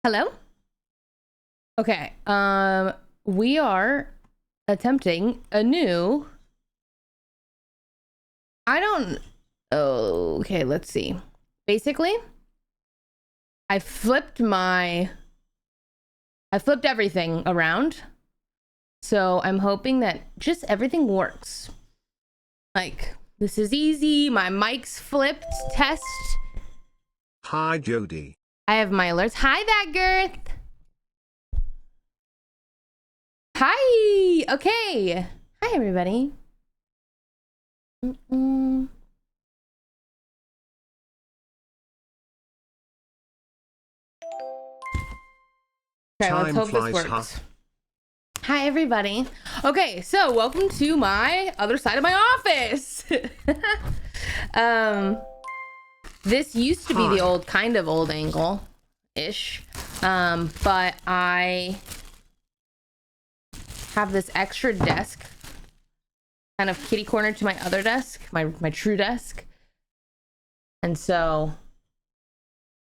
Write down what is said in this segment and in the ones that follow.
Hello? Okay. We are attempting a new I don't okay, let's see. Basically, I flipped everything around. So I'm hoping that just everything works. Like, this is easy. My mic's flipped. Test. Hi, Jody. I have my alerts. Hi, that girth. Hi. Okay. Hi, everybody. Okay, let's hope this works. Hi, everybody. Okay, so welcome to my other side of my office. This used to be the old angle-ish, but I have this extra desk, kind of kitty corner to my other desk, my true desk, and so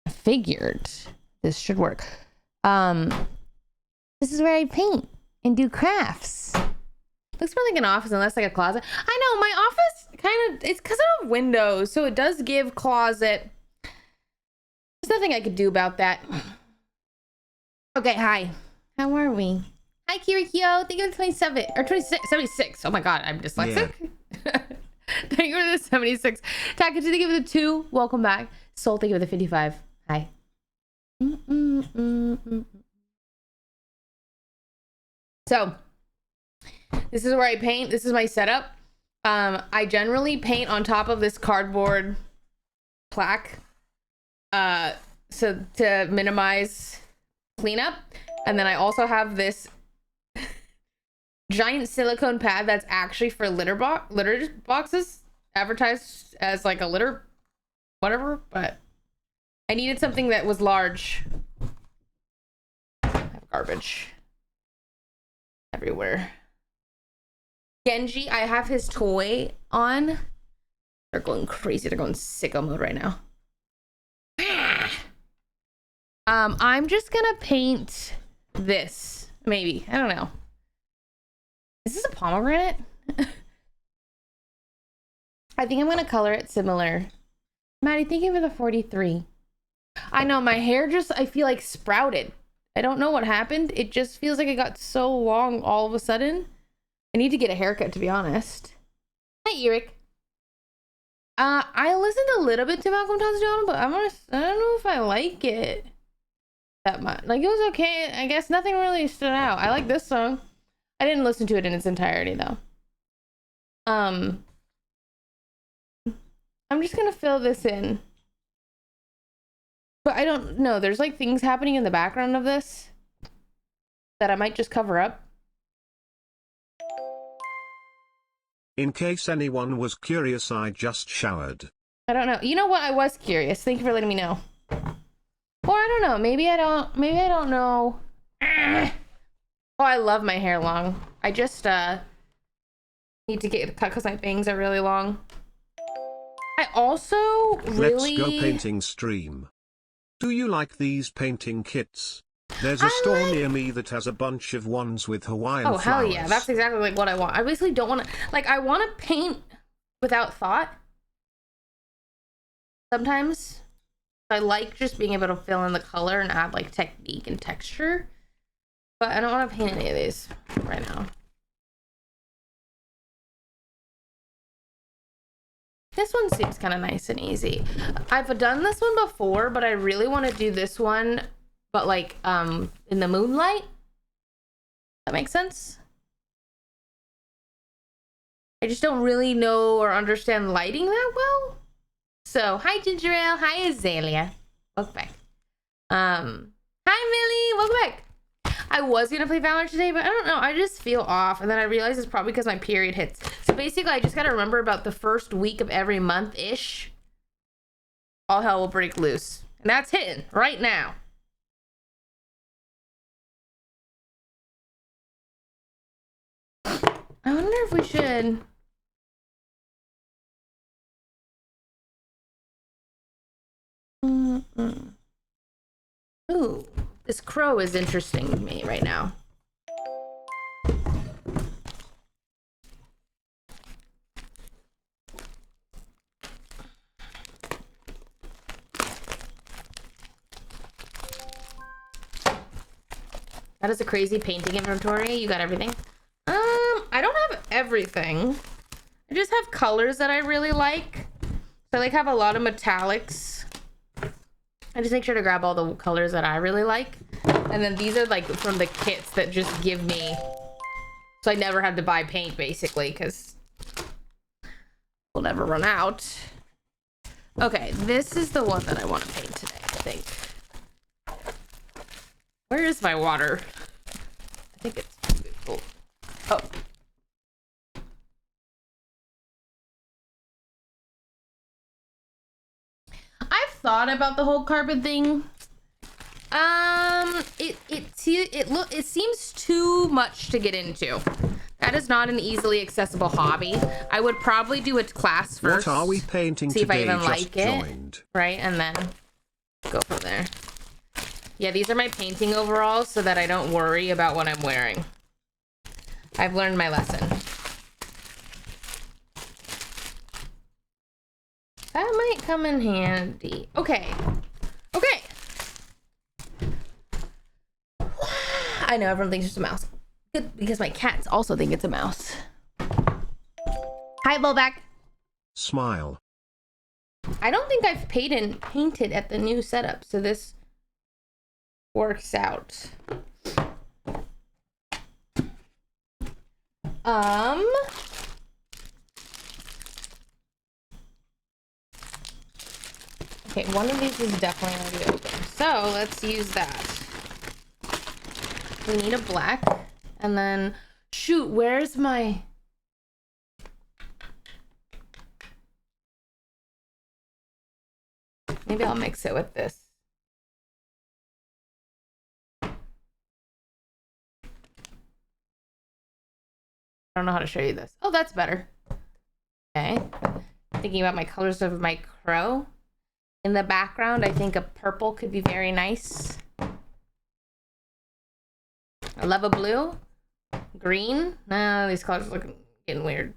I figured this should work. This is where I paint and do crafts. Looks more like an office and less like a closet. I know, my office kind of, it's because I have windows, so it does give closet. There's nothing I could do about that. Okay, hi. How are we? Hi, Kirikyo. Thank you for 27 or 26, 76. Oh my god, I'm dyslexic. Yeah. Thank you for the 76. Takachi, thank you for the 2. Welcome back. Soul, thank you for the 55. Hi. So, this is where I paint. This is my setup. I generally paint on top of this cardboard plaque, so to minimize cleanup. And then I also have this giant silicone pad that's actually for litter boxes, advertised as like a litter whatever, but I needed something that was large. I have garbage everywhere. Genji, I have his toy on. They're going crazy. They're going sicko mode right now. I'm just gonna paint this. Maybe. I don't know. Is this a pomegranate? I think I'm gonna color it similar. Maddie, thank you for the 43. I know, my hair just, I feel like sprouted. I don't know what happened. It just feels like it got so long all of a sudden. I need to get a haircut, to be honest. Hi, Eric. I listened a little bit to Malcolm Todd's album, but I don't know if I like it that much. Like, it was okay. I guess nothing really stood out. I like this song. I didn't listen to it in its entirety, though. I'm just gonna fill this in. But I don't know. There's like things happening in the background of this that I might just cover up. In case anyone was curious, I just showered. I don't know. You know what? I was curious. Thank you for letting me know. Or I don't know. Maybe I don't know. Oh, I love my hair long. I just need to get it cut because my bangs are really long. I also really... Let's go painting stream. Do you like these painting kits? There's a store near me that has a bunch of ones with Hawaiian flowers. Oh, hell yeah. That's exactly like what I want. I basically don't want to... Like, I want to paint without thought. Sometimes. I like just being able to fill in the color and add, like, technique and texture. But I don't want to paint any of these right now. This one seems kind of nice and easy. I've done this one before, but I really want to do this one, but like in the moonlight. That makes sense? I just don't really know or understand lighting that well. So, hi Ginger Ale, hi Azalea. Welcome back. Hi Millie, welcome back. I was gonna play Valorant today, but I don't know. I just feel off, and then I realized it's probably because my period hits. So basically, I just gotta remember about the first week of every month-ish. All hell will break loose, and that's hitting right now. I wonder if we should. Ooh, This crow is interesting me right now. That is a crazy painting inventory. You got everything? I don't have everything. I just have colors that I really like. So I like have a lot of metallics. I just make sure to grab all the colors that I really like. And then these are like from the kits that just give me, so I never have to buy paint basically, because we'll never run out. Okay, this is the one that I want to paint today, I think. Where is my water? I think it's full. Oh. I've thought about the whole carpet thing. It seems too much to get into. That is not an easily accessible hobby. I would probably do a class first. What are we painting see today? if I even Just like joined. it. Right, and then go from there. Yeah, these are my painting overalls so that I don't worry about what I'm wearing. I've learned my lesson. That might come in handy. Okay. Okay. I know everyone thinks it's a mouse. Good, because my cats also think it's a mouse. Hi, Bowback. Smile. I don't think I've painted at the new setup, so this works out. Okay, one of these is definitely already open. So let's use that. We need a black, and then shoot, where's my maybe I'll mix it with this. I don't know how to show you this. Oh, that's better. Okay. Thinking about my colors of my crow. In the background, I think a purple could be very nice. I love a blue. Green. No, these colors are getting weird.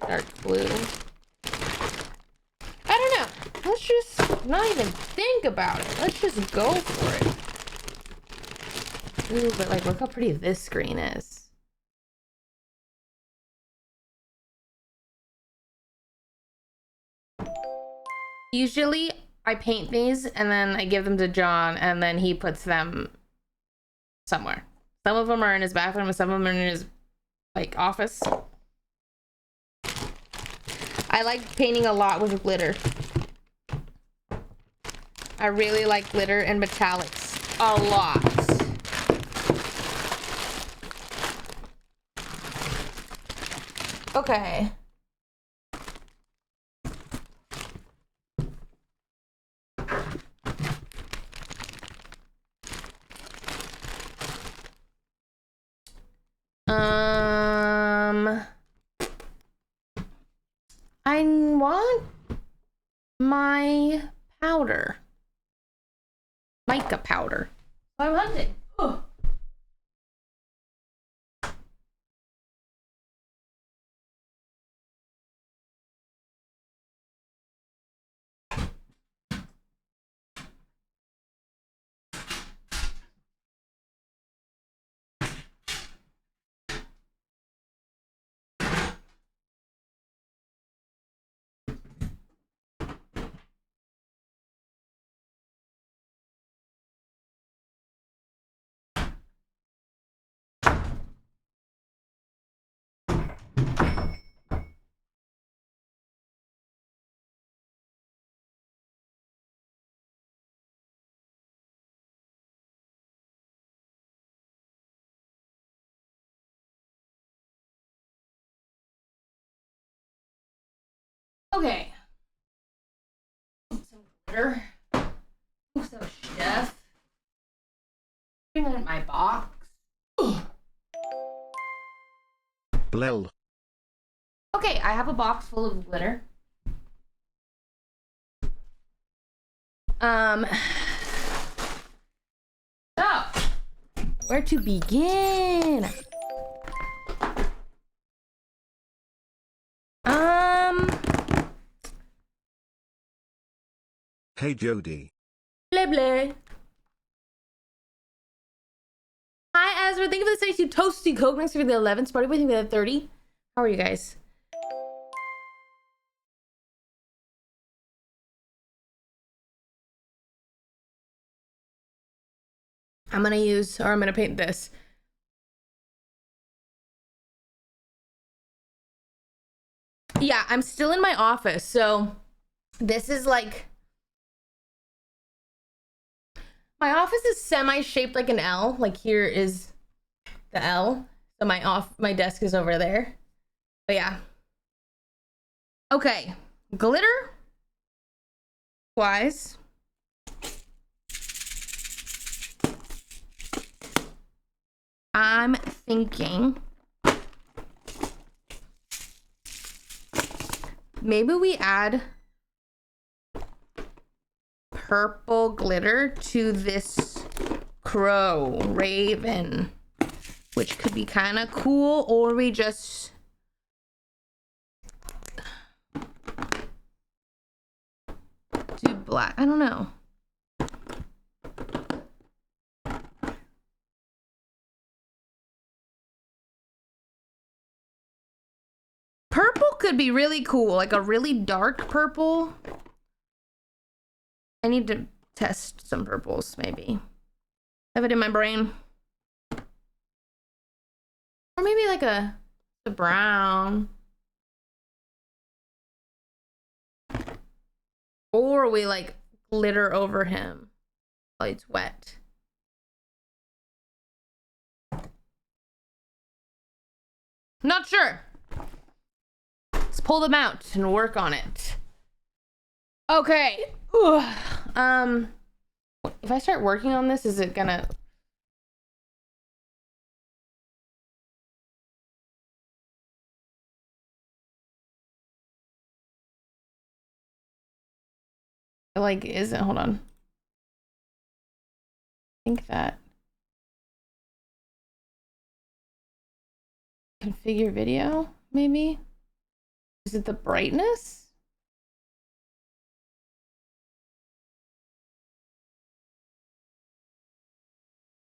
Dark blue. I don't know. Let's just not even think about it. Let's just go for it. Ooh, but like, look how pretty this green is. Usually I paint these and then I give them to John and then he puts them somewhere. Some of them are in his bathroom and some of them are in his like office. I like painting a lot with glitter. I really like glitter and metallics a lot. Okay. I want my powder. Mica powder. I'm hunting. Ugh. Okay. Some glitter. So chef. Bring in my box. Ugh. Blell. Okay, I have a box full of glitter. Um, so, where to begin? Hey Jody. Blah blah. Hi Ezra, thank you for the 62 toasty coke. Thanks for the 11. Sparty Boy, thank you for the 30. How are you guys? I'm gonna paint this. Yeah, I'm still in my office, so this is like, my office is semi-shaped like an L. Like here is the L. So my desk is over there. But yeah. Okay. Glitter wise. I'm thinking maybe we add purple glitter to this crow raven, which could be kind of cool, or we just do black. I don't know. Purple could be really cool, like a really dark purple. I need to test some purples, maybe. Have it in my brain. Or maybe like a brown. Or we like glitter over him while it's wet. Not sure. Let's pull them out and work on it. Okay. If I start working on this, is it gonna... like, is it? Hold on. I think that configure video, maybe? Is it the brightness?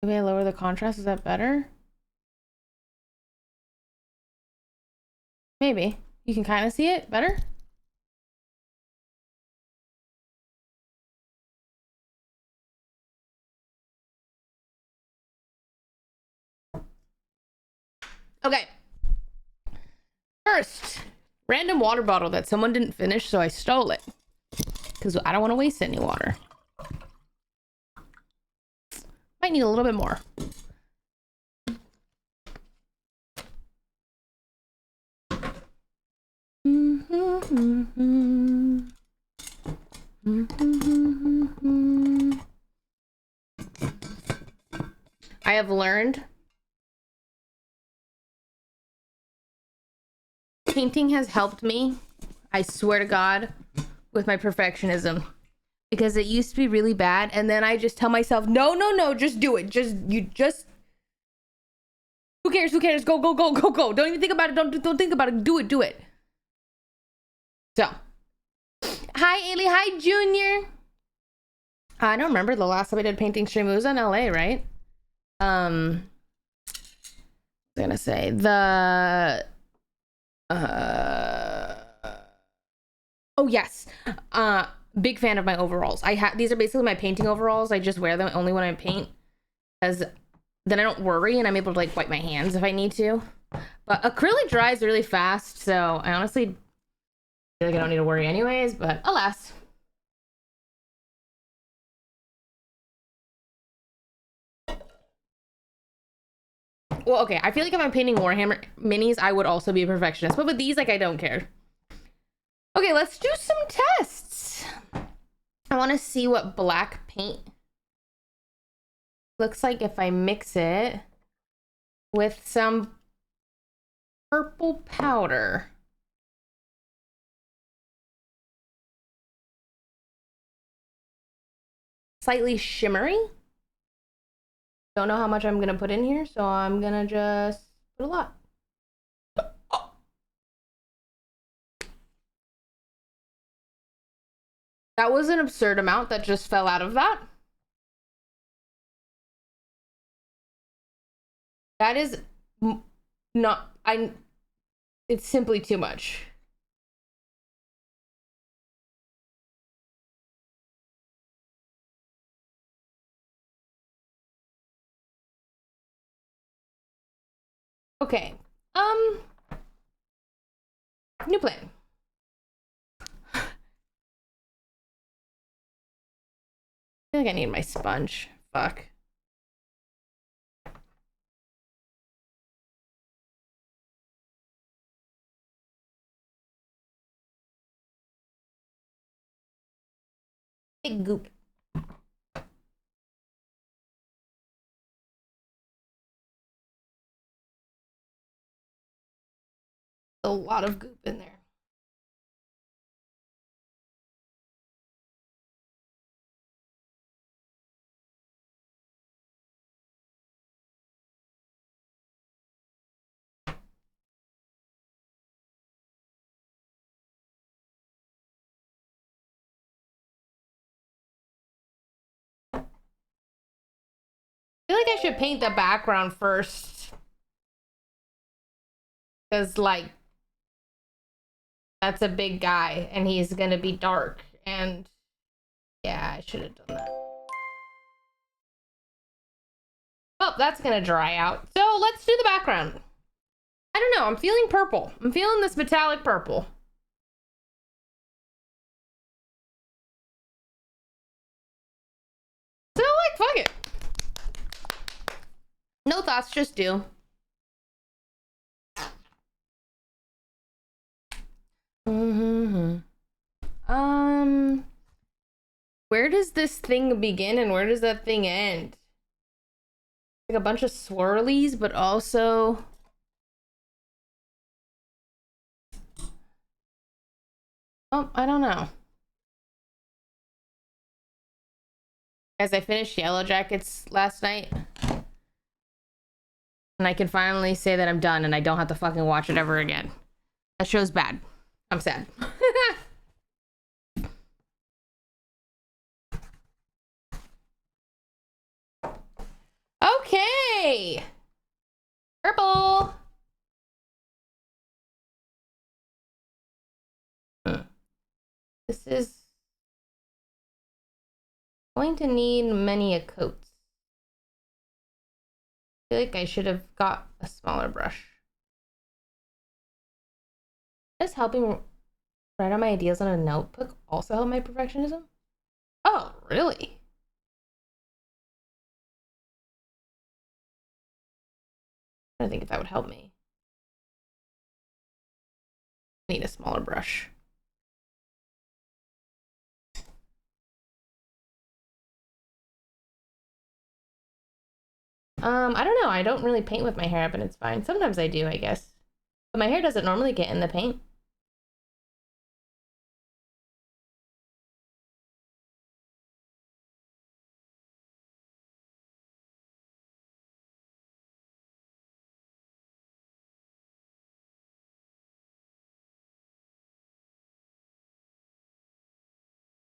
Maybe I lower the contrast. Is that better? Maybe. You can kind of see it better? Okay. First, random water bottle that someone didn't finish, so I stole it. Because I don't want to waste any water. Might need a little bit more. I have learned painting has helped me, I swear to God, with my perfectionism. Because it used to be really bad, and then I just tell myself, no, just do it. Who cares? Go. Don't even think about it. Don't think about it. Do it. So, hi, Ailey. Hi, Junior. I don't remember the last time I did painting stream. It was in LA, right? I was gonna say oh yes. Big fan of my overalls. These are basically my painting overalls. I just wear them only when I paint, because then I don't worry and I'm able to like wipe my hands if I need to. But acrylic dries really fast, so I honestly feel like I don't need to worry anyways, but alas. Well, okay, I feel like if I'm painting Warhammer minis, I would also be a perfectionist, but with these, like, I don't care. Okay, let's do some tests. I want to see what black paint looks like if I mix it with some purple powder. slightly shimmery. Don't know how much I'm gonna put in here, so I'm gonna just put a lot. That was an absurd amount that just fell out of that. That is not, it's simply too much. Okay, new plan. I feel like I need my sponge. Fuck. Big goop. A lot of goop in there. I feel like I should paint the background first. Because, like, that's a big guy and he's gonna be dark. And yeah, I should have done that. Oh, that's gonna dry out. So let's do the background. I don't know. I'm feeling purple. I'm feeling this metallic purple. So, like, fuck it. No thoughts, just do. Where does this thing begin and where does that thing end? Like a bunch of swirlies, but also... Oh, I don't know. As I finished Yellow Jackets last night. And I can finally say that I'm done and I don't have to fucking watch it ever again. That show's bad. I'm sad. Okay. Purple. This is going to need many a coat. I feel like I should have got a smaller brush. Does helping write out my ideas on a notebook also help my perfectionism? Oh, really? I don't think if that would help me. I need a smaller brush. I don't know. I don't really paint with my hair up and it's fine. Sometimes I do, I guess. But my hair doesn't normally get in the paint.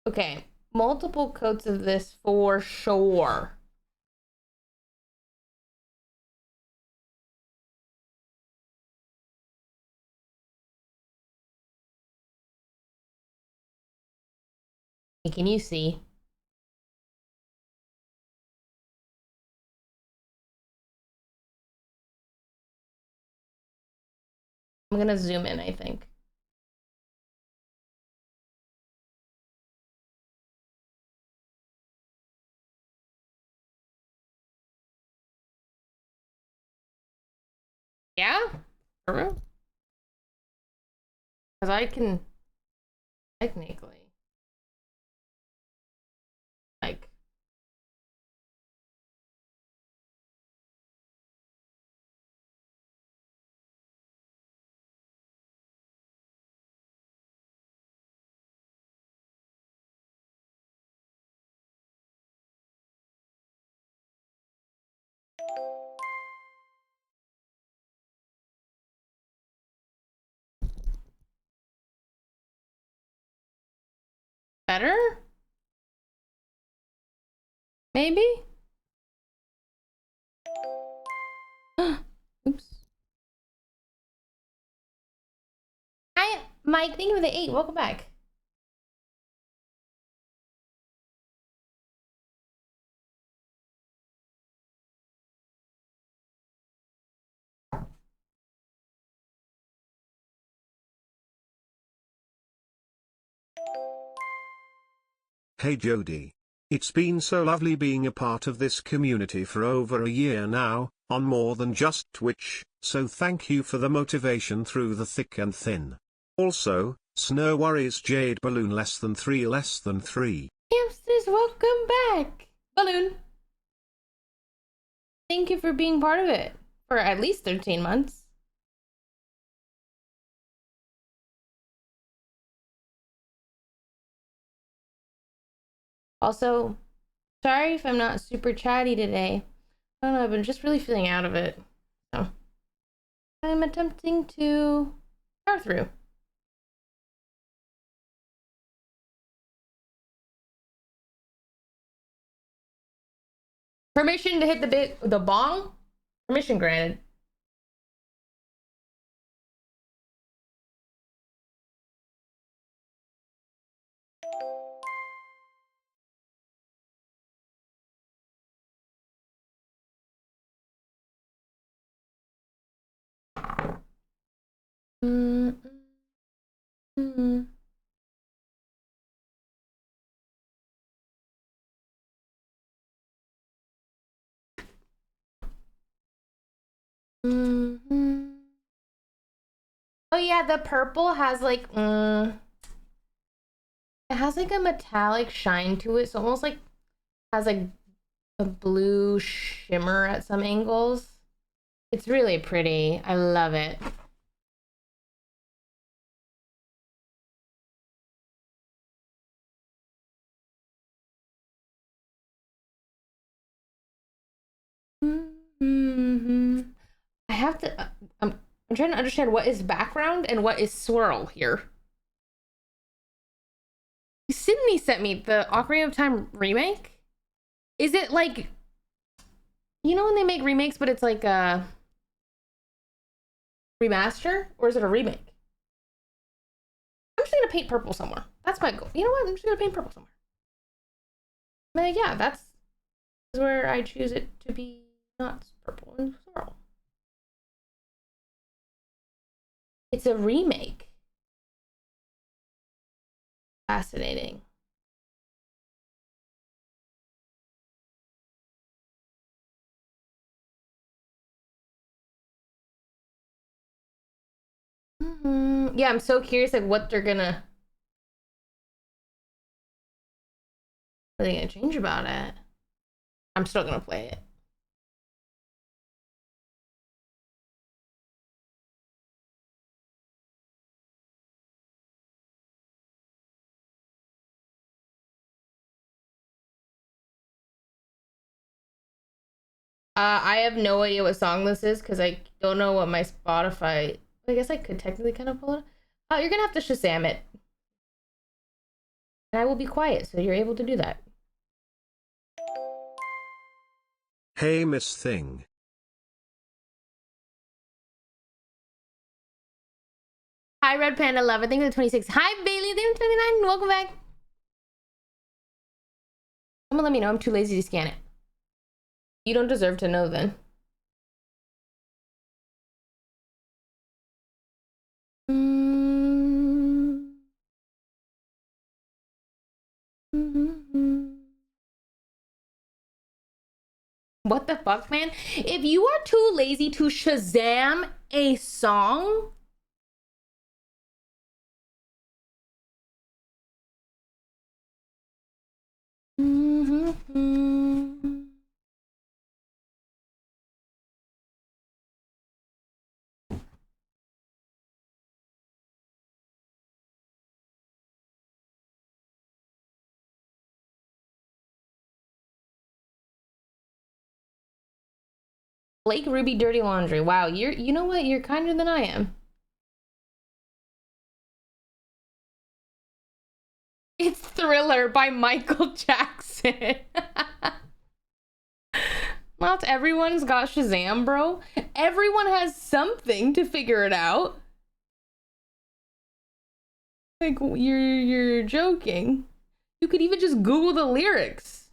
Okay, multiple coats of this for sure. Can you see? I'm gonna zoom in, I think. Yeah? For real? Because I can technically, like, better? Maybe? Oops. Hi, Mike. Thank you for the 8. Welcome back. Hey Jody. It's been so lovely being a part of this community for over a year now, on more than just Twitch, so thank you for the motivation through the thick and thin. Also, Snow Worries Jade Balloon less than 3. Hamsters, welcome back. Balloon. Thank you for being part of it for at least 13 months. Also, sorry if I'm not super chatty today. I don't know, I've been just really feeling out of it. So, I'm attempting to power through. Permission to hit the bong? Permission granted. Oh yeah, the purple has like it has like a metallic shine to it, so almost like has like a blue shimmer at some angles. It's really pretty. I love it. I have to I'm trying to understand what is background and what is swirl here. Sydney sent me the Ocarina of Time remake. Is it like, you know when they make remakes but it's like a remaster, or is it a remake? I'm just gonna paint purple somewhere. That's my goal. You know what? I'm just gonna paint purple somewhere. Like, yeah, that's where I choose it to be, not purple and swirl. It's a remake. Fascinating. Yeah, I'm so curious like what they're gonna change about it. I'm still gonna play it. I have no idea what song this is because I don't know what my Spotify. I guess I could technically kind of pull it. Oh, you're gonna have to Shazam it, and I will be quiet so you're able to do that. Hey Miss Thing. Hi Red Panda Lover, thank you for the 26. Hi Bailey, thank you for 29. Welcome back. Someone let me know. I'm too lazy to scan it. You don't deserve to know then. What the fuck, man? If you are too lazy to Shazam a song, Blake Ruby Dirty Laundry. Wow, you know what? You're kinder than I am. It's Thriller by Michael Jackson. Not everyone's got Shazam, bro. Everyone has something to figure it out. Like, you're joking. You could even just Google the lyrics.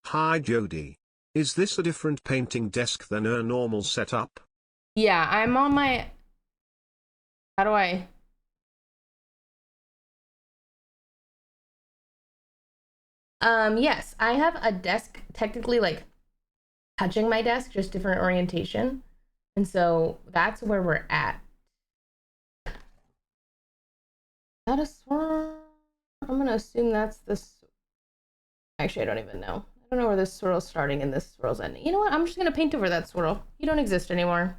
Hi Jody. Is this a different painting desk than a normal setup? Yeah, I'm on my... How do I... Yes, I have a desk technically like touching my desk, just different orientation. And so that's where we're at. Is that a swirl? I'm gonna assume that's this. Actually, I don't even know. I don't know where this swirl's starting and this swirl's ending. You know what? I'm just gonna paint over that swirl. You don't exist anymore.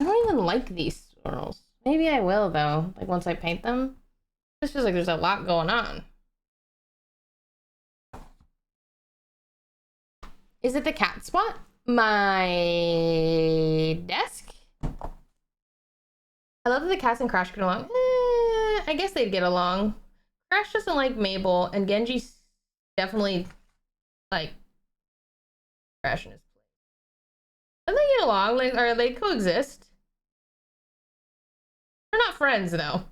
I don't even like these swirls. Maybe I will though, like once I paint them. It's just like there's a lot going on. Is it the cat spot? My desk? I love that the cats and Crash get along. I guess they'd get along. Crash doesn't like Mabel, and Genji's definitely like Crash in his place. Don't they get along? Like, or they coexist? They're not friends though.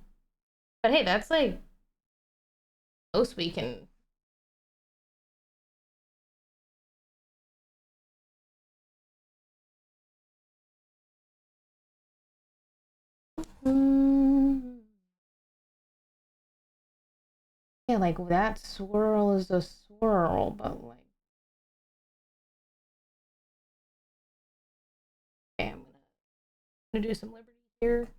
But hey, that's like most we can. Yeah, like that swirl is a swirl, but like. Okay, I'm gonna do some liberty here.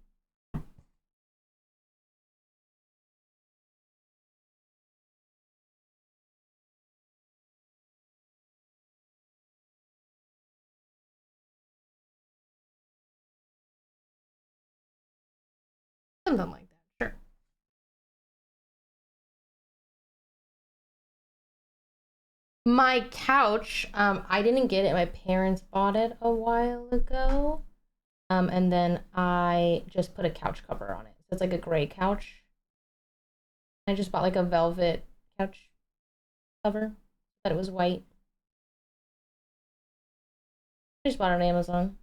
Something like that, sure. My couch, I didn't get it. My parents bought it a while ago. And then I just put a couch cover on it. So it's like a gray couch. I just bought like a velvet couch cover. But it was white. I just bought it on Amazon.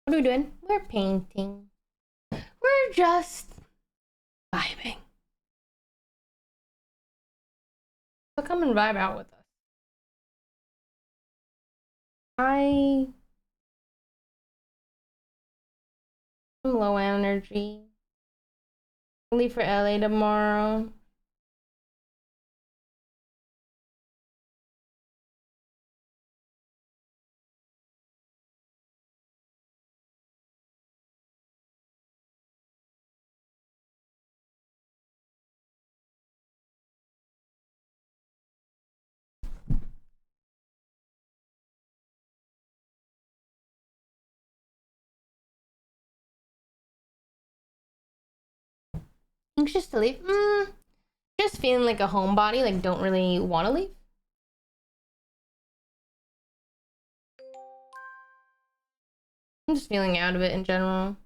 What are we doing? We're painting. We're just vibing. So come and vibe out with us. I'm low energy. I leave for LA tomorrow. Anxious to leave? Just feeling like a homebody, like don't really want to leave. I'm just feeling out of it in general.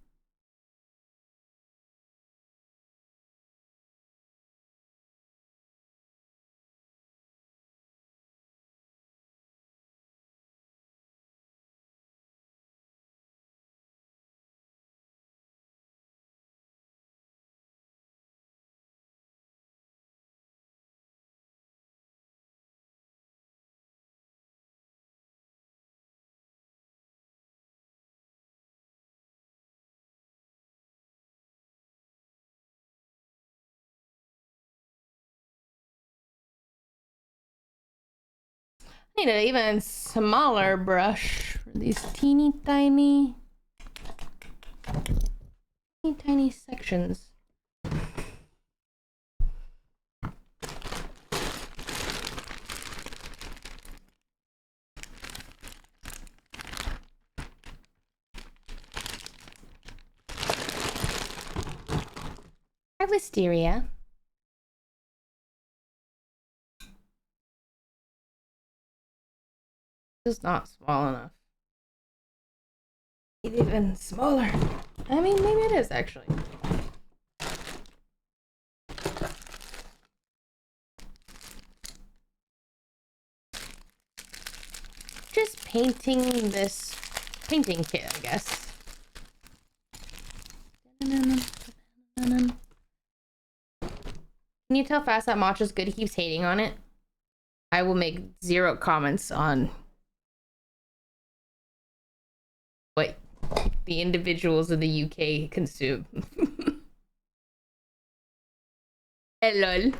Need an even smaller brush for these teeny tiny sections. Hi, Wisteria. Just not small enough. It's even smaller. I mean, maybe it is actually. Just painting this painting kit, I guess. Can you tell fast that matcha's good? He keeps hating on it. I will make 0 comments on what the individuals of the UK consume. Hello.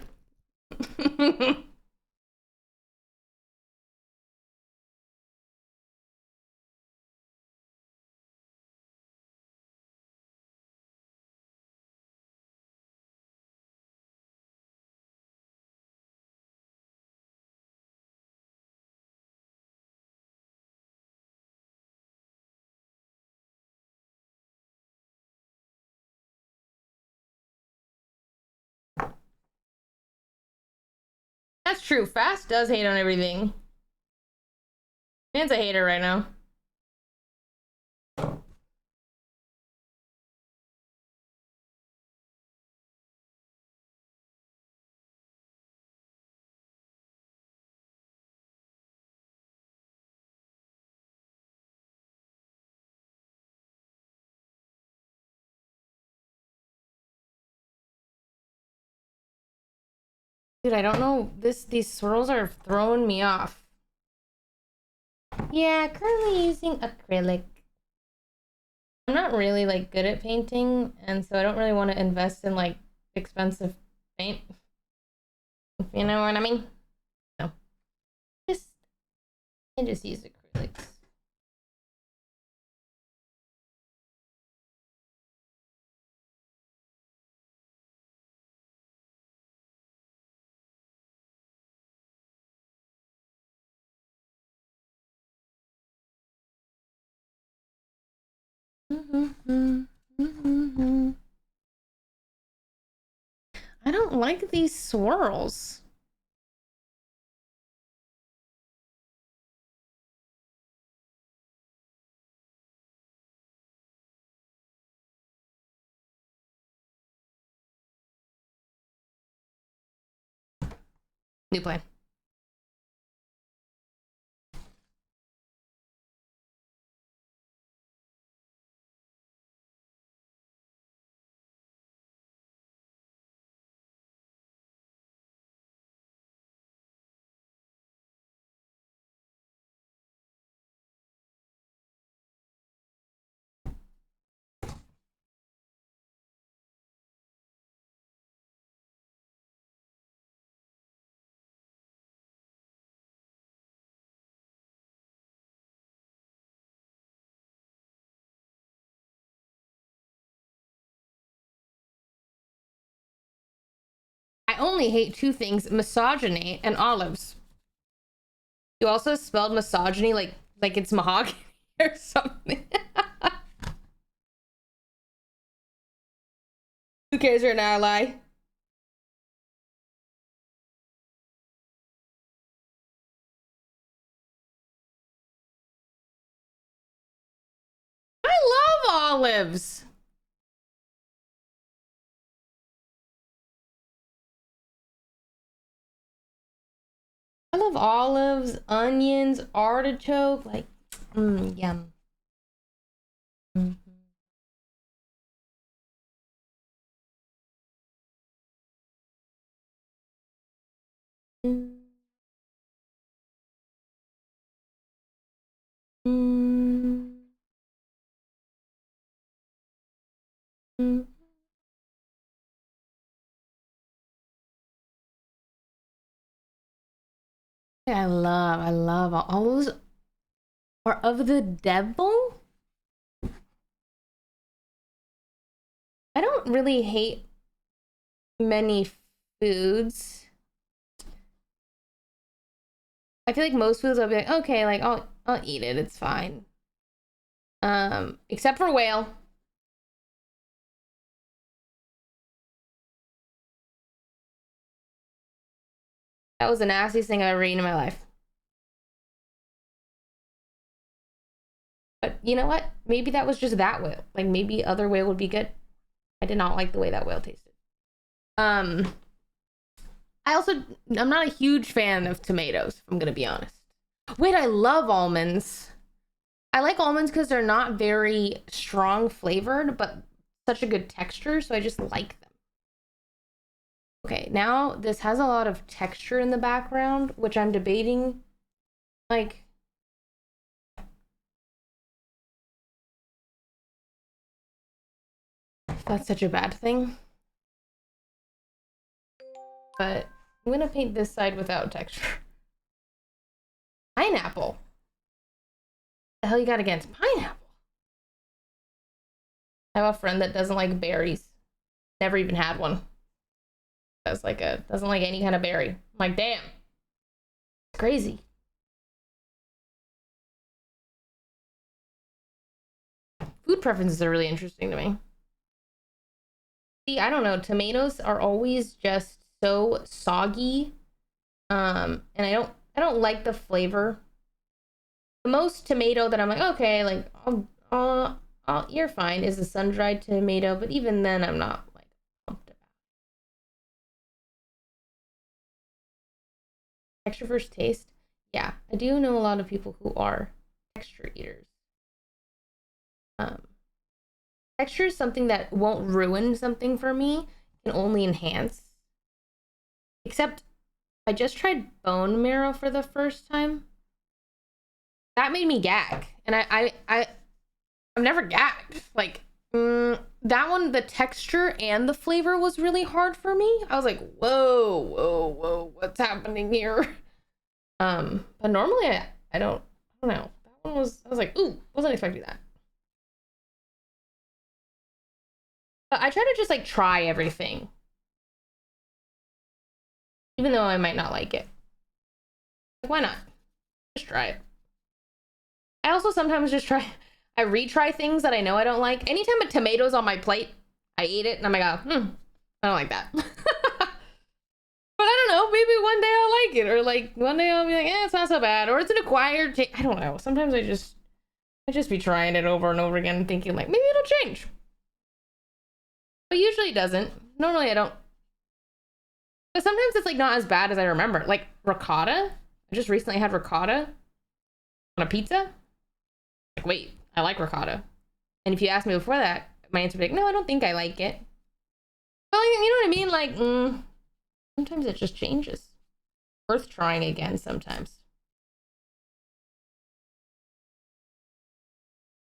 That's true. Fast does hate on everything. Man's a hater right now. Dude, I don't know. These swirls are throwing me off. Yeah, currently using acrylic. I'm not really like good at painting, and so I don't really want to invest in like expensive paint. If you know what I mean? No. I just use acrylics. I don't like these swirls. New plan. I only hate 2 things: misogyny and olives. You also spelled misogyny like it's mahogany or something. Who cares? You're an ally. I love olives. I love olives, onions, artichoke. Like, yum. Mm-hmm. I love all those are of the devil. I don't really hate many foods. I feel like most foods I'll be like, okay, like I'll eat it, it's fine. Except for whale. That was the nastiest thing I've ever eaten in my life. But you know what? Maybe that was just that whale. Like maybe other whale would be good. I did not like the way that whale tasted. Um, I'm not a huge fan of tomatoes, if I'm gonna be honest. Wait, I love almonds. I like almonds because they're not very strong flavored, but such a good texture, so I just like them. Okay, now this has a lot of texture in the background, which I'm debating, like, that's such a bad thing. But I'm gonna paint this side without texture. Pineapple. The hell you got against pineapple? I have a friend that doesn't like berries. Never even had one. That's like a doesn't like any kind of berry. I'm like, damn. It's crazy. Food preferences are really interesting to me. See, I don't know. Tomatoes are always just so soggy. And I don't like the flavor. The most tomato that I'm like, okay, like you're fine is the sun-dried tomato, but even then I'm not like pumped about it. Texture versus taste. Yeah, I do know a lot of people who are texture eaters. Um, Texture is something that won't ruin something for me, can only enhance. Except I just tried bone marrow for the first time. That made me gag. And I've never gagged. Like that one, the texture and the flavor was really hard for me. I was like, whoa, what's happening here? But normally I don't know. That one was I was like, ooh, wasn't expecting that. But I try to just like try everything, even though I might not like it. Like, why not? Just try it. I also sometimes just try. I retry things that I know I don't like. Anytime a tomato's on my plate, I eat it and I'm like, oh, I don't like that. But I don't know. Maybe one day I'll like it, or like one day I'll be like, it's not so bad, or it's an acquired taste. I don't know. Sometimes I just be trying it over and over again, thinking like maybe it'll change. But usually it doesn't. Normally I don't. But sometimes it's like not as bad as I remember. Like ricotta. I just recently had ricotta on a pizza. Like, wait, I like ricotta. And if you asked me before that, my answer would be like, no, I don't think I like it. But like, you know what I mean? Like, sometimes it just changes. Worth trying again sometimes.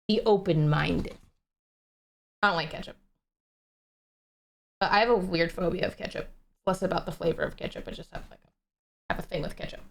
Be open-minded. I don't like ketchup. But I have a weird phobia of ketchup. Less about the flavor of ketchup. I just have a thing with ketchup.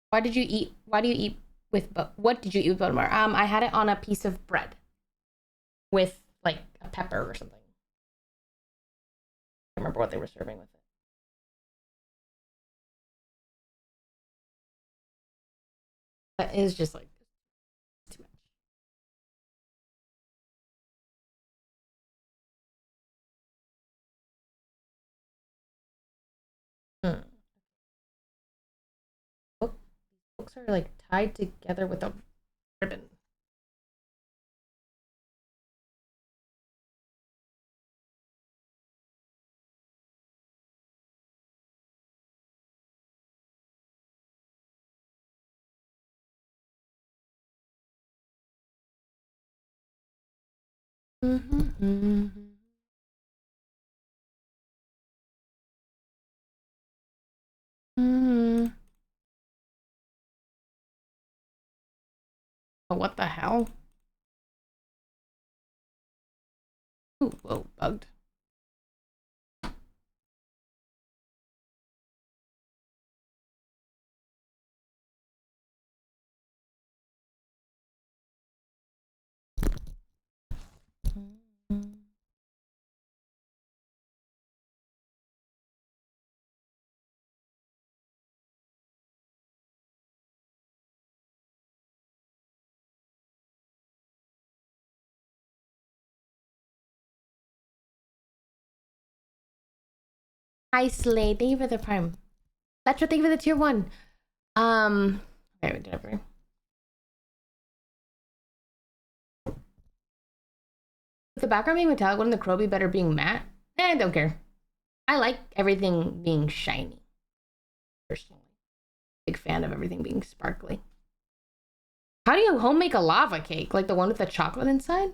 Why do you eat with, what did you eat with buttermilk? I had it on a piece of bread with like a pepper or something. I remember what they were serving with it. That is just like too much. Books are like tied together with a ribbon. Oh, what the hell? Ooh, whoa, bugged. Hi, Slade. Thank you for the prime. Let's thank you for the tier 1. Okay, we did everything. With the background being metallic, wouldn't the crow be better being matte? I don't care. I like everything being shiny. Personally. Big fan of everything being sparkly. How do you home make a lava cake? Like the one with the chocolate inside?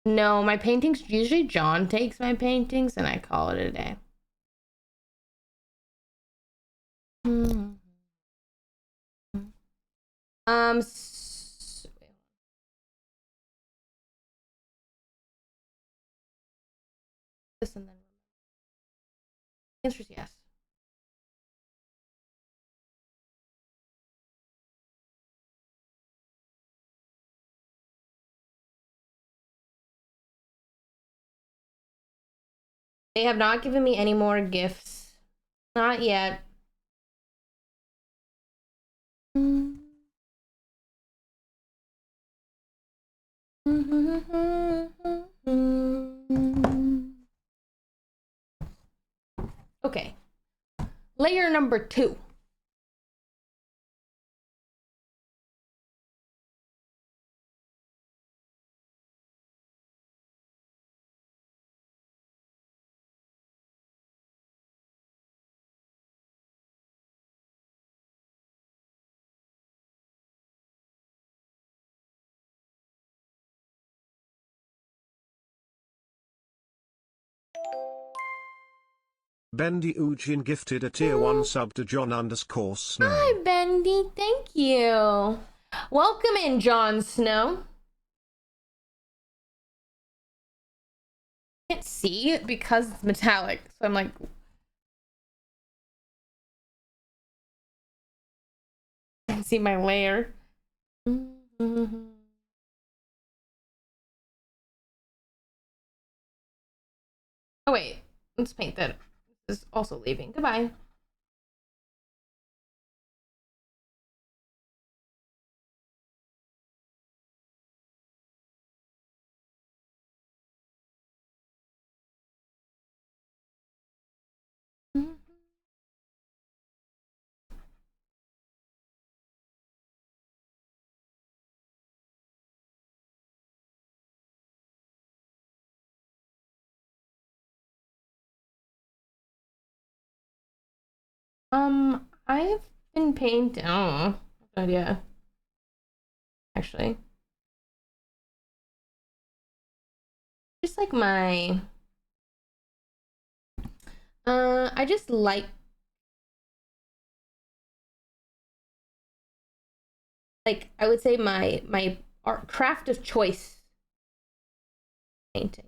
No, my paintings, usually John takes my paintings and I call it a day. This and then answers yes. They have not given me any more gifts. Not yet. Okay. Layer number 2. Bendy Ujin gifted a tier 1 sub to John_Snow. Hi, Bendy. Thank you. Welcome in, Jon Snow. I can't see it because it's metallic. So I'm like... I can see my layer. Oh, wait. Let's paint that. This is also leaving. Goodbye. I've been painting. Oh, no idea. Actually, just like my. I just like I would say my art craft of choice painting.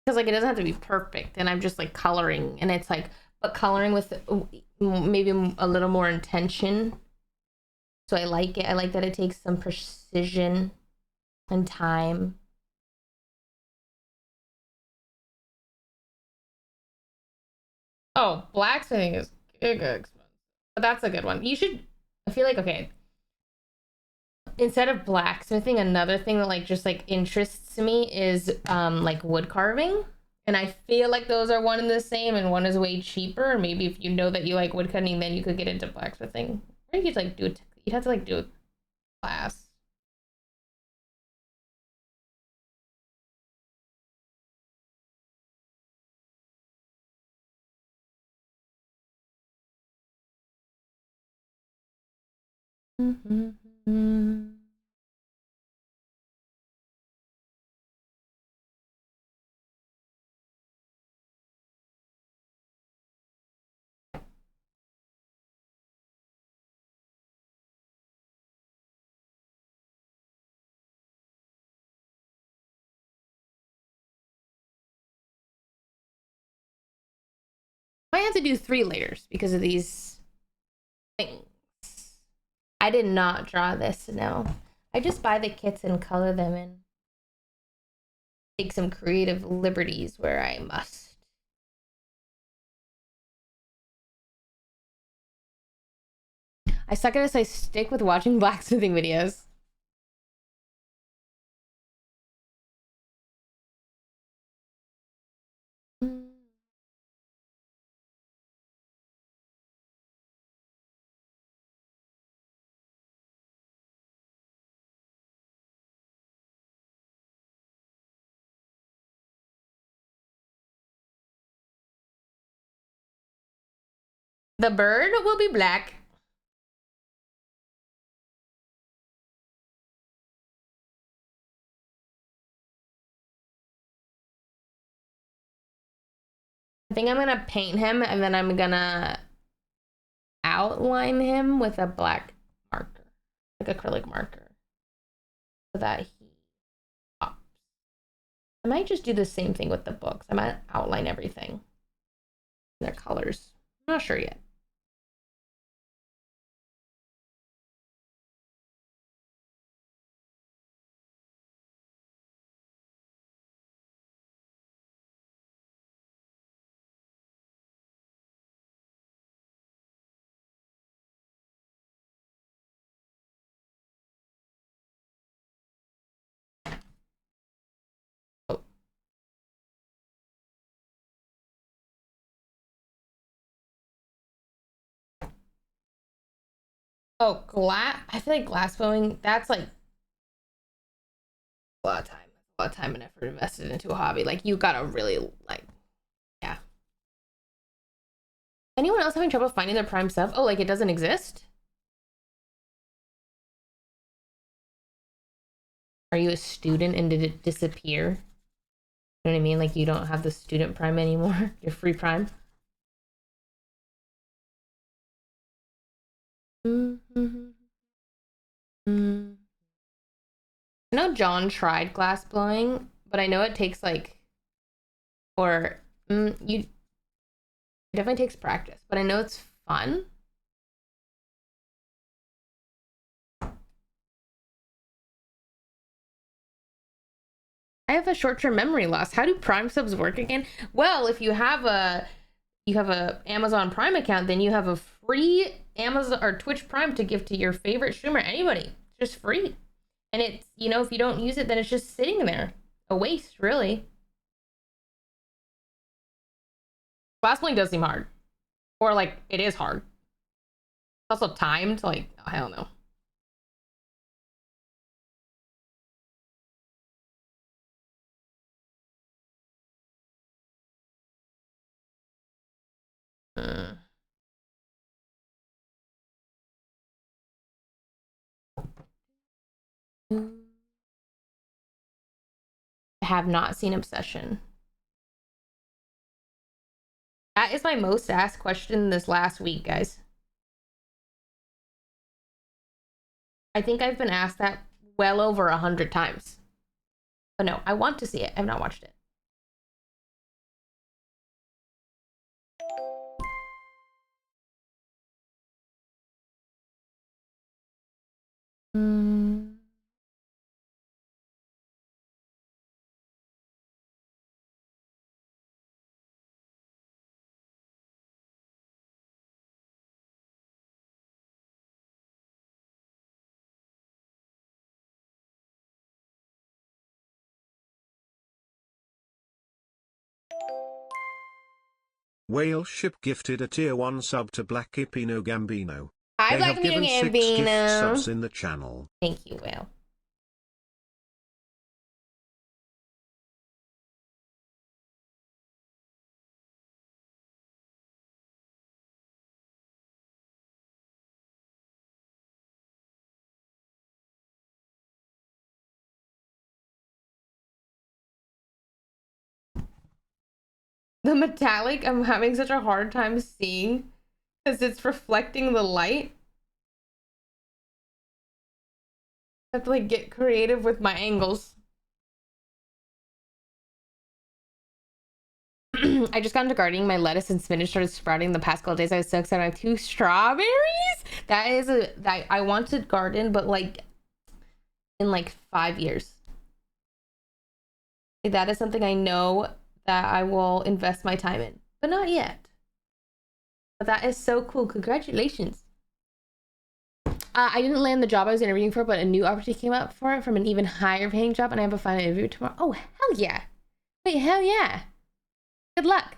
Because like it doesn't have to be perfect, and I'm just like coloring, and it's like but coloring with maybe a little more intention. So I like it. I like that it takes some precision and time. Oh, blacksmithing is giga expensive, but that's a good one. You should. I feel like okay. Instead of blacksmithing, another thing that like just like interests me is like wood carving. And I feel like those are one and the same, and one is way cheaper. Maybe if you know that you like wood cutting, then you could get into blacksmithing. Or you could like do it. You'd have to like do a class. I have to do 3 layers because of these things. I did not draw this, no. I just buy the kits and color them and take some creative liberties where I must. I suck at this. I stick with watching blacksmithing videos. The bird will be black. I think I'm gonna paint him and then I'm gonna outline him with a black marker, like acrylic marker, so that he pops. I might just do the same thing with the books. I might outline everything, their colors. I'm not sure yet. Oh, oh, glass. I feel like glass blowing. That's like a lot of time. A lot of time and effort invested into a hobby. Like you gotta really like, yeah. Anyone else having trouble finding their Prime sub? Oh, like it doesn't exist? Are you a student and did it disappear? You know what I mean? Like you don't have the student Prime anymore. Your free Prime. Mm-hmm. I know John tried glass blowing, but I know it takes like, or you it definitely takes practice. But I know it's fun. I have a short-term memory loss. How do Prime subs work again? Well, if you have a Amazon Prime account, then you have a free Amazon or Twitch Prime to give to your favorite streamer, anybody. It's just free. And it's, if you don't use it, then it's just sitting there. A waste, really. Glass blowing does seem hard. Or like it is hard. It's also timed, like, I don't know. I have not seen Obsession. That is my most asked question this last week, guys. I think I've been asked that well over 100 times. But no, I want to see it. I've not watched it. Whale Ship gifted a tier 1 sub to Black Ipino Gambino. Hi, They Black have given 6 gift subs in the channel. Thank you, Whale. The metallic, I'm having such a hard time seeing because it's reflecting the light. I have to like get creative with my angles. I just got into gardening. My lettuce and spinach started sprouting the past couple days. I was so excited. I have 2 strawberries. That I want to garden, but like in like 5 years. That is something I know that I will invest my time in, but not yet. But that is so cool. Congratulations. I didn't land the job I was interviewing for, but a new opportunity came up for it from an even higher paying job, and I have a final interview tomorrow. Oh, hell yeah. Wait, hell yeah. Good luck.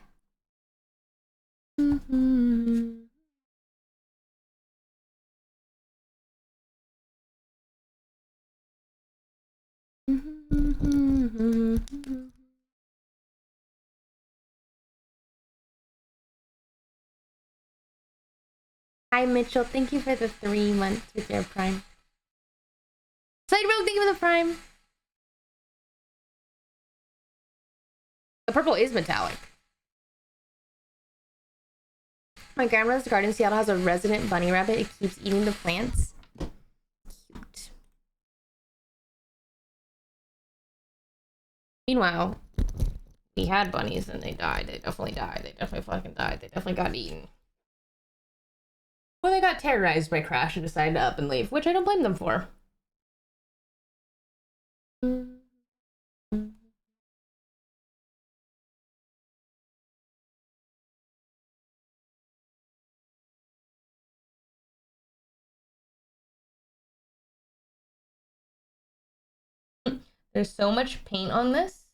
Hi, Mitchell. Thank you for the 3 months with your Prime. Slade Rogue, thank you for the Prime. The purple is metallic. My grandmother's garden in Seattle has a resident bunny rabbit. It keeps eating the plants. Cute. Meanwhile, we had bunnies and they died. They definitely died. They definitely fucking died. They definitely got eaten. Well, they got terrorized by Crash and decided to up and leave, which I don't blame them for. There's so much paint on this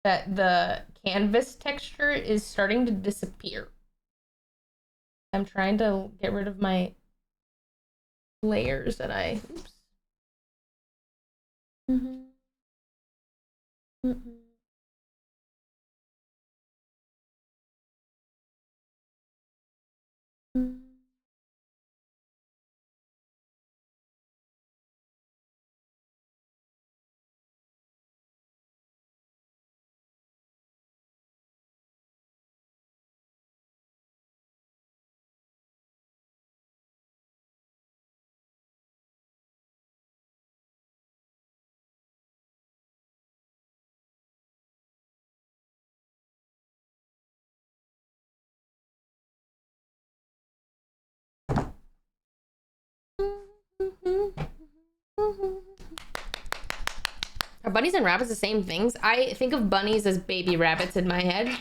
that the canvas texture is starting to disappear. I'm trying to get rid of my layers that I... Oops. Are bunnies and rabbits the same things? I think of bunnies as baby rabbits in my head.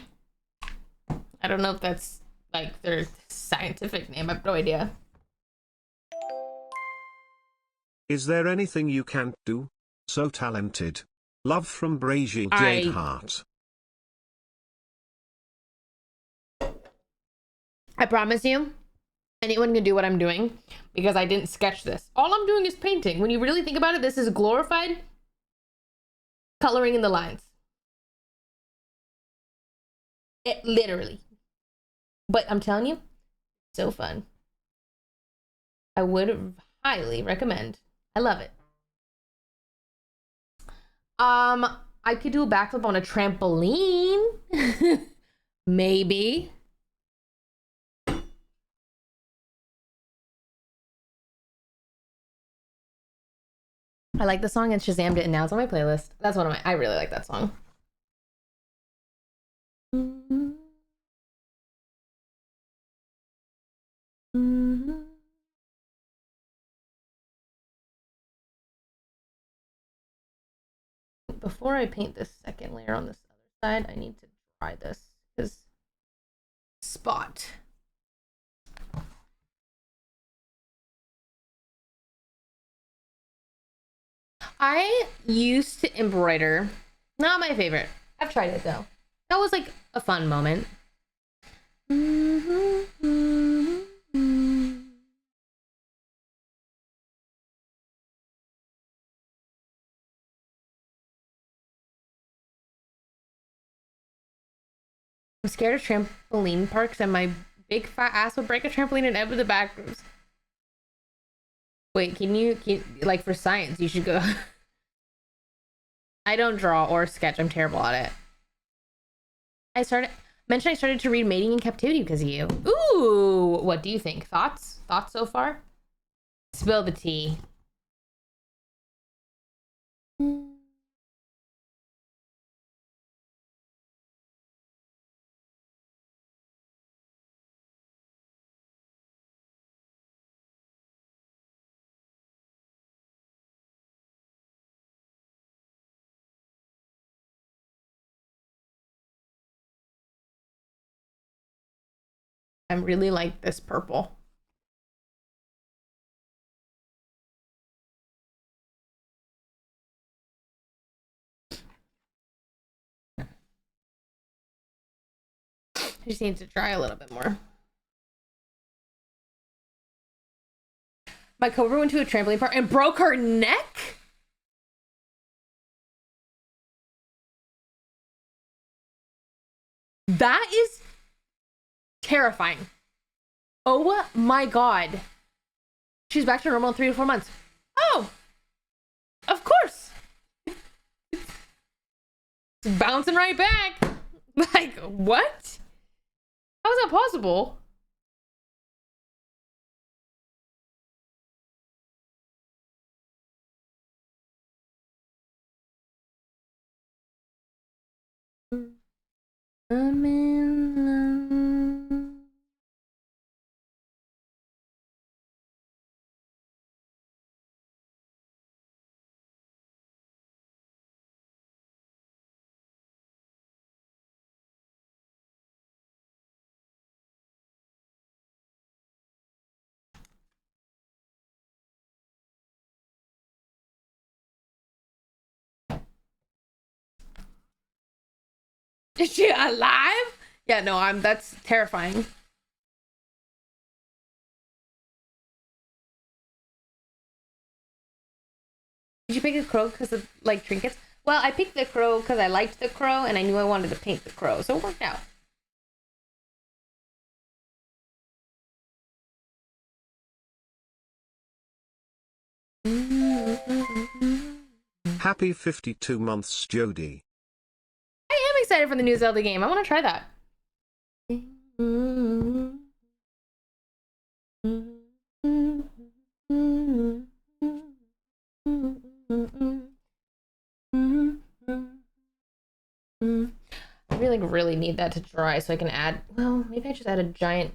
I don't know if that's like their scientific name. I have no idea. Is there anything you can't do? So talented. Love from Brazy Jade Heart. I promise you, anyone can do what I'm doing because I didn't sketch this. All I'm doing is painting. When you really think about it, this is glorified coloring in the lines. It literally. But I'm telling you, so fun. I would highly recommend. I love it. I could do a backflip on a trampoline. Maybe. I like the song and Shazammed it, and now it's on my playlist. That's one of my... I really like that song. Before I paint this second layer on this other side, I need to dry this because spot. I used to embroider. Not my favorite. I've tried it though. That was like a fun moment. I'm scared of trampoline parks and my big fat ass would break a trampoline and end up in the back rooms. Wait, can like for science, you should go. I don't draw or sketch. I'm terrible at it. Mentioned I started to read Mating in Captivity because of you. Ooh, what do you think? Thoughts? Thoughts so far? Spill the tea. I really like this purple. I just need to dry a little bit more. My coworker went to a trampoline park and broke her neck? That is terrifying. Oh my god. She's back to normal in 3 to 4 months. Oh, of course. It's bouncing right back. Like, what? How is that possible? I'm in love. Is she alive? Yeah, no, that's terrifying. Did you pick a crow because of like trinkets? Well, I picked the crow because I liked the crow and I knew I wanted to paint the crow, so it worked out. Happy 52 months, Jody. I am excited for the new Zelda game. I want to try that. I really need that to dry so I can add, well, maybe I just add a giant.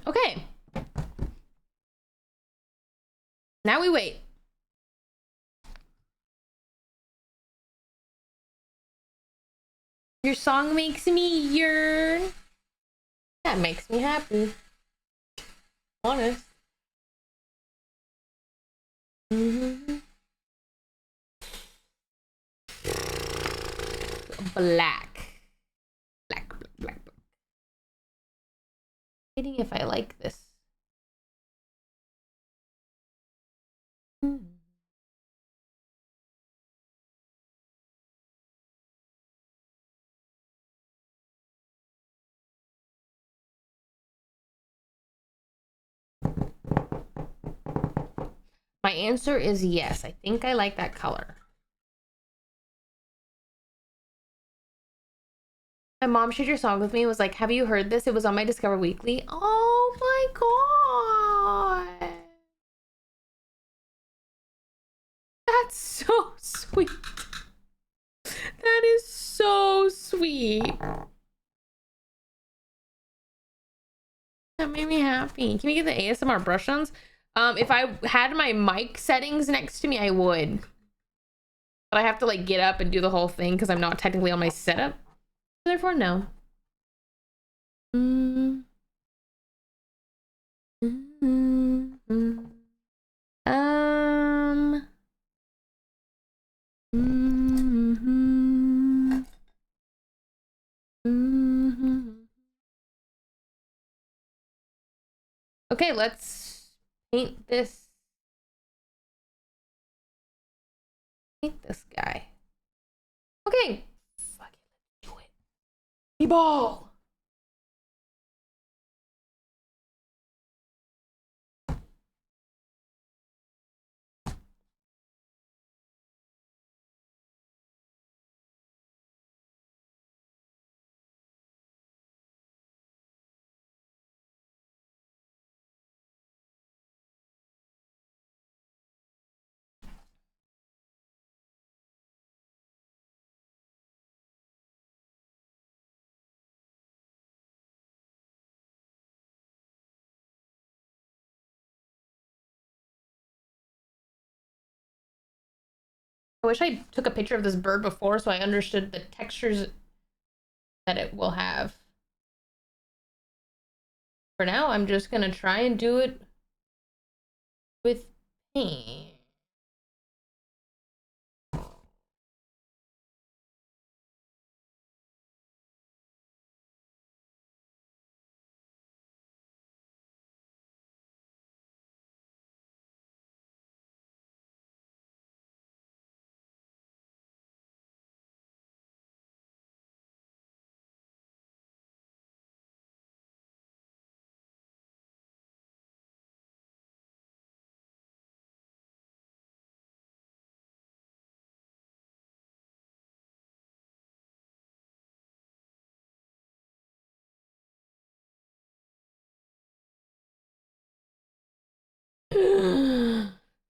Okay. Now we wait. Your song makes me yearn. That makes me happy. Honest. Black. Black. Waiting if I like this. My answer is yes. I think I like that color. My mom shared your song with me, was like, have you heard this? It was on my Discover Weekly. Oh my god. That's so sweet. That is so sweet. That made me happy. Can we get the ASMR brush-ons? If I had my mic settings next to me, I would. But I have to like get up and do the whole thing because I'm not technically on my setup. Therefore, no. Um. Okay, let's paint this guy. Okay. Fuck it, let's do it. B-ball. I wish I took a picture of this bird before so I understood the textures that it will have. For now, I'm just gonna try and do it with paint.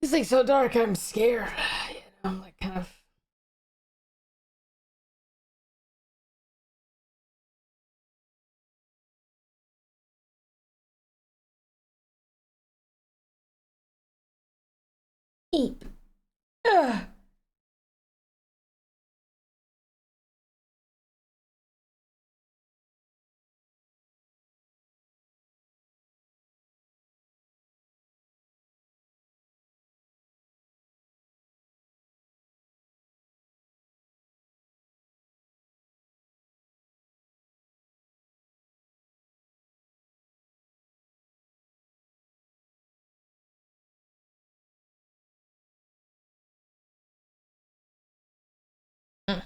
It's like so dark, I'm scared. You know, I'm like kind of. Eep. Ugh. Mm.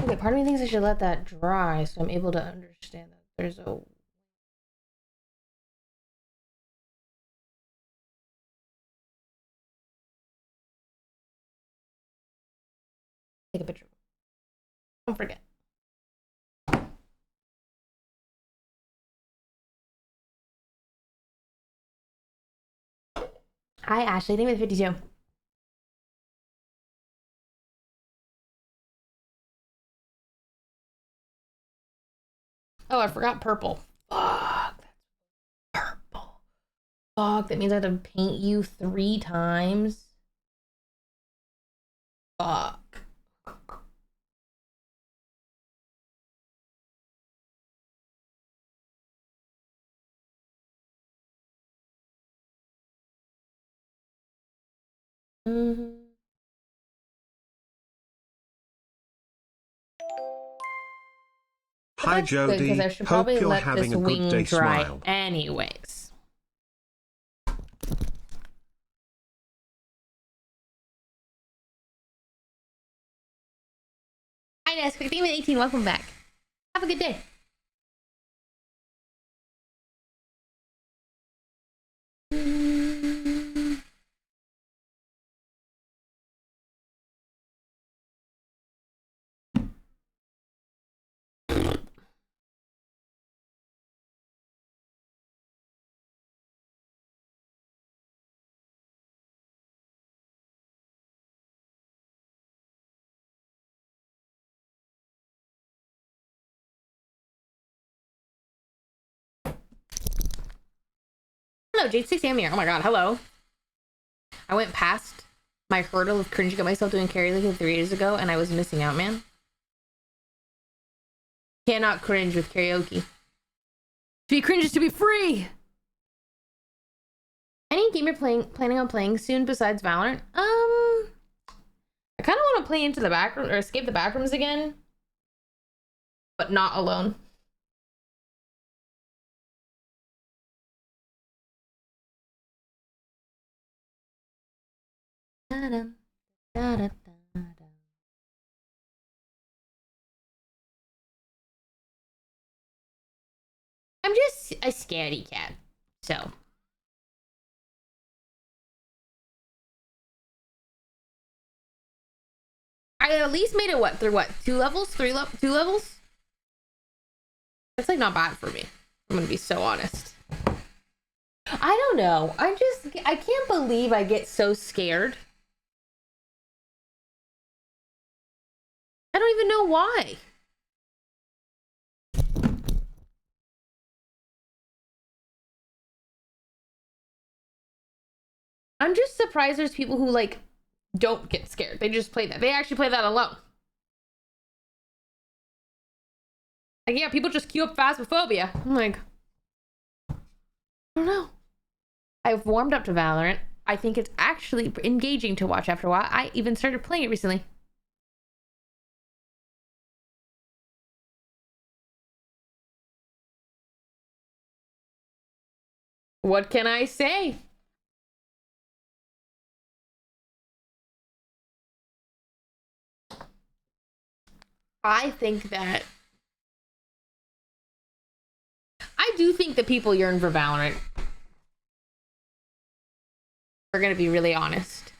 Okay, part of me thinks I should let that dry so I'm able to understand that there's a. Take a picture. Don't forget. Hi, Ashley. Thank you for the 52. Oh, I forgot purple. Fuck, that's purple. Fuck, that means I have to paint you 3 times. Fuck. Mm-hmm. Hi Good, because I Jody, should hope probably you're let having this a good wing day. dry Smile. anyways. Hi, Nesquik. Demon 18. Welcome back. Have a good day. Hello, Jade6 Am here. Oh my god, hello. I went past my hurdle of cringing at myself doing karaoke 3 years ago, and I was missing out, man. Cannot cringe with karaoke. To be cringe is to be free! Any game you're planning on playing soon besides Valorant? I kind of want to play Into the Backroom or Escape the Backrooms again, but not alone. I'm just a scaredy cat, so. I at least made it through what? 2 levels? 2 levels? That's like not bad for me. I'm gonna be so honest. I don't know. I can't believe I get so scared. I don't even know why. I'm just surprised there's people who like don't get scared. They just play that. They actually play that alone. Like, yeah, people just queue up Phasmophobia. I'm like, I don't know. I've warmed up to Valorant. I think it's actually engaging to watch after a while. I even started playing it recently. What can I say? I think that I do think that people yearn for Valorant. We're gonna be really honest.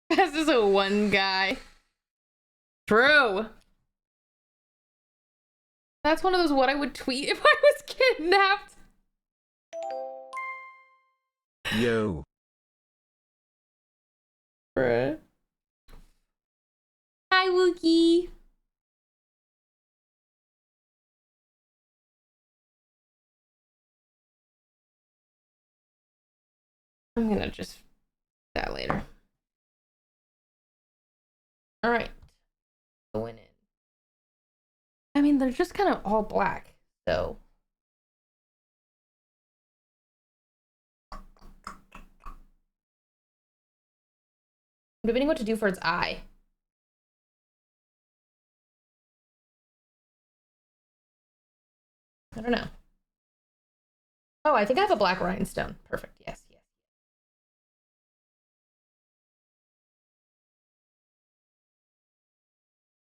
This is a one guy. True. That's one of those what I would tweet if I was kidnapped. Yo. Bruh. Hi, Wookie. I'm gonna just that later. All right. Going in. I mean, they're just kind of all black, so. I'm debating what to do for its eye. I don't know. Oh, I think I have a black rhinestone. Perfect. Yes, yes.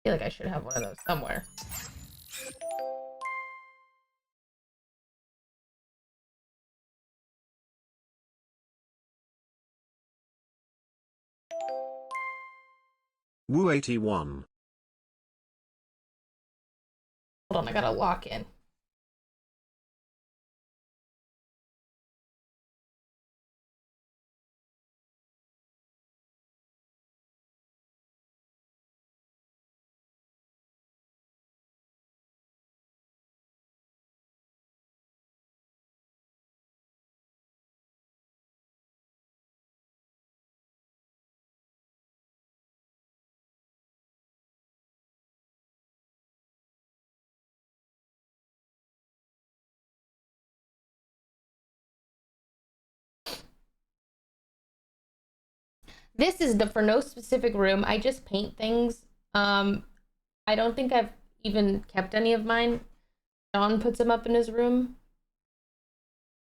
I feel like I should have one of those somewhere. Woo 81. Hold on, I gotta lock in. This is for no specific room. I just paint things. I don't think I've even kept any of mine. Sean puts them up in his room.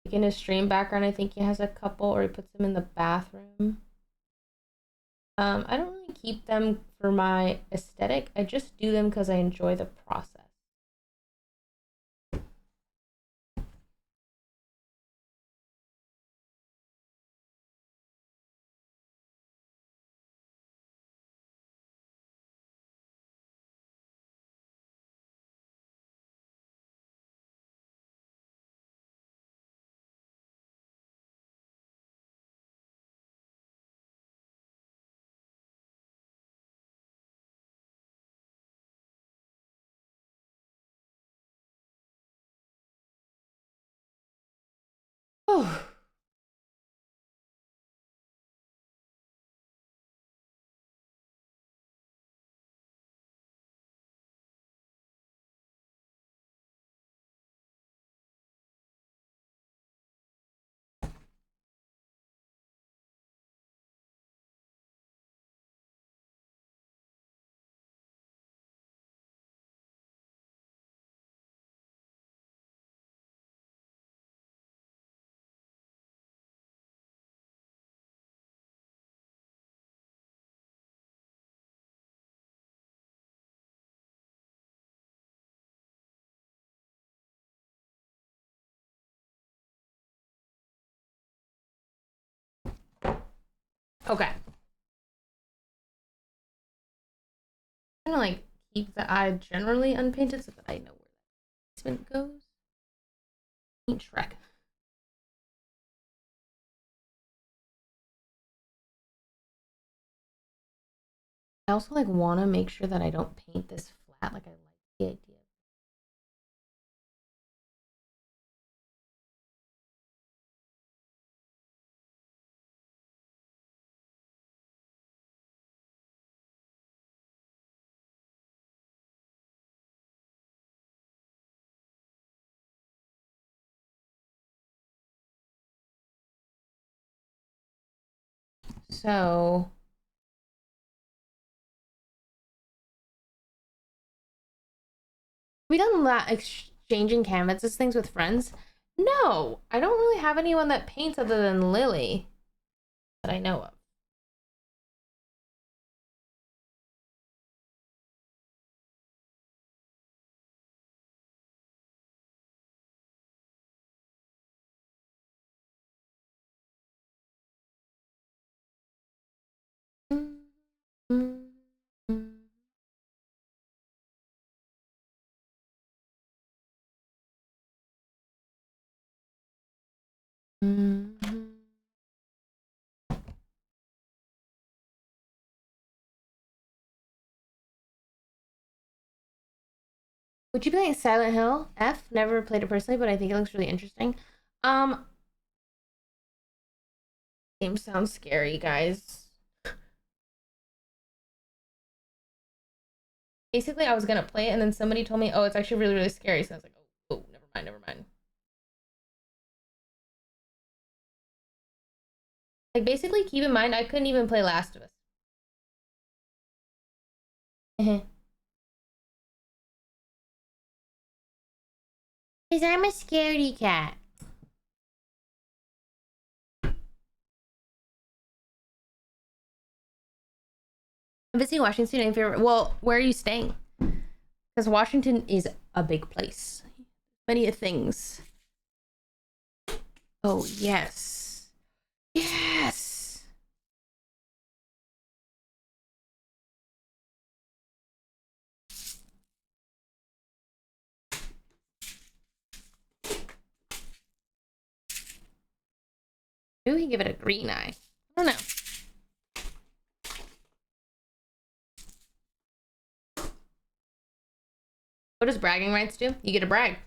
Like in his stream background, I think he has a couple, or he puts them in the bathroom. I don't really keep them for my aesthetic. I just do them because I enjoy the process. Okay. I'm gonna like keep the eye generally unpainted so that I know where that placement goes. Paint Shrek. I also like want to make sure that I don't paint this flat. Like I like the idea. So we done that exchanging canvases things with friends? No, I don't really have anyone that paints other than Lily that I know of. Would you play Silent Hill? F. Never played it personally, but I think it looks really interesting. Um, Game sounds scary, guys. Basically, I was gonna play it, and then somebody told me, "Oh, it's actually really, really scary." So I was like, "Oh, never mind, never mind." Like, basically, keep in mind, I couldn't even play Last of Us. Because I'm a scaredy cat. I'm visiting Washington. Any favorite? Well, where are you staying? Because Washington is a big place. Many things. Oh yes, yes. Maybe we can give it a green eye. I don't know. What does bragging rights do? You get to brag.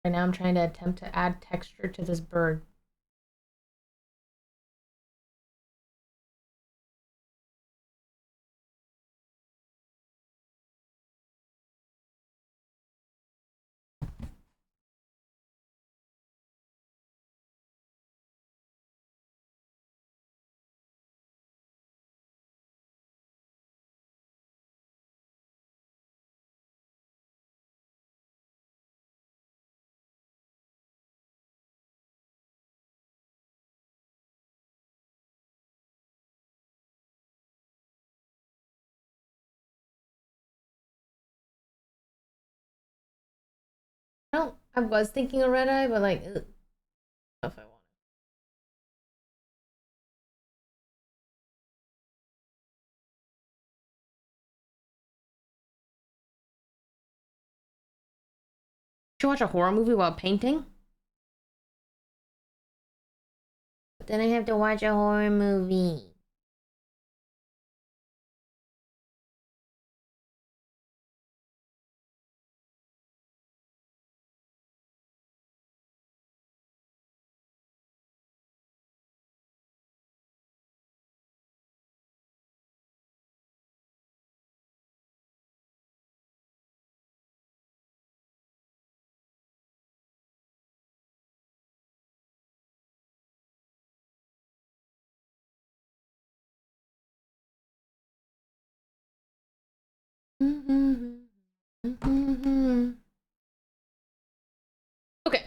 Right now I'm trying to attempt to add texture to this bird. I was thinking a red eye, but like, ugh, I don't know if I want. Should watch a horror movie while painting? But then I have to watch a horror movie. Okay.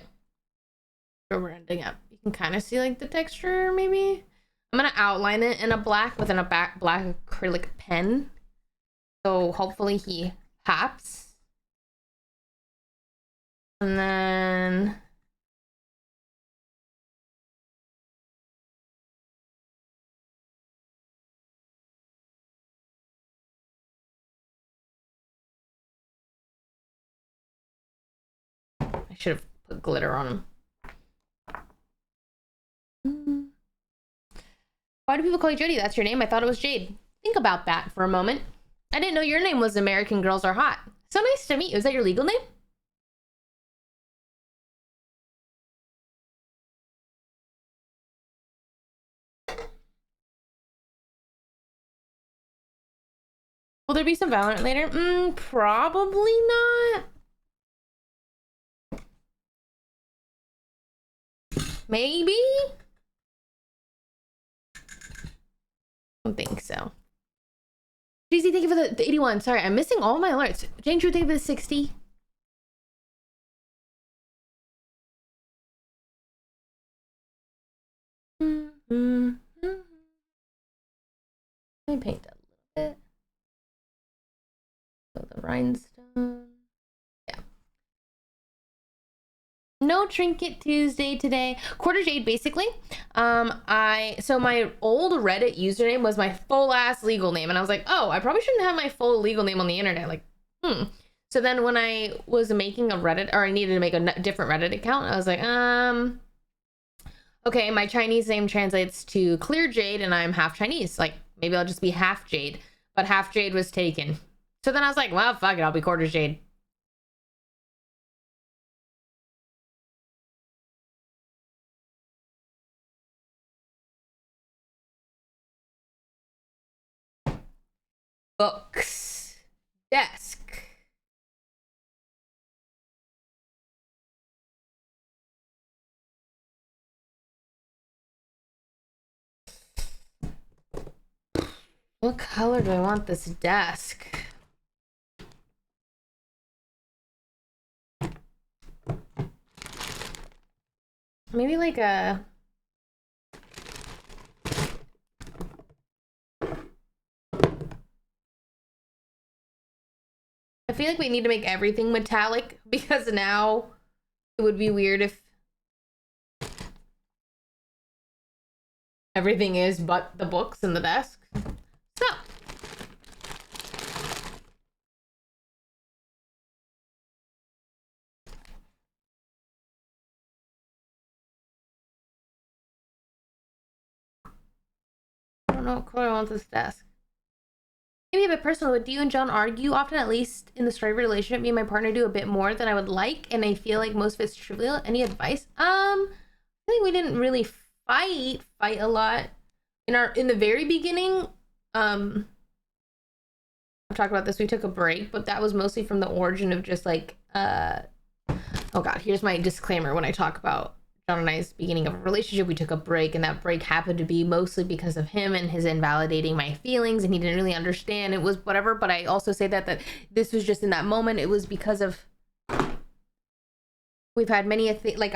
Where we're ending up. You can kind of see like the texture maybe. I'm gonna outline it in a black with a black acrylic pen. So hopefully he pops. And then I should have put glitter on him. Why do people call you Jody? That's your name? I thought it was Jade. Think about that for a moment. I didn't know your name was American Girls Are Hot. So nice to meet you. Is that your legal name? Will there be some Valorant later? Probably not. Maybe? I don't think so. GZ, thank you for the 81. Sorry, I'm missing all my alerts. Jane Drew, thank you for the 60. Let me paint that a little bit. So the rhinestone. Yeah. No Trinket Tuesday today. Quarter Jade, basically. So my old Reddit username was my full ass legal name, and I was like, oh, I probably shouldn't have my full legal name on the internet. Like, So then when I was making a Reddit, or I needed to make a different Reddit account, I was like, okay, my Chinese name translates to Clear Jade, and I'm half Chinese. Like, maybe I'll just be half Jade, but half Jade was taken. So then I was like, well, fuck it, I'll be quarter Jade. Books. Desk. What color do I want this desk? Maybe like a... I feel like we need to make everything metallic because now it would be weird if everything is but the books and the desk. So. I don't know what color I want this desk. Maybe a bit personal, but do you and John argue often, at least in the start of a relationship? Me and my partner do a bit more than I would like, and I feel like most of it's trivial. Any advice? I think we didn't really fight a lot. In the very beginning, I've talked about this, we took a break, but that was mostly from the origin of just like, oh god, here's my disclaimer when I talk about John and I's beginning of a relationship. We took a break, and that break happened to be mostly because of him and his invalidating my feelings, and he didn't really understand. It was whatever, but I also say that this was just in that moment. It was because of we've had many like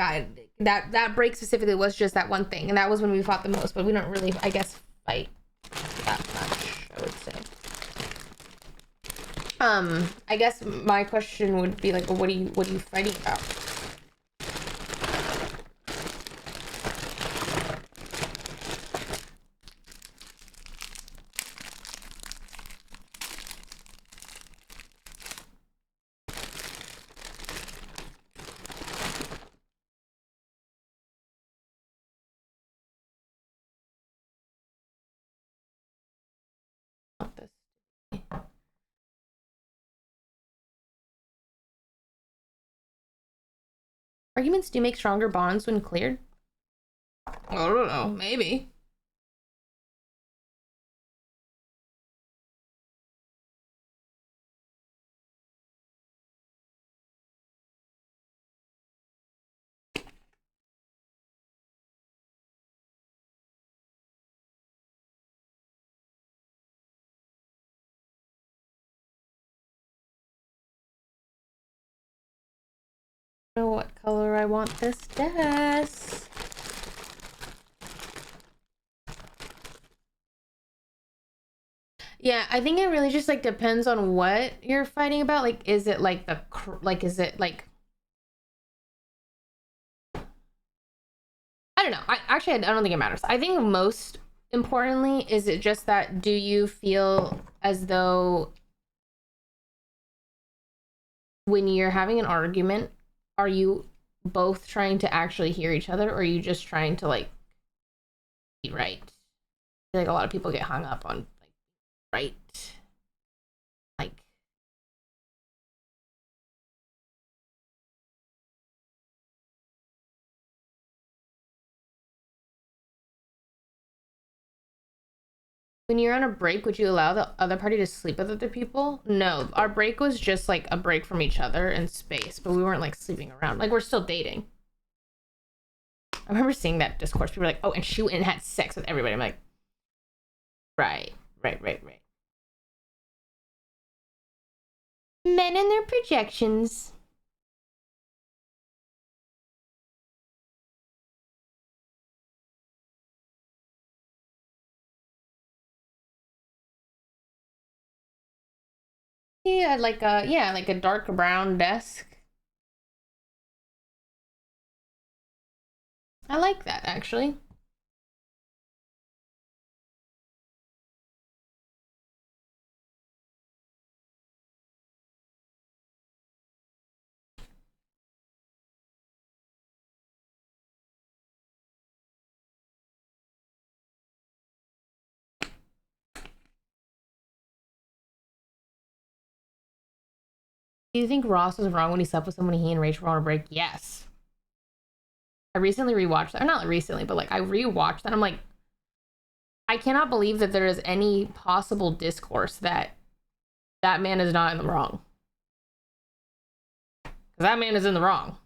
that break specifically was just that one thing, and that was when we fought the most. But we don't really, I guess, fight that much, I would say. I guess my question would be like, well, what are you fighting about? Not this. Arguments do make stronger bonds when cleared. I don't know, maybe. Know what color I want this desk. Yeah, I think it really just like depends on what you're fighting about. Like, is it like is it like, I don't know. I don't think it matters. I think most importantly, is it just that do you feel as though when you're having an argument, are you both trying to actually hear each other, or are you just trying to like be right? I feel like a lot of people get hung up on like right. Like, when you're on a break, would you allow the other party to sleep with other people? No, our break was just like a break from each other and space, but we weren't like sleeping around. Like, we're still dating. I remember seeing that discourse. People were like, oh, and she went and had sex with everybody. I'm like, right. Men and their projections. Yeah, like a dark brown desk. I like that actually. Do you think Ross was wrong when he slept with someone he and Rachel were on a break? Yes. I recently rewatched that. Or not recently, but like I rewatched that. I'm like, I cannot believe that there is any possible discourse that that man is not in the wrong. Because that man is in the wrong.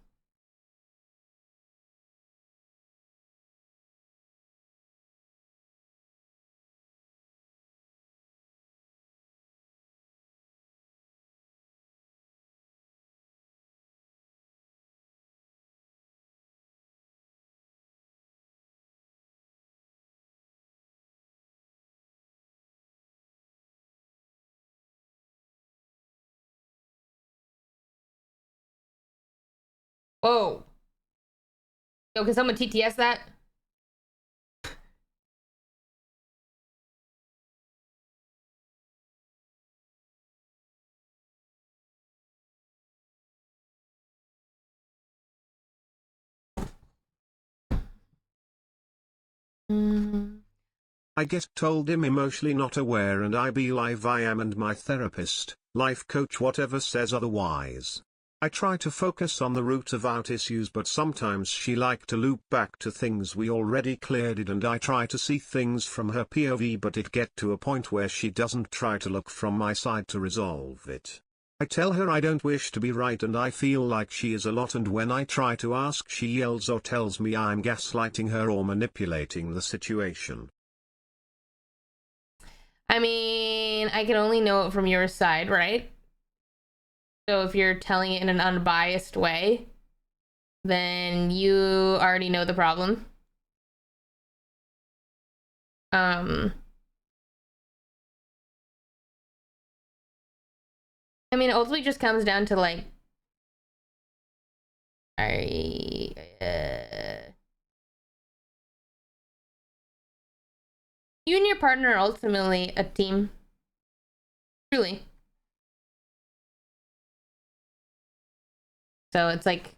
Whoa. Yo, can someone TTS that? Mm. I get told I'm emotionally not aware and I be live I am and my therapist, life coach whatever says otherwise. I try to focus on the root of out issues but sometimes she like to loop back to things we already cleared it and I try to see things from her POV but it get to a point where she doesn't try to look from my side to resolve it. I tell her I don't wish to be right and I feel like she is a lot and when I try to ask she yells or tells me I'm gaslighting her or manipulating the situation. I mean, I can only know it from your side, right? So if you're telling it in an unbiased way, then you already know the problem. Um, I mean, it ultimately just comes down to like, I, you and your partner are ultimately a team, truly. So it's like,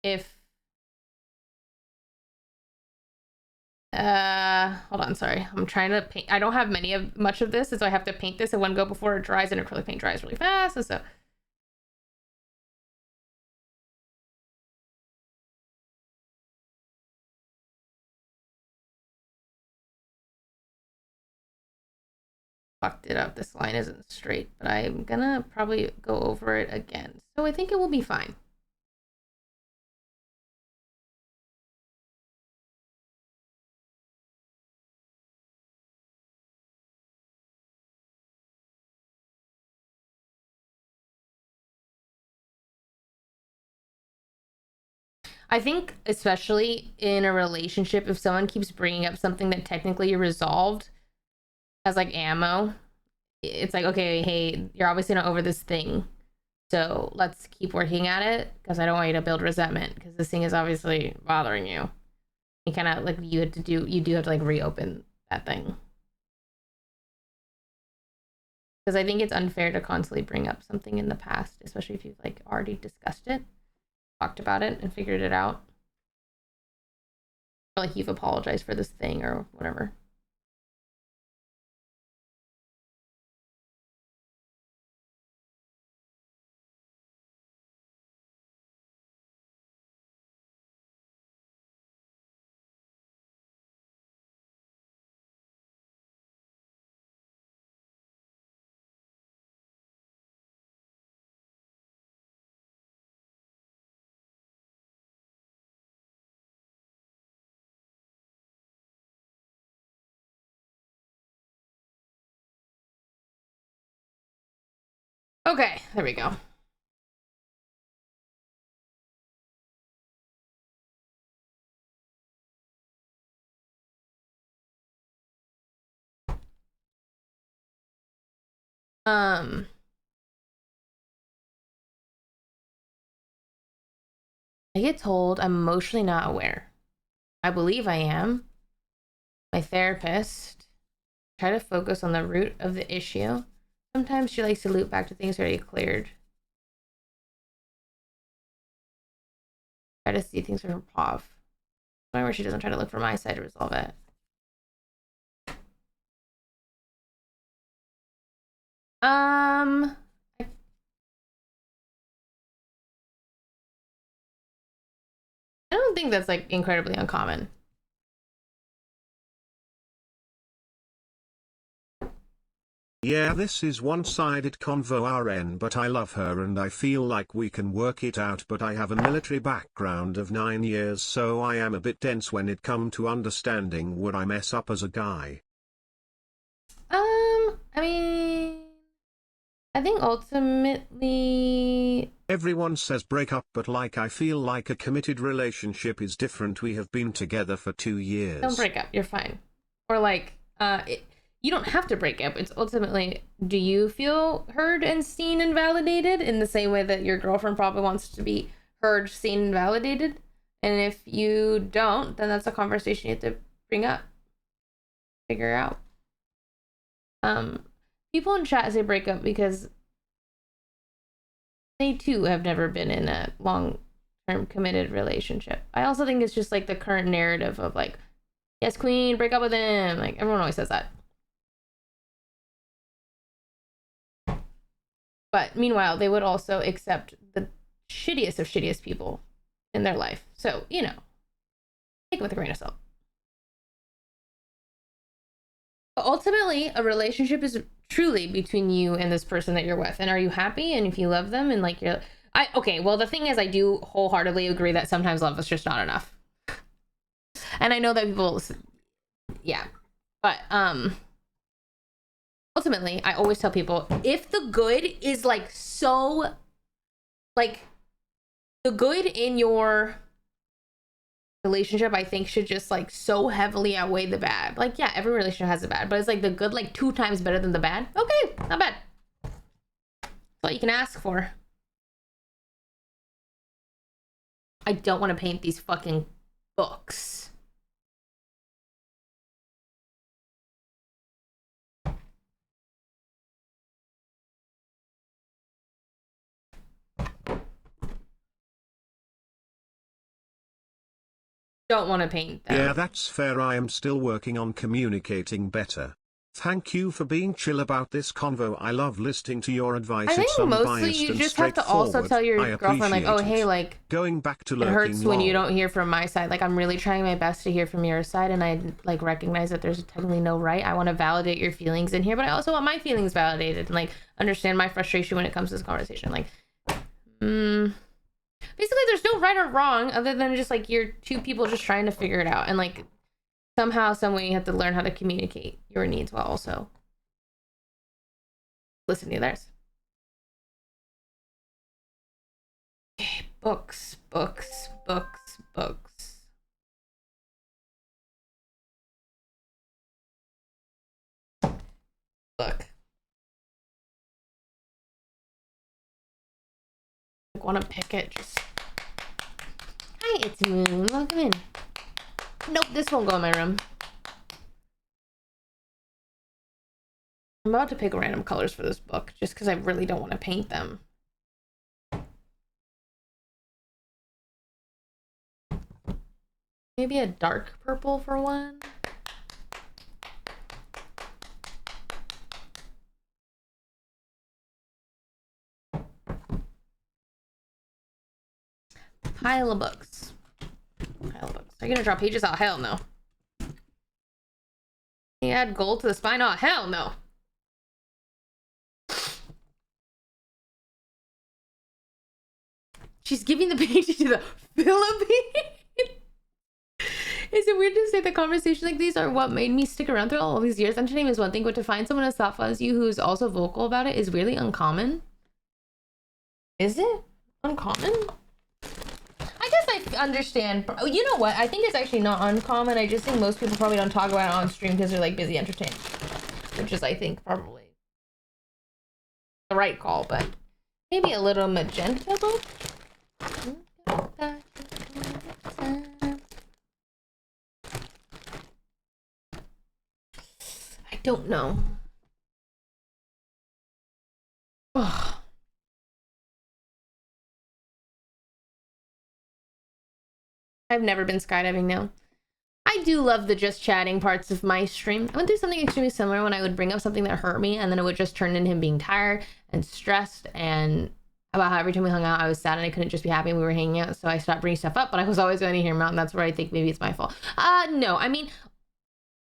if, hold on, sorry, I'm trying to paint. I don't have much of this, so I have to paint this in one go before it dries, and acrylic paint dries really fast, and so. Fucked it up. This line isn't straight, but I'm gonna probably go over it again. So I think it will be fine. I think especially in a relationship, if someone keeps bringing up something that technically you resolved as like ammo, it's like, okay, hey, you're obviously not over this thing, so let's keep working at it, because I don't want you to build resentment, because this thing is obviously bothering you. You kind of like, you do have to like reopen that thing. Because I think it's unfair to constantly bring up something in the past, especially if you've like already discussed it, talked about it, and figured it out. Or like you've apologized for this thing or whatever. Okay, there we go. I get told I'm emotionally not aware. I believe I am. My therapist try to focus on the root of the issue. Sometimes she likes to loop back to things already cleared. Try to see things from her POV. Where she doesn't try to look for my side to resolve it. I don't think that's like incredibly uncommon. Yeah, this is one-sided convo RN, but I love her and I feel like we can work it out, but I have a military background of 9 years, so I am a bit dense when it comes to understanding what I mess up as a guy. I mean, I think ultimately Everyone says break up, but like I feel like a committed relationship is different. We have been together for 2 years. don't break up, you're fine. Or like, you don't have to break up. It's ultimately, do you feel heard and seen and validated in the same way that your girlfriend probably wants to be heard, seen, and validated? And if you don't, then that's a conversation you have to bring up, figure out. People in chat say break up because they too have never been in a long-term committed relationship. I also think it's just like the current narrative of like, yes, queen, break up with him. Like, everyone always says that. But meanwhile, they would also accept the shittiest of shittiest people in their life. So, you know, take it with a grain of salt. But ultimately, a relationship is truly between you and this person that you're with. And are you happy? And if you love them and like you're... okay, well, the thing is, I do wholeheartedly agree that sometimes love is just not enough. And I know that people... Yeah. But, ultimately, I always tell people, if the good is like so... Like, the good in your relationship, I think, should just like so heavily outweigh the bad. Like, yeah, every relationship has the bad, but it's like the good like 2 times better than the bad. Okay, not bad. That's all you can ask for. I don't want to paint these fucking books. Don't want to paint them. Yeah, that's fair. I am still working on communicating better. Thank you for being chill about this convo. I love listening to your advice. I think It's mostly unbiased you and just have to also tell your I girlfriend like, oh, appreciate hey, it. like, Going back to it lurking, hurts when you lol. don't hear from my side. Like, I'm really trying my best to hear from your side, and I like recognize that there's technically no right. I want to validate your feelings in here, but I also want my feelings validated and like understand my frustration when it comes to this conversation. Like, basically, there's no right or wrong other than just like you're two people just trying to figure it out, and like somehow, some way, you have to learn how to communicate your needs while also listening to theirs. Okay, books, books, books, books. Look. I want to pick it. Just. Hi, it's Moon. Welcome in. Nope, this won't go in my room. I'm about to pick random colors for this book just because I really don't want to paint them. Maybe a dark purple for one. Pile of books. Pile of books. Are you gonna draw pages? Oh, hell no. You add gold to the spine? Oh, hell no. She's giving the painting to the Philippines. Is it weird to say that conversations like these are what made me stick around through all these years? Entertainment is one thing, but to find someone as thoughtful as you who's also vocal about it is really uncommon. Is it uncommon? I guess I understand. You know what? I think it's actually not uncommon. I just think most people probably don't talk about it on stream because they're like busy entertaining, which is, I think, probably the right call, but maybe a little magenta book. I don't know. Ugh. I've never been skydiving now. I do love the just chatting parts of my stream. I went through something extremely similar when I would bring up something that hurt me, and then it would just turn into him being tired and stressed, and about how every time we hung out, I was sad and I couldn't just be happy and we were hanging out. So I stopped bringing stuff up, but I was always going to hear him out, and that's where I think maybe it's my fault. No, I mean,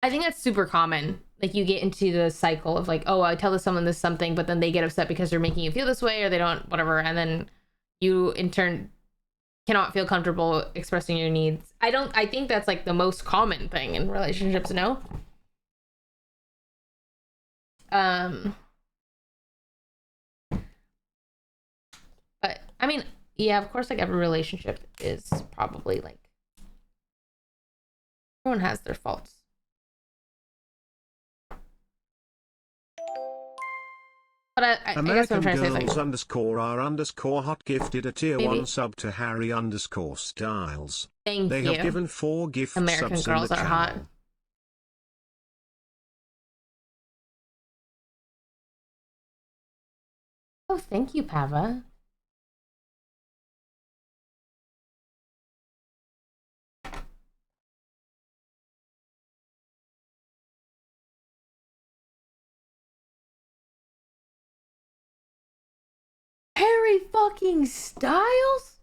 I think that's super common. Like, you get into the cycle of like, oh, I tell someone this something, but then they get upset because they're making you feel this way, or they don't, whatever, and then you in turn cannot feel comfortable expressing your needs. I think that's like the most common thing in relationships, no? But I mean, yeah, of course, like every relationship is probably like, everyone has their faults. But I guess what I'm trying to say is like, _r_hot gifted a tier maybe. 1 sub to Harry_Styles. Thank They you. have given 4 gift American subs girls in the are channel. hot. Oh, thank you, Pava. Harry fucking Styles?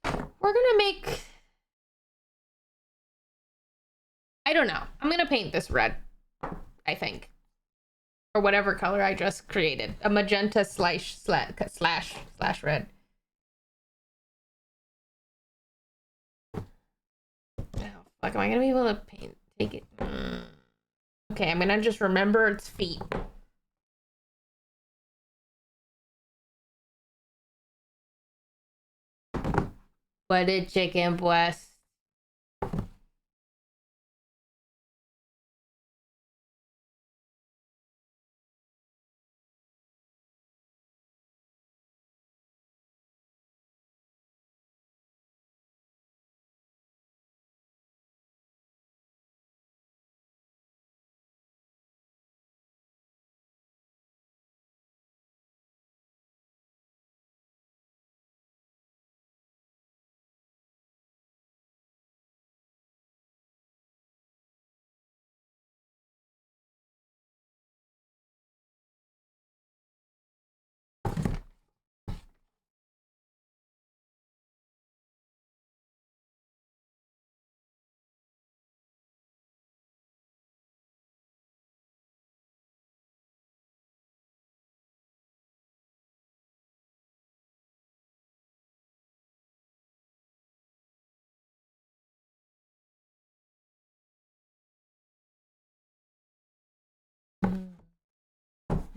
We're gonna make... I don't know. I'm gonna paint this red, I think. Or whatever color I just created. A magenta slash red. Oh, fuck, am I gonna be able to paint? Take it. Okay, I'm gonna just remember its feet. What did chicken breast?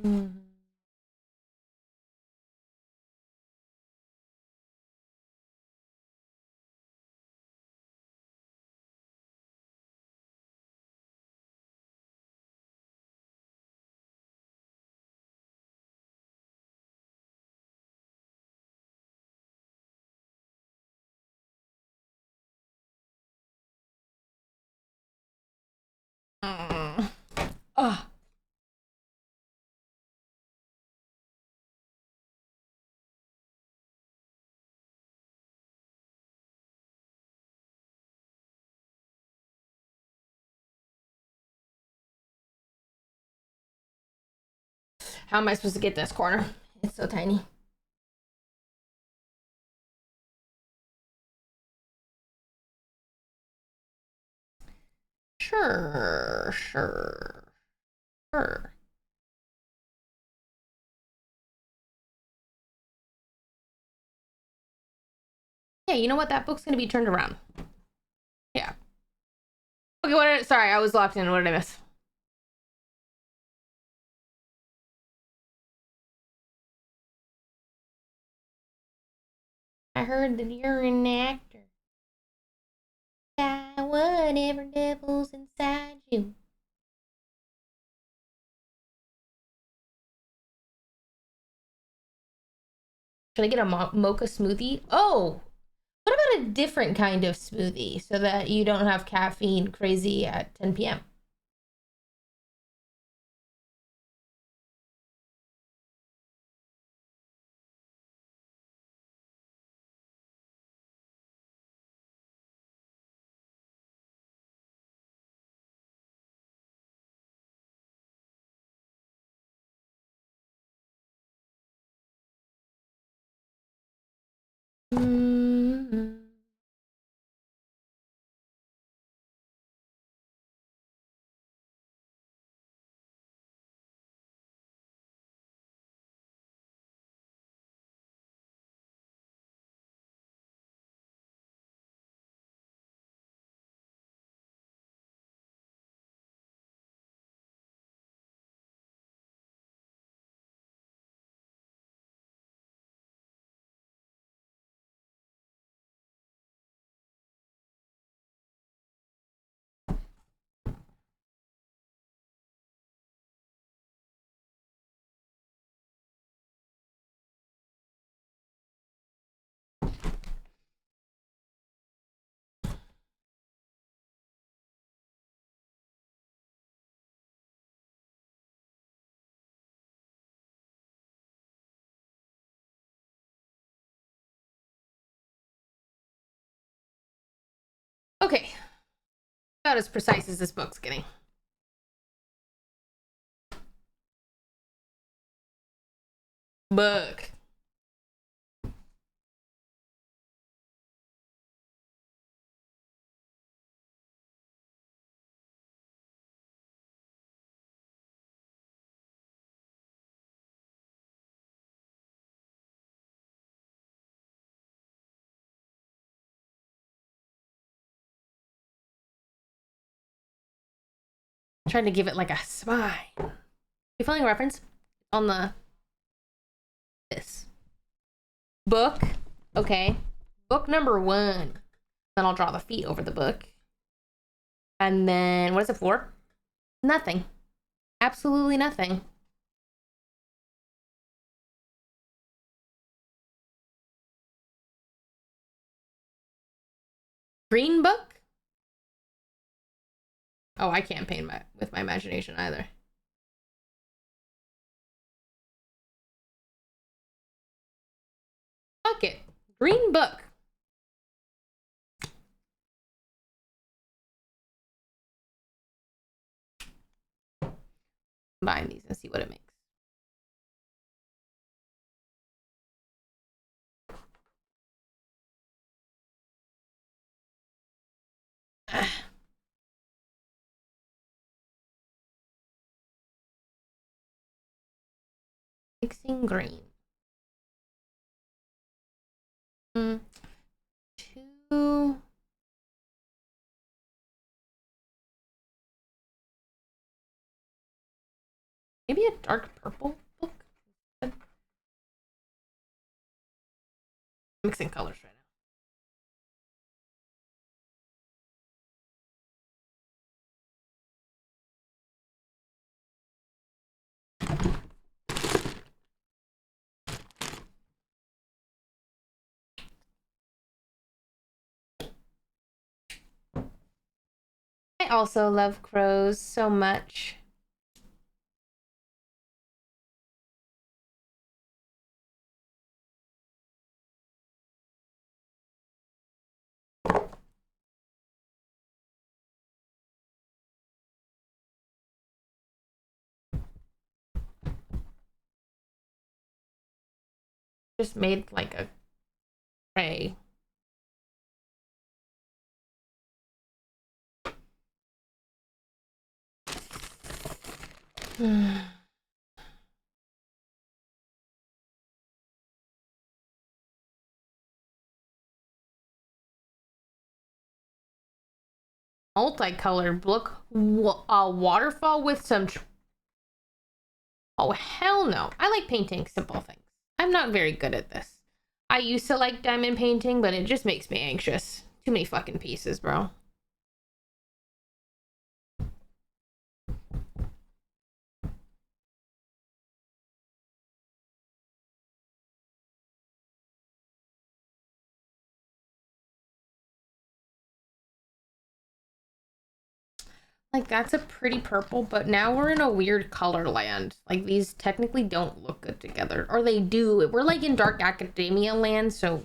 Mm. Oh. How am I supposed to get this corner? It's so tiny. Sure. Yeah, you know what? That book's gonna be turned around. Yeah. Okay, sorry, I was locked in. What did I miss? I heard that you're an actor. Whatever devil's inside you. Should I get a mocha smoothie? Oh, what about a different kind of smoothie so that you don't have caffeine crazy at 10 p.m.? Mm-hmm. Okay, about as precise as this book's getting. Book. I'm trying to give it like a smile. You feeling a reference on this book? Okay, book number 1. Then I'll draw the feet over the book. And then what is it for? Nothing. Absolutely nothing. Green book? Oh, I can't paint with my imagination either. Fuck it. Green book. Combine these and see what it makes. Mixing green. 2. Maybe a dark purple look? Mixing colors right now. I also love crows so much. Just made like a gray. Multicolored. Look, a waterfall with some. Oh, hell no. I like painting simple things. I'm not very good at this. I used to like diamond painting, but it just makes me anxious. Too many fucking pieces, bro. Like, that's a pretty purple, but now we're in a weird color land. Like, these technically don't look good together. Or they do. We're, like, in dark academia land, so...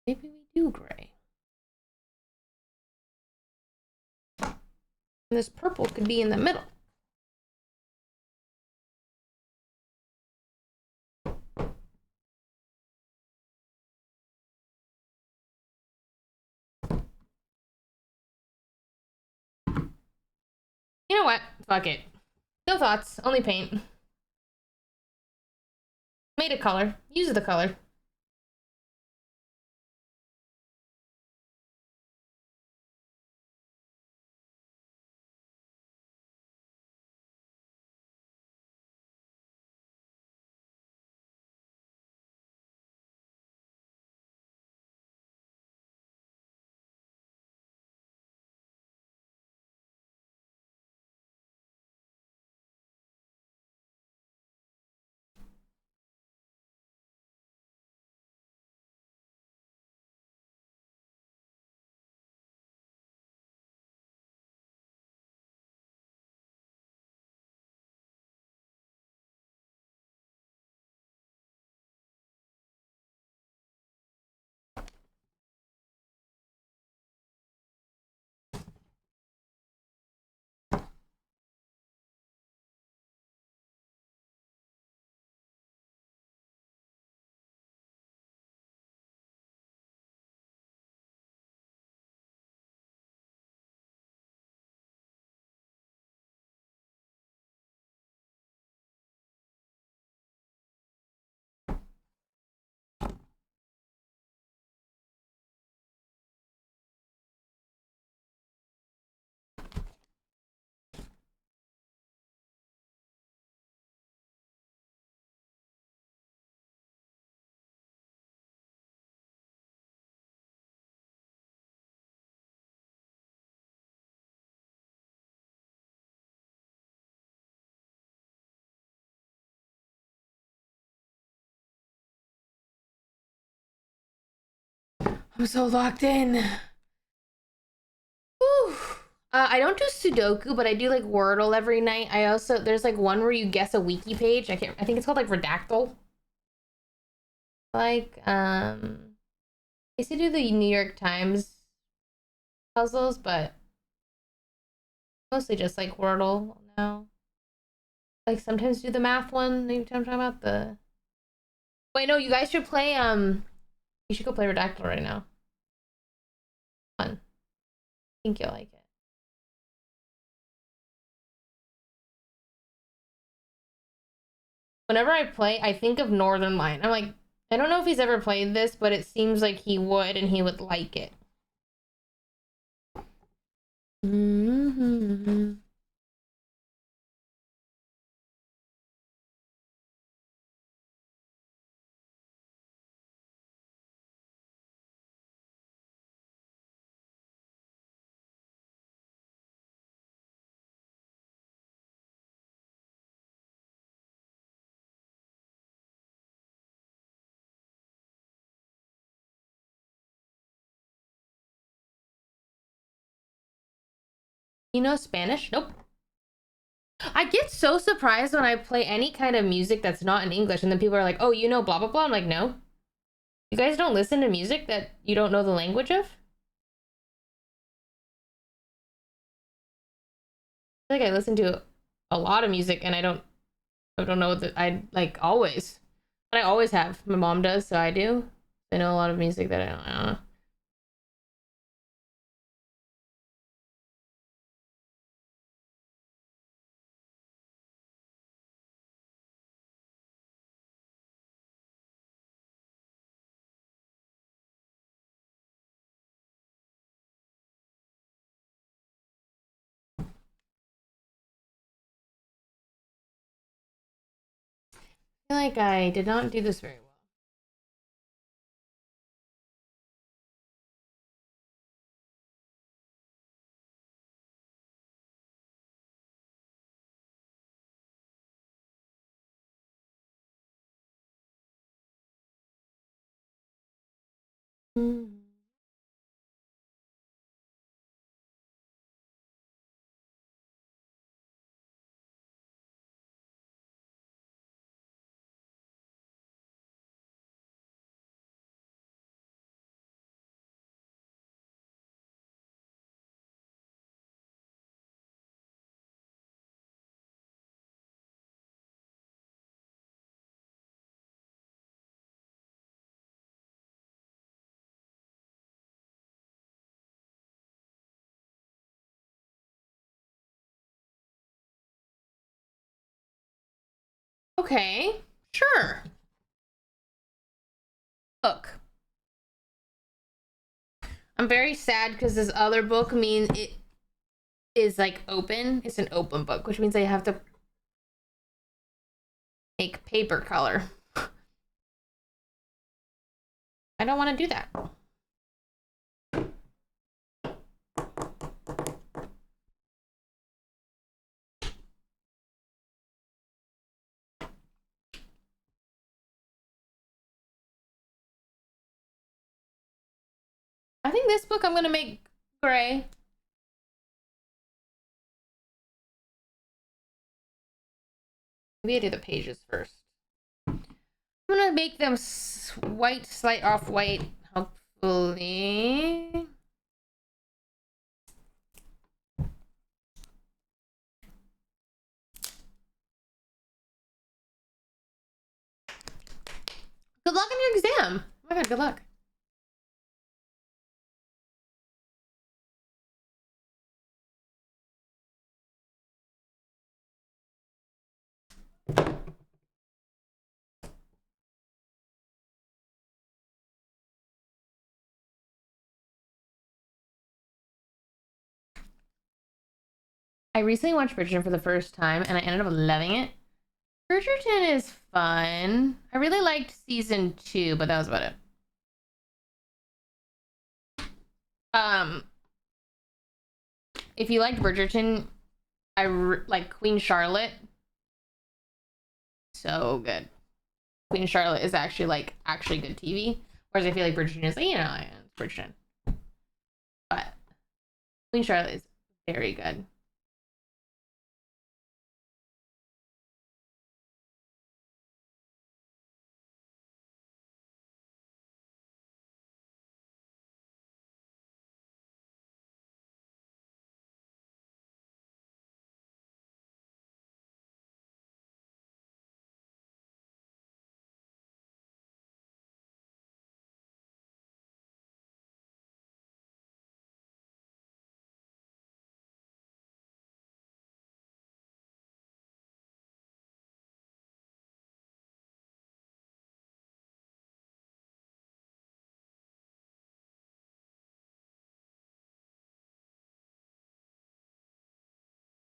maybe we do gray. And this purple could be in the middle. You know what? Fuck it. No thoughts, only paint. Made a color. Use the color. I'm so locked in. Whew. I don't do Sudoku, but I do like Wordle every night. I also there's like one where you guess a wiki page. I think it's called like Redactyl. Like I used to do the New York Times puzzles, but mostly just like Wordle now. Like sometimes do the math one. Maybe I'm talking about the. Wait, no, you guys should play you should go play Redactyl right now. Fun. I think you'll like it. whenever I play, I think of Northern Lion. I'm like, I don't know if he's ever played this, but it seems like he would and he would like it. Mm-hmm. You know Spanish? Nope. I get so surprised when I play any kind of music that's not in English, and then people are like, "Oh, you know blah blah blah." I'm like, "No, you guys don't listen to music that you don't know the language of." I feel like I listen to a lot of music, and I don't know that I like always, but I always have. My mom does, so I do. I know a lot of music that I don't know. I feel like I did not do this very well. Okay, sure. Look, I'm very sad because this other book means it is like open. It's an open book, which means I have to make paper color. I don't want to do that. I think this book I'm gonna make gray. Maybe I do the pages first. I'm gonna make them white, slight off white, hopefully. Good luck in your exam. Oh my god, good luck. I recently watched Bridgerton for the first time and I ended up loving it. Bridgerton is fun. I really liked season 2, but that was about it. Um, if you liked Bridgerton, like Queen Charlotte. So good. Queen Charlotte is actually like actually good TV. Whereas I feel like Bridgerton is like, it's Bridgerton. But Queen Charlotte is very good.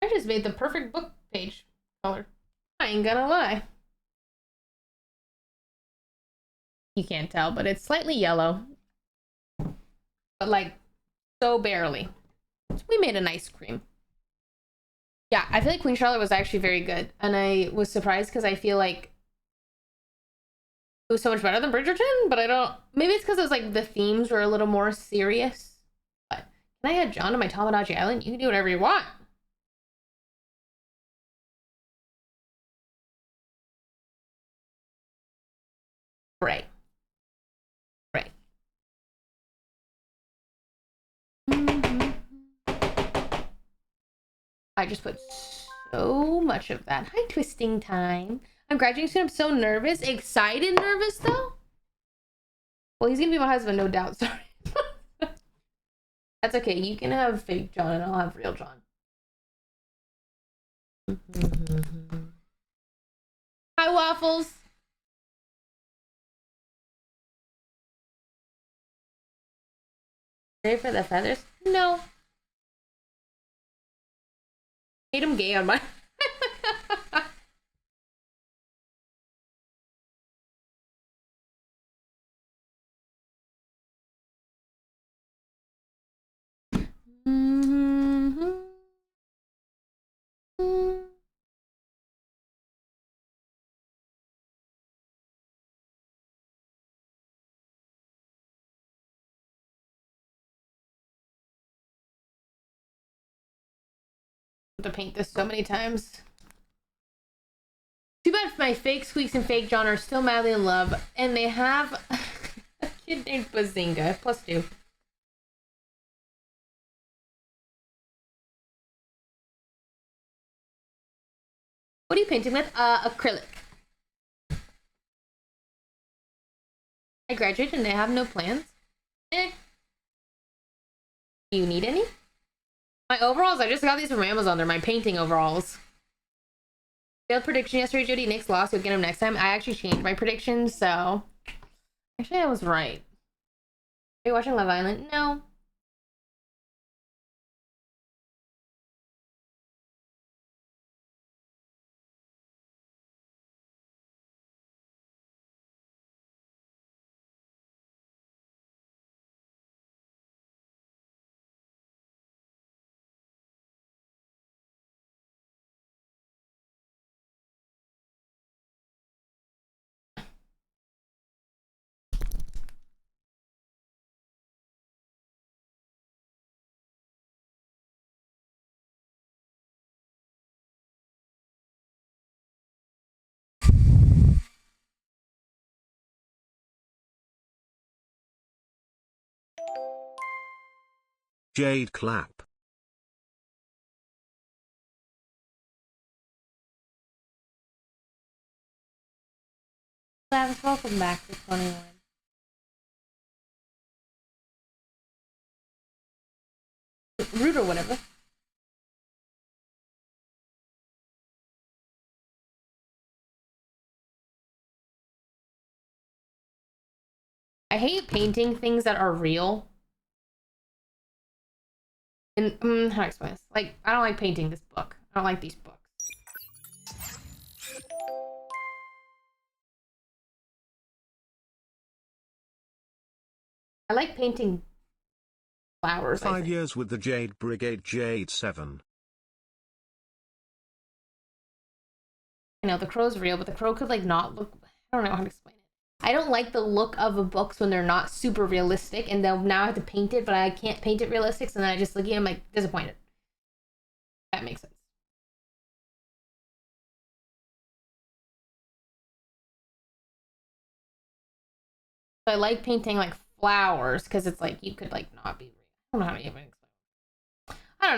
I just made the perfect book page color. I ain't gonna lie. You can't tell, but it's slightly yellow. But like, so barely. So we made an ice cream. Yeah, I feel like Queen Charlotte was actually very good. And I was surprised because I feel like it was so much better than Bridgerton, but I don't... Maybe it's because it was like the themes were a little more serious. But can I add John to my Tomodachi Island? You can do whatever you want. Right. Right. I just put so much of that. Hi, twisting time. I'm graduating soon. I'm so nervous. Excited nervous, though? Well, he's gonna be my husband, no doubt. Sorry. That's okay. You can have fake John and I'll have real John. Hi, Waffles. Ready for the feathers? No. Made him gay on my... to paint this so many times. Too bad my fake Squeaks and fake John are still madly in love, and they have a kid named Bazinga, +2. What are you painting with? Acrylic. I graduated and I have no plans. Eh. Do you need any? My overalls, I just got these from Amazon. They're my painting overalls. Failed prediction yesterday, Jody. Nick's lost. You'll get him next time. I actually changed my prediction, so... Actually, I was right. Are you watching Love Island? No. Jade clap. Travis, welcome back to 21. Rude or whatever. I hate painting things that are real. And how do I explain this? Like, I don't like painting this book. I don't like these books. I like painting flowers. 5 years with the Jade Brigade, Jade 7. I know the crow's real, but the crow could like not look... I don't know how to explain it. I don't like the look of the books when they're not super realistic, and then now I have to paint it, but I can't paint it realistic, so then I just look at it, I'm like disappointed. That makes sense. So I like painting like flowers because it's like you could like not be... I don't know how to even explain. I don't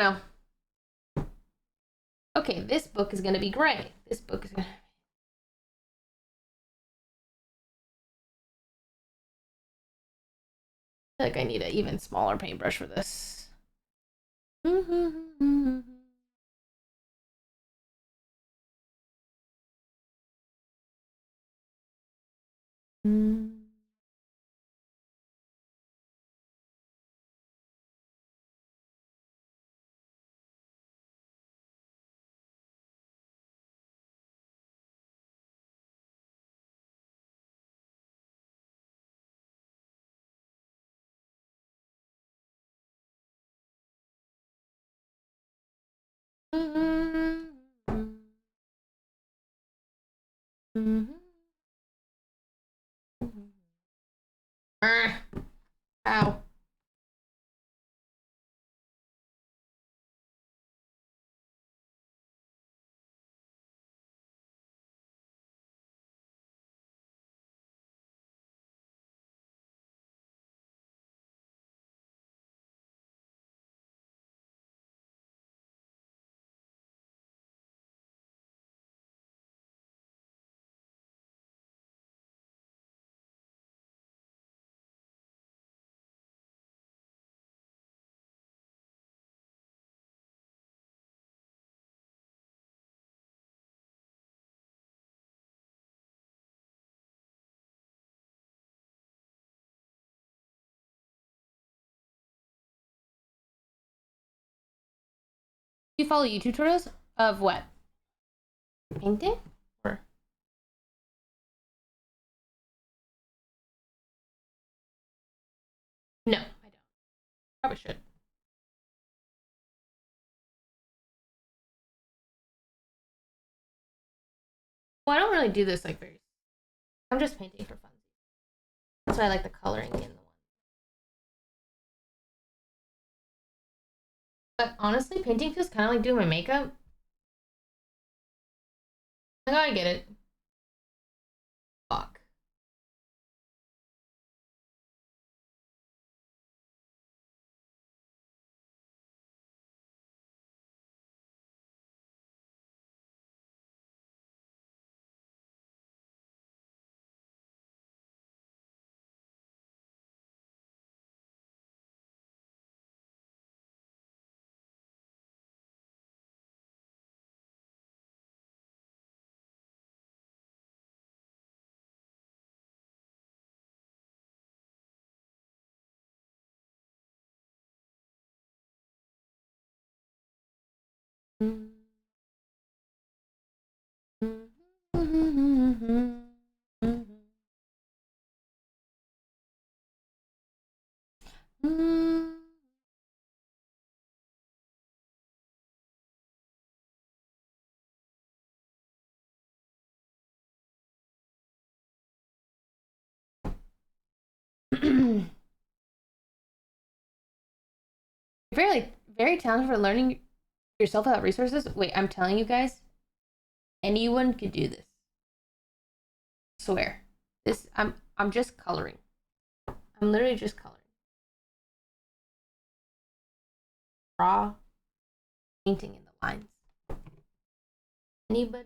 know. Okay, this book is gonna be gray. This book is gonna... I feel like I need an even smaller paintbrush for this. Mm-hmm. Ow. Do you follow YouTube tutorials of what? Painting? Or no, I don't. Probably should. Well, I don't really do this like very. I'm just painting for fun. That's why I like the coloring in the one. But honestly, painting feels kind of like doing my makeup. Like, oh, I get it. Fuck. Very talented for learning yourself without resources. Wait, I'm telling you guys, anyone could do this. I swear. I'm just coloring. I'm literally just coloring. Raw painting in the lines. Anybody?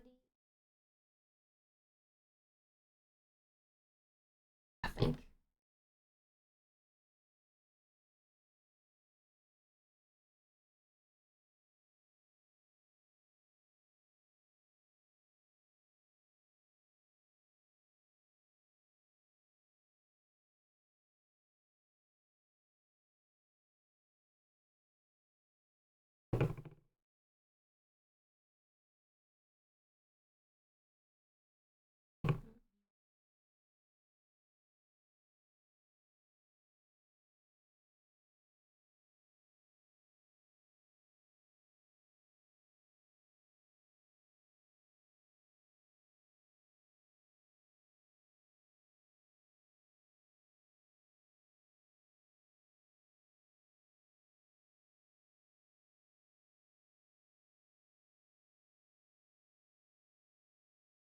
I think.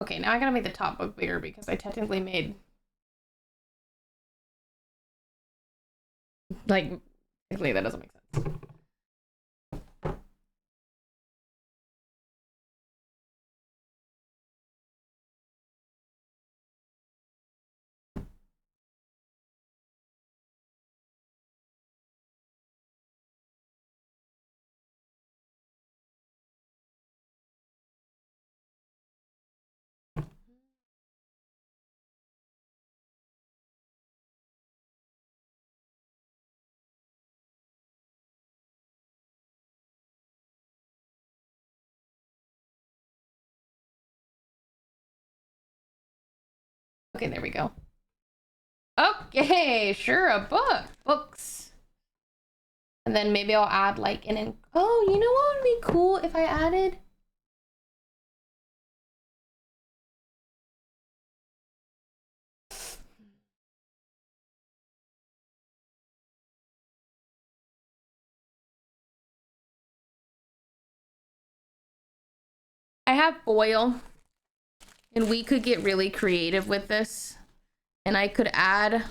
Okay, now I gotta make the top book bigger because I technically made like technically that doesn't make sense. Okay, there we go. Okay, sure, a book. Books. And then maybe I'll add like an oh, you know what would be cool if I added? I have foil, and we could get really creative with this, and I could add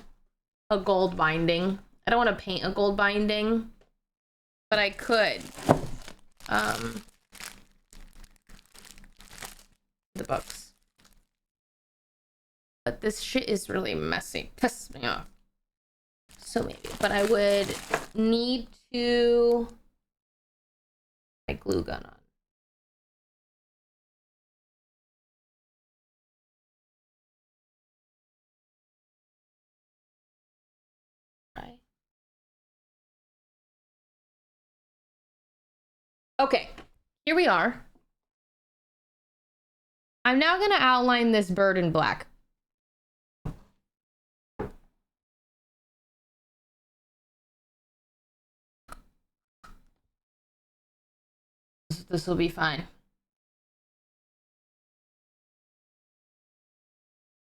a gold binding. I don't want to paint a gold binding, but I could. The books. But this shit is really messy. Piss me off. So maybe. But I would need to my glue gun on. Right. Okay. Here we are. I'm now going to outline this bird in black. This will be fine.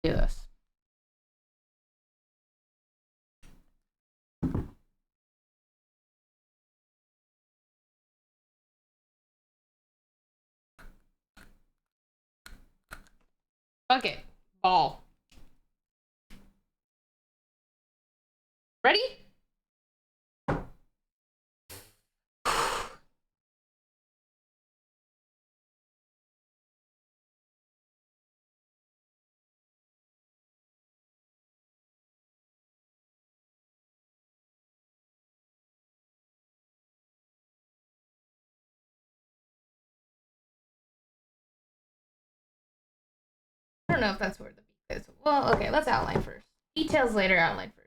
Do this. Fuck it. Ball. Ready? I don't know if that's where the beak is. Well, okay, let's outline first. Details later, outline first.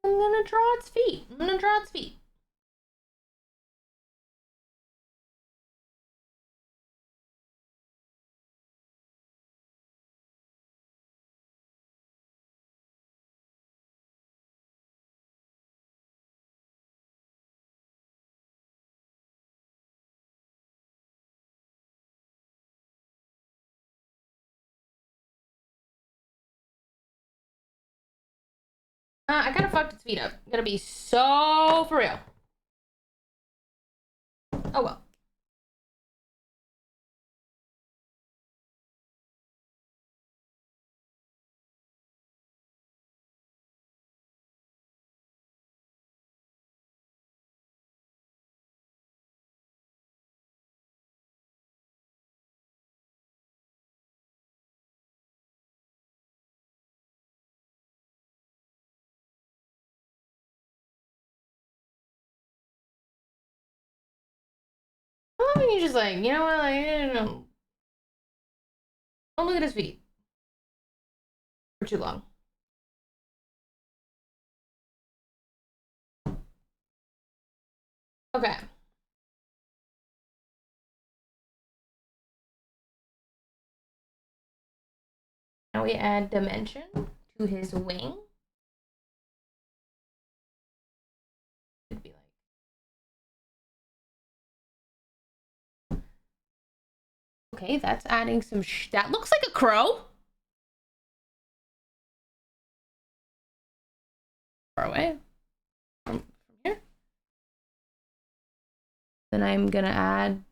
I'm gonna draw its feet. I'm gonna draw its feet. I kind of fucked its feet up. I'm gonna be so for real. Oh well. How long are you just like, you know what, like, don't look at his feet for too long. Okay. Now we add dimension to his wing. It'd be like, okay, that's adding some. That looks like a crow. Far away from here. Then I'm gonna add.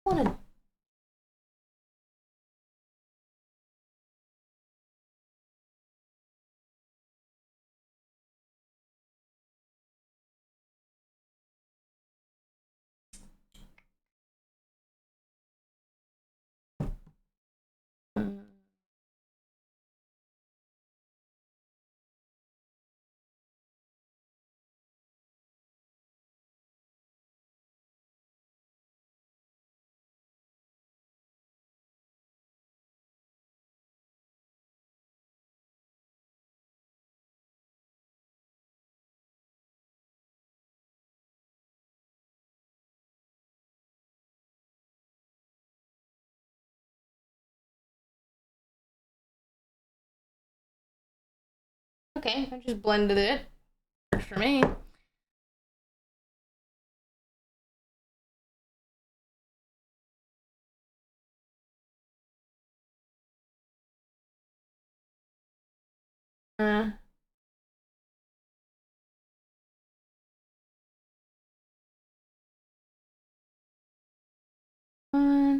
I want to. Okay, I just blended it. Works for me. Uh, uh,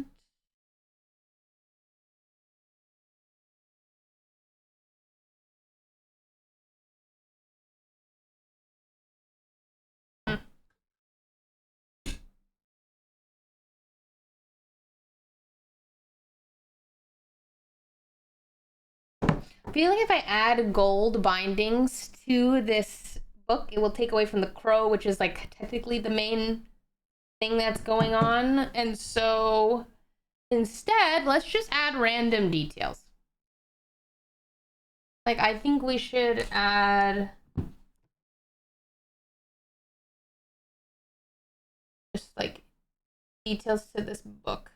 I feel like if I add gold bindings to this book, it will take away from the crow, which is like technically the main thing that's going on. And so instead, let's just add random details. Like, I think we should add just like details to this book.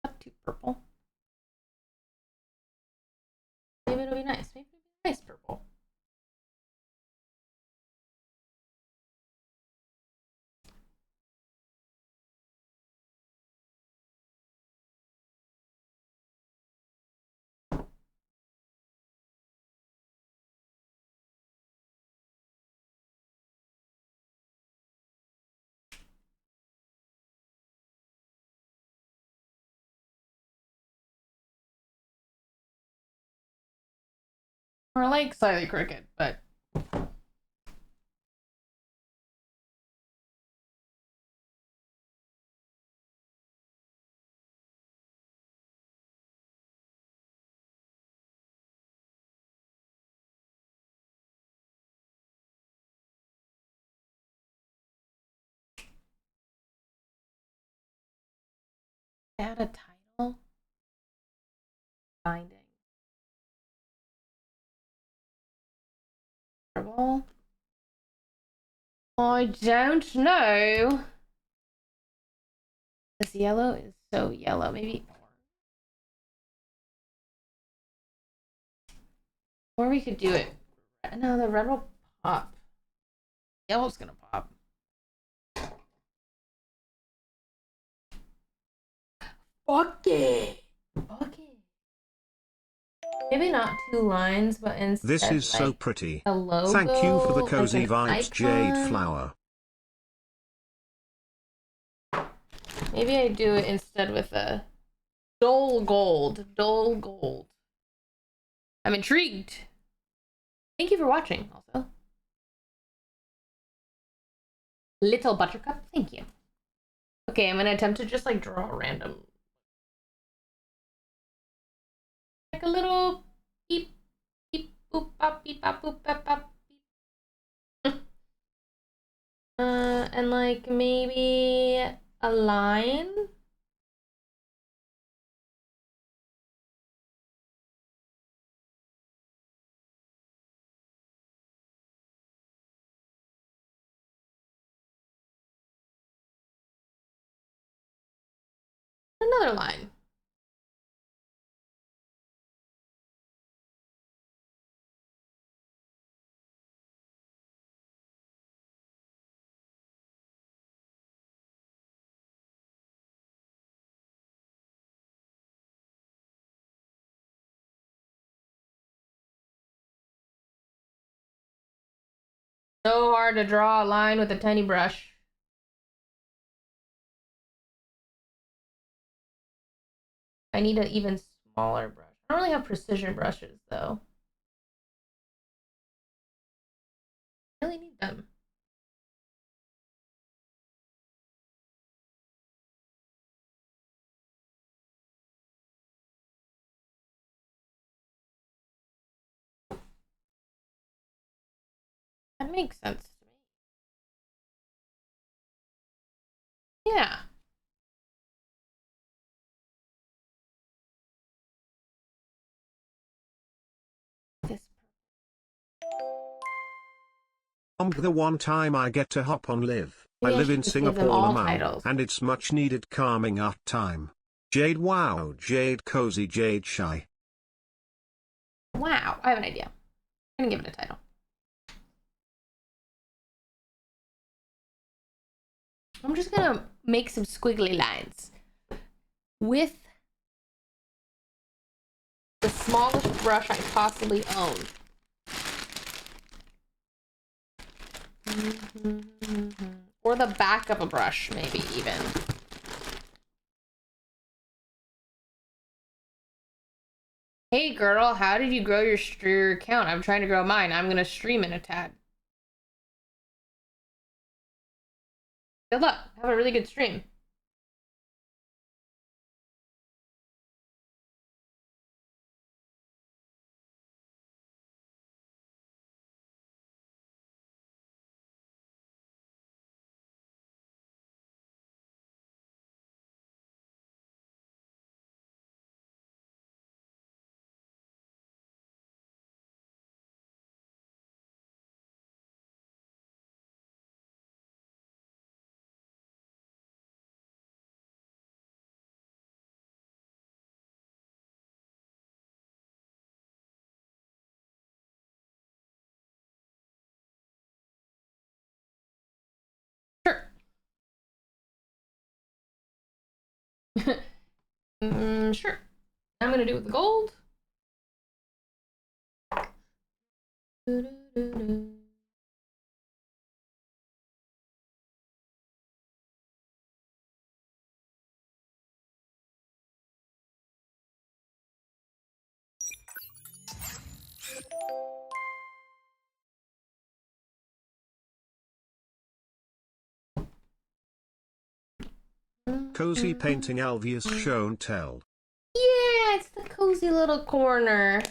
Not too purple. Maybe it'll be nice. Maybe it'll be nice purple. Or like slightly crooked, but add a title. Binding. Purple. I don't know. This yellow is so yellow. Maybe or we could do it. No, the red will pop. Yellow's gonna pop. Fuck it. Fuck it. Maybe not two lines, but instead This is like so pretty. a logo. Thank you for the cozy like vibes, Jade Flower. Maybe I do it instead with a dull gold. Dull gold. I'm intrigued. Thank you for watching, also. Little Buttercup, thank you. Okay, I'm gonna attempt to just like draw a random. Like a little beep, beep, boop, bop, beep, bop, boop, bop, bop, beep. And like maybe a line. Another line. So hard to draw a line with a tiny brush. I need an even smaller brush. I don't really have precision brushes though. I really need them. That makes sense to me. Yeah. This The one time I get to hop on live. I Maybe live should in just give them Singapore all now, titles. and it's much needed calming out time. Jade wow, Jade cozy, Jade shy. Wow, I have an idea. I'm gonna give it a title. I'm just gonna make some squiggly lines with the smallest brush I possibly own. Or the back of a brush, maybe even. Hey girl, how did you grow your account? I'm trying to grow mine. I'm gonna stream in a tad. Good luck. Have a really good stream. Sure. Sure. I'm gonna do it with the gold. Cozy painting Alvius show and tell. Yeah, it's the cozy little corner.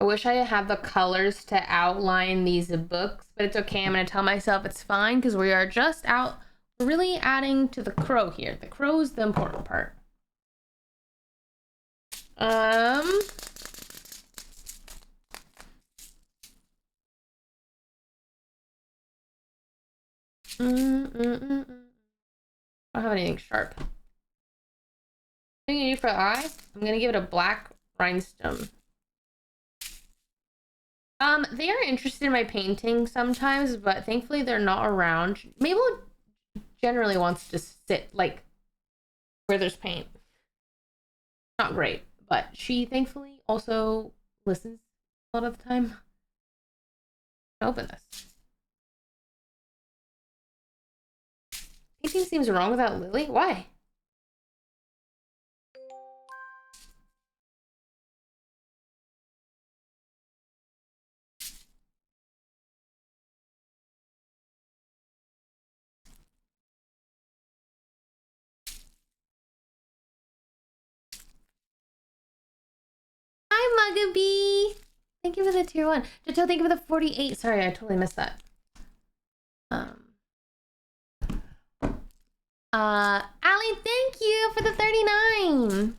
I wish I had the colors to outline these books, but it's okay. I'm going to tell myself it's fine because we are just out really adding to the crow here. The crow is the important part. I don't have anything sharp. What am I gonna do for the eye? I'm gonna give it a black rhinestone. They are interested in my painting sometimes, but thankfully they're not around. Mabel generally wants to sit like where there's paint. Not great, but she thankfully also listens a lot of the time. Open this. Painting seems wrong without Lily. Why? Hi, Mugabee. Thank you for the tier 1. Jato, thank you for the 48. Sorry, I totally missed that. Allie, thank you for the 39.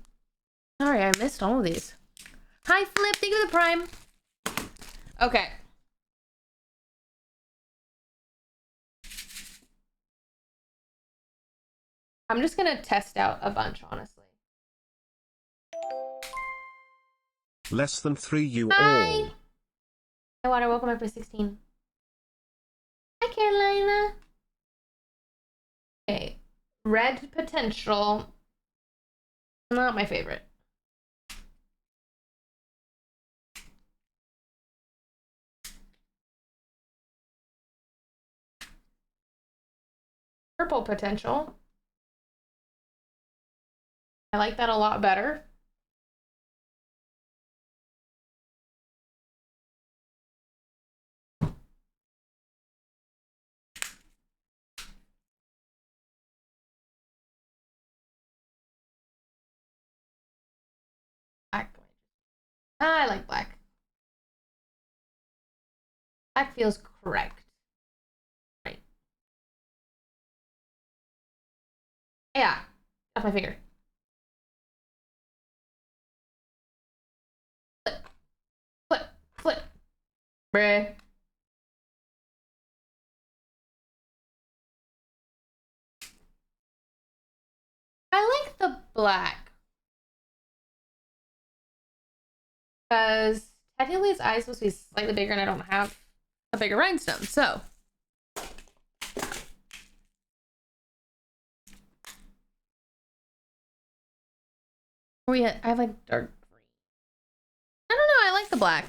Sorry, I missed all of these. Hi, Flip, thank you for the prime. Okay. I'm just gonna test out a bunch, honestly. Less than 3 you Hi. all. Hi, Water, welcome up to 16. Hi, Carolina. Okay. Red Potential. Not my favorite. Purple Potential. I like that a lot better. Black. I like black. Black feels correct. Right. Yeah. Off my finger. Bruh. I like the black. Because technically his eye's supposed to be slightly bigger and I don't have a bigger rhinestone, so. Oh yeah, I have like dark green. I don't know, I like the black.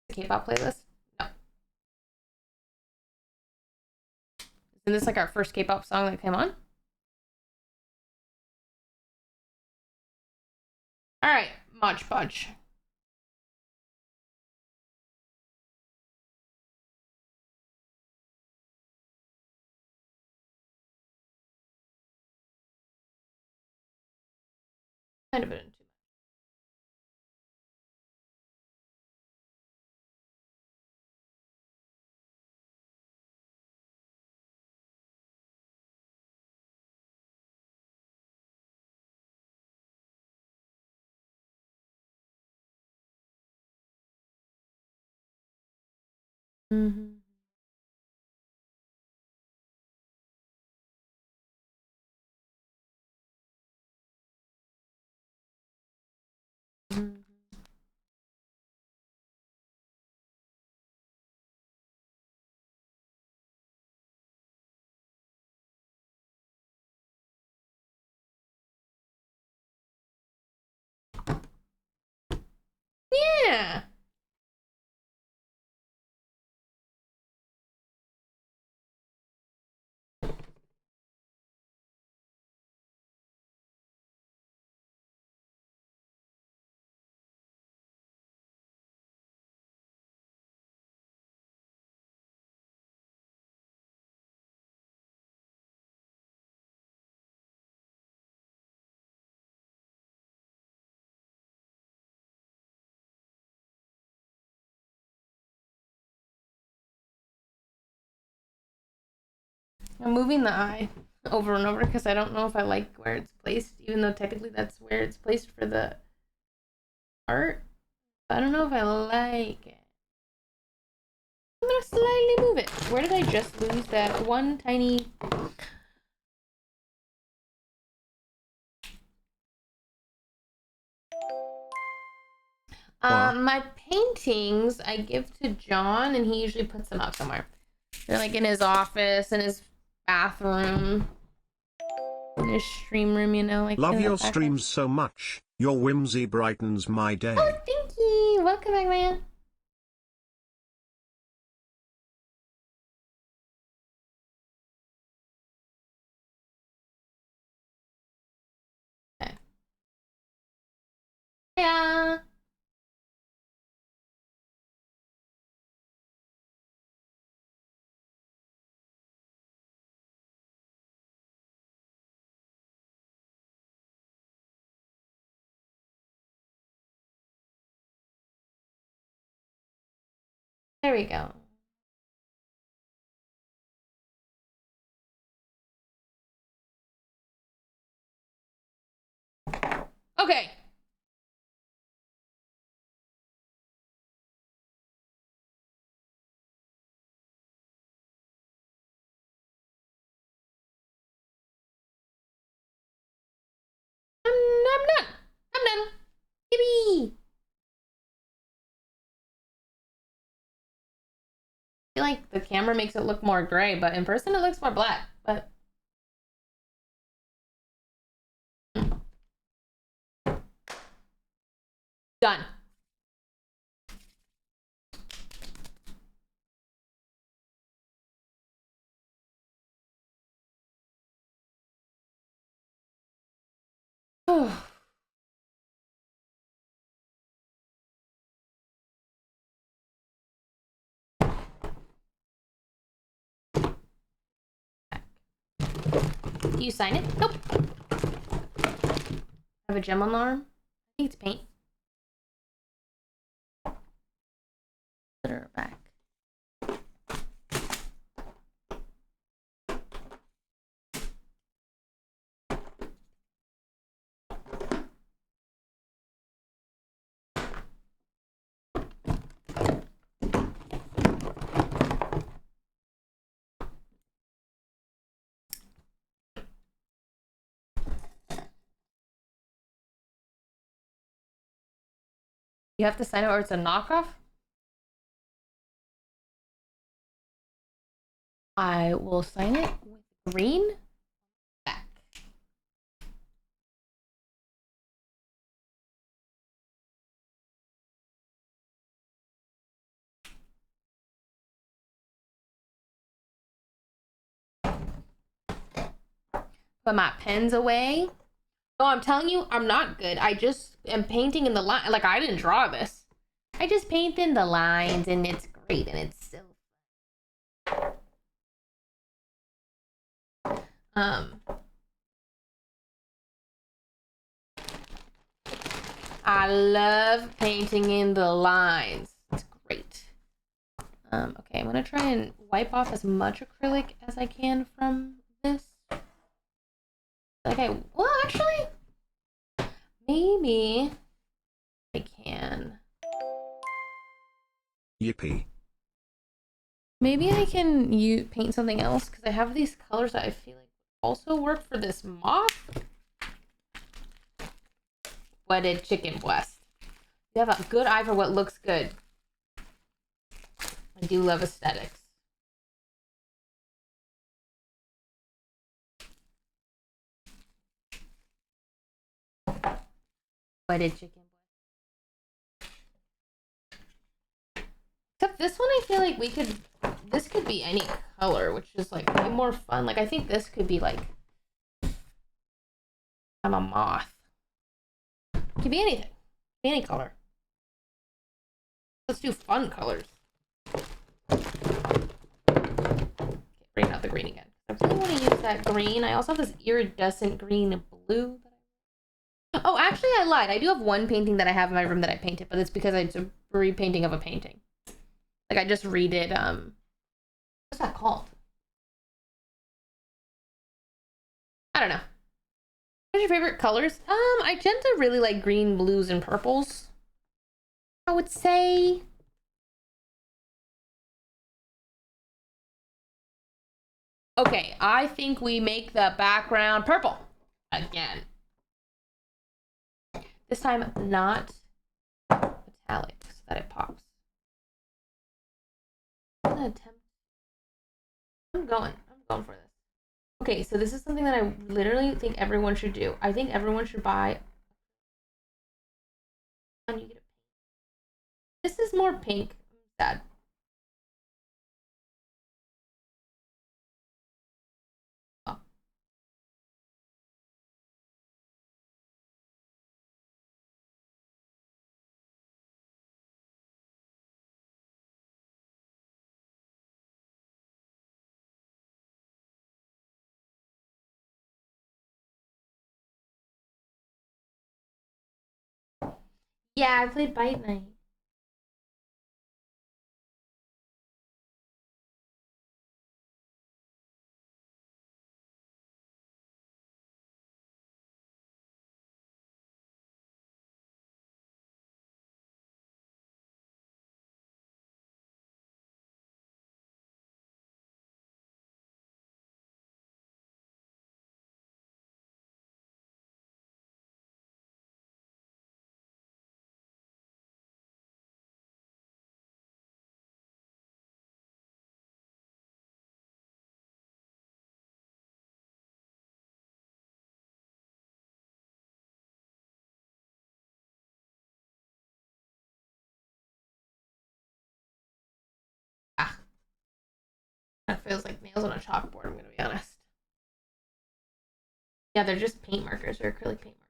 The K-pop playlist? No. Isn't this like our first K-pop song that came on? Alright, Mod Podge. Kind of been too much. Mm-hmm. Mm-hmm. Yeah. I'm moving the eye over and over because I don't know if I like where it's placed, even though technically that's where it's placed for the art. I don't know if I like it. I'm gonna slightly move it. Where did I just lose that one tiny... My paintings I give to John, and he usually puts them up somewhere. They're like in his office, in his bathroom, in his stream room, you know, like. Love your streams so much. Your whimsy brightens my day. Oh, thank you. Welcome back, man. Okay. Yeah. There we go. Okay. I'm done. I'm done. Yippee. I feel like the camera makes it look more gray, but in person it looks more black. But done. Do you sign it? Nope. Have a gem alarm? I think it's paint. Put her back. You have to sign it or it's a knockoff? I will sign it with green back. Put my pens away. No, I'm telling you, I'm not good. I just am painting in the line. Like, I didn't draw this. I just paint in the lines, and it's great, and it's so I love painting in the lines. It's great. Okay, I'm gonna try and wipe off as much acrylic as I can from this. Okay, well, actually, maybe I can. Yippee. Maybe I can paint something else because I have these colors that I feel like also work for this moth. Wedded chicken breast. You have a good eye for what looks good. I do love aesthetics. Wedded chicken breast. Except this one, I feel like this could be any color, which is like way more fun. Like, I think this could be like, I'm a moth. It could be anything. Any color. Let's do fun colors. Okay, bring out the green again. I really want to use that green. I also have this iridescent green and blue. Oh, actually, I lied. I do have one painting that I have in my room that I painted, but it's because it's a repainting of a painting. Like, I just redid, what's that called? I don't know. What's your favorite colors? I tend to really like green, blues, and purples. I would say. Okay, I think we make the background purple again. This time, not metallic, so that it pops. I'm gonna attempt. I'm going for this. Okay, so this is something that I literally think everyone should do. I think everyone should buy. And you get a pink. This is more pink. I'm sad. Oh. Yeah, I played Bite Night. Ah, that feels like nails on a chalkboard, I'm gonna be honest. Yeah, they're just paint markers or acrylic paint markers.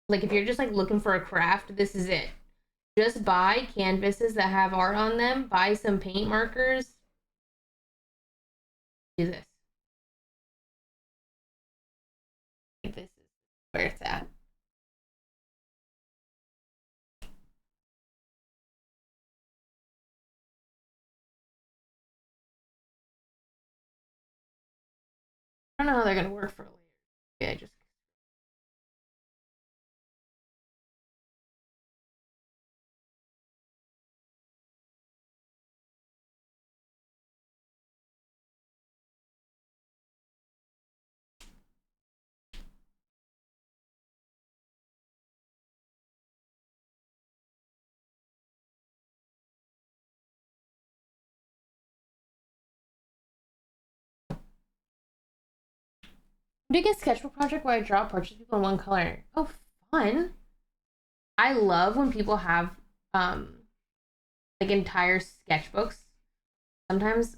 Like, if you're just like looking for a craft, this is it. Just buy canvases that have art on them, buy some paint markers. Do this. Like, this is where it's at. I don't know how they're gonna work for later. Yeah, I just I'm doing a sketchbook project where I draw portraits of people in one color. Oh, fun. I love when people have like entire sketchbooks. Sometimes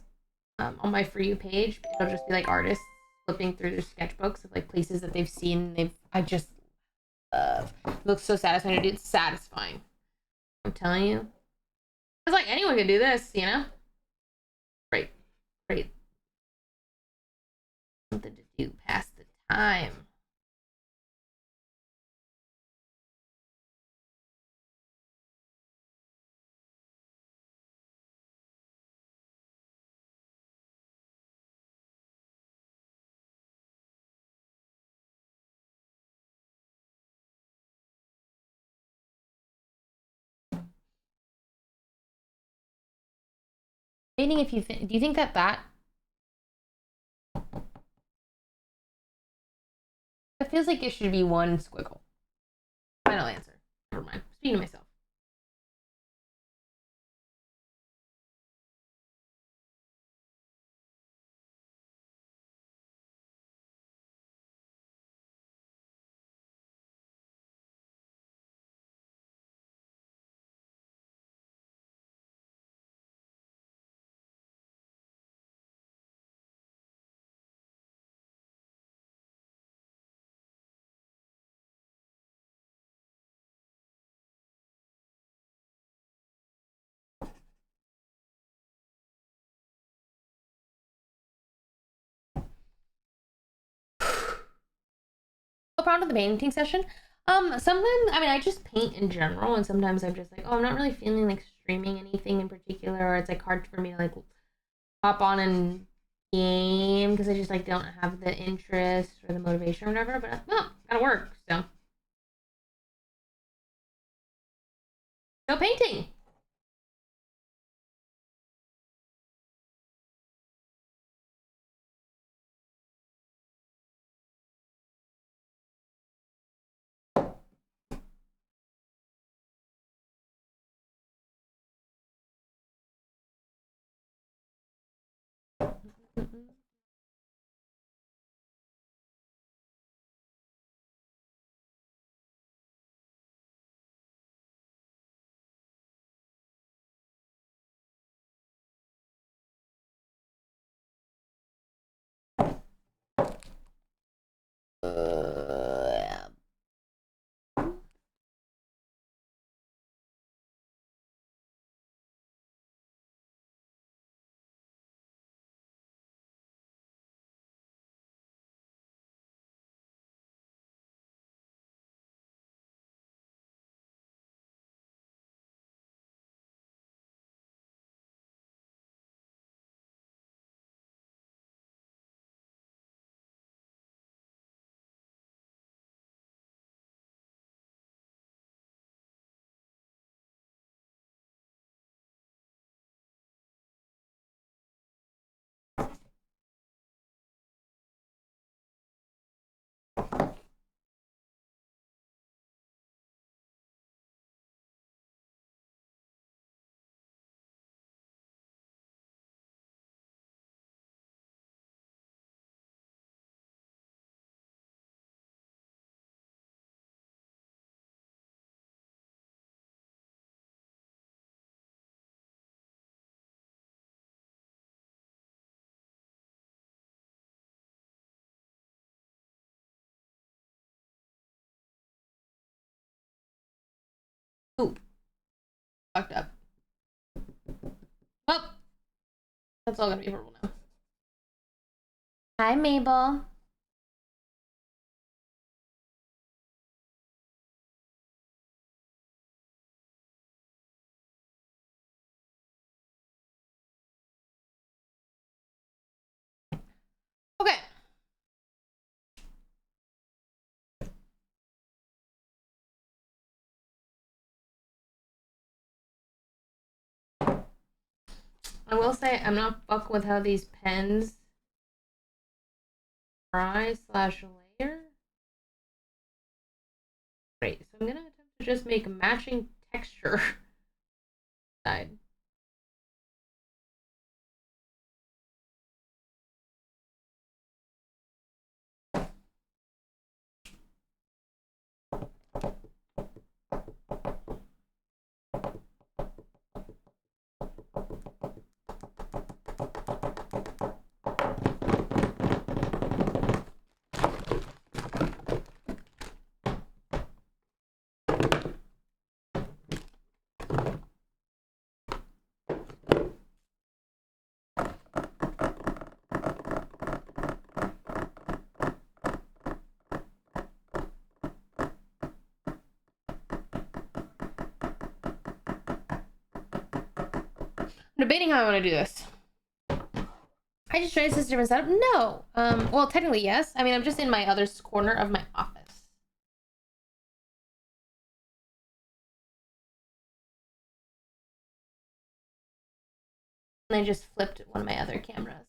on my For You page, it'll just be like artists flipping through their sketchbooks of like places that they've seen. I just love. It looks so satisfying. It's satisfying. I'm telling you. It's like anyone could do this, you know? Great. Great. Something to do past the time. Painting, if you think, do you think that feels like it should be one squiggle? Final answer. Never mind. Speaking to myself. No problem with the painting session. Sometimes, I mean, I just paint in general, and sometimes I'm just like, oh, I'm not really feeling like streaming anything in particular, or it's like hard for me to like hop on and game because I just like don't have the interest or the motivation or whatever. But well, gotta work, so no painting. Oop, fucked up. Well, that's all gonna be horrible now. Hi, Mabel. Okay. I will say I'm not fucking with how these pens dry slash layer. Great. So I'm gonna attempt to just make matching texture side. debating how I want to do this. I just tried this different setup. No. Well, technically, yes. I mean, I'm just in my other corner of my office. And I just flipped one of my other cameras.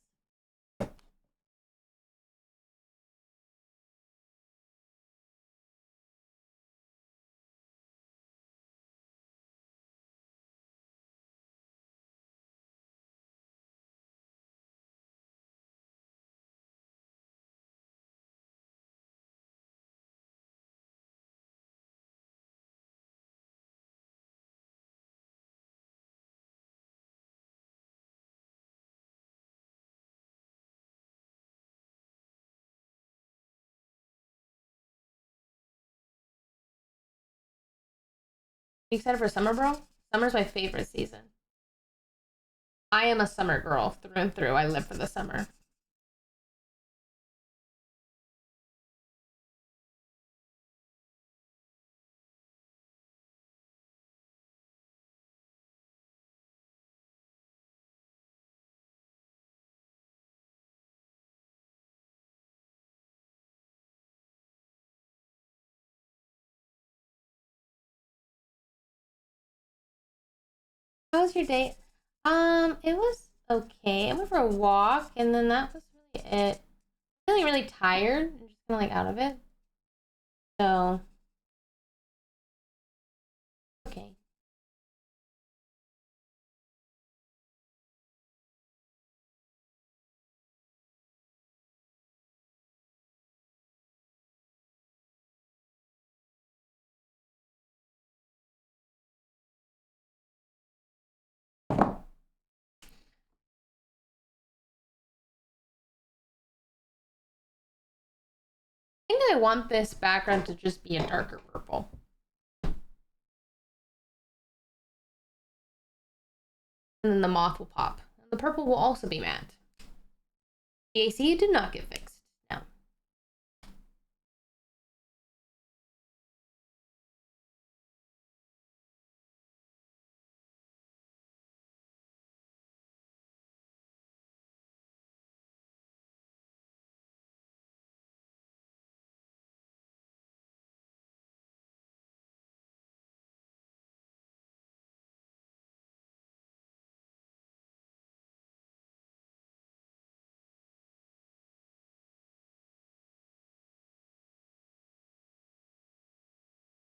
You excited for summer, bro? Summer's my favorite season. I am a summer girl through and through. I live for the summer. How was your date? It was okay. I went for a walk, and then that was really it. Feeling really tired. I'm just kind of like out of it. So, okay. I think I want this background to just be a darker purple. And then the moth will pop. And the purple will also be matte. The AC did not get fixed. No.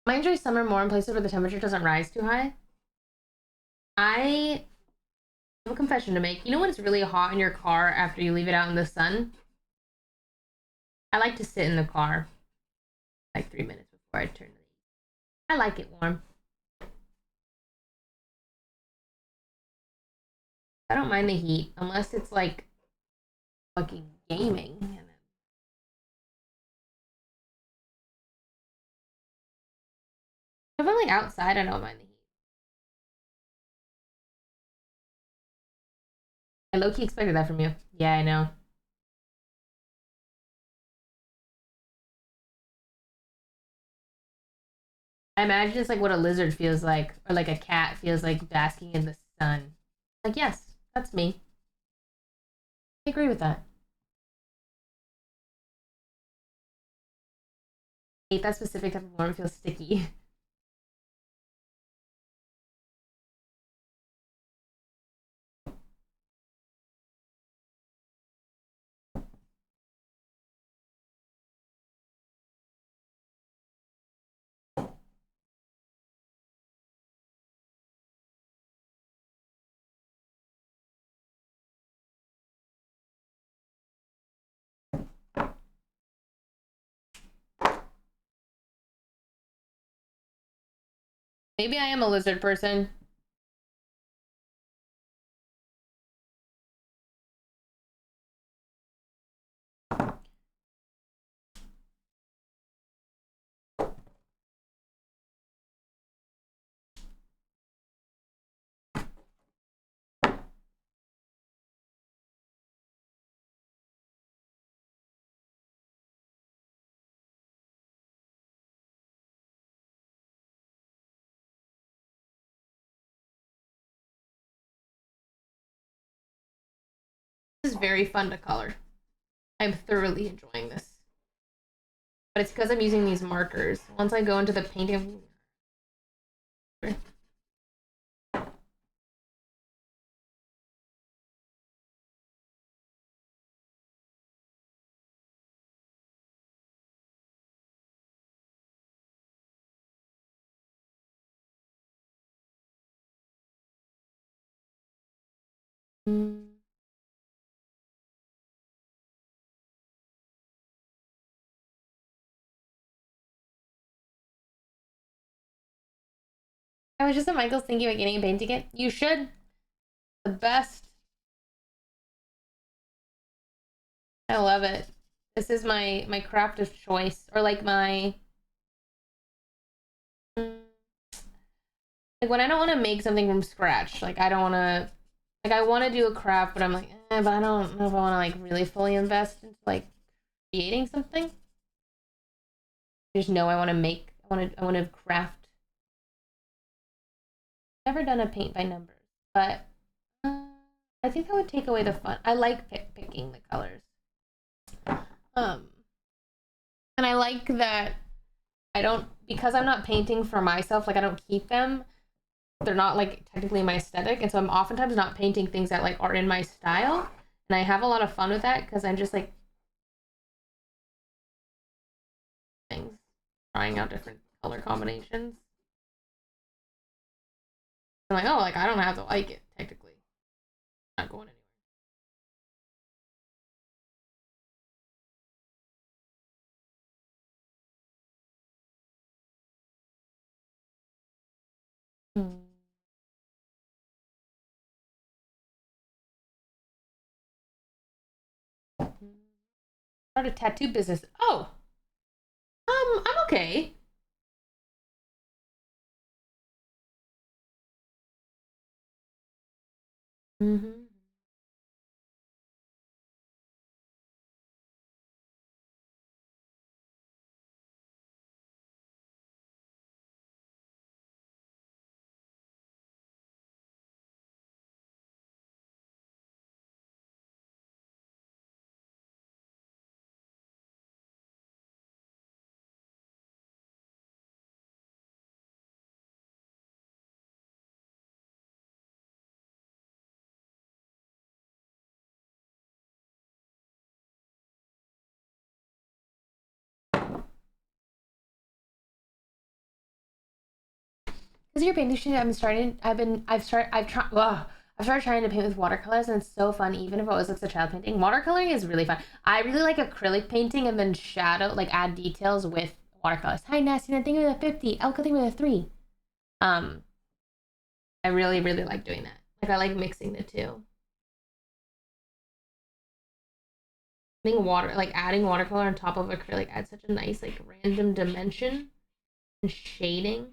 I enjoy summer more in places where the temperature doesn't rise too high. I have a confession to make. You know when it's really hot in your car after you leave it out in the sun? I like to sit in the car like 3 minutes before I turn the heat. I like it warm. I don't mind the heat unless it's like fucking gaming. If I'm like outside, I don't mind the heat. I low key expected that from you. Yeah, I know. I imagine it's like what a lizard feels like, or like a cat feels like basking in the sun. Like, yes, that's me. I agree with that. I hate that specific type of warm. It feels sticky. Maybe I am a lizard person. This is very fun to color. I'm thoroughly enjoying this. But it's because I'm using these markers. Once I go into the painting... I was just at Michael's thinking about getting a painting kit. You should. The best. I love it. This is my craft of choice, or like my like when I don't want to make something from scratch. Like I don't want to I want to do a craft, but I'm like, but I don't know if I want to like really fully invest into like creating something. I just know I want to make. I want to craft. Never done a paint by numbers, but I think that would take away the fun. I like picking the colors. And I like that I don't, because I'm not painting for myself, like I don't keep them. They're not like technically my aesthetic, and so I'm oftentimes not painting things that like are in my style. And I have a lot of fun with that because I'm just like things, trying out different color combinations. I'm like, oh, like I don't have to like it technically. I'm not going anywhere. Start a tattoo business. Oh, I'm okay. Mm-hmm. Because your painting shit, I've started trying to paint with watercolors, and it's so fun, even if it was like a child painting. Watercoloring is really fun. I really like acrylic painting and then shadow, like add details with watercolors. Hi, Nasty, and thing with a 50, Elka thing with a 3. Um, I really, really like doing that. Like, I like mixing the two. I think like adding watercolor on top of acrylic adds such a nice, like, random dimension and shading.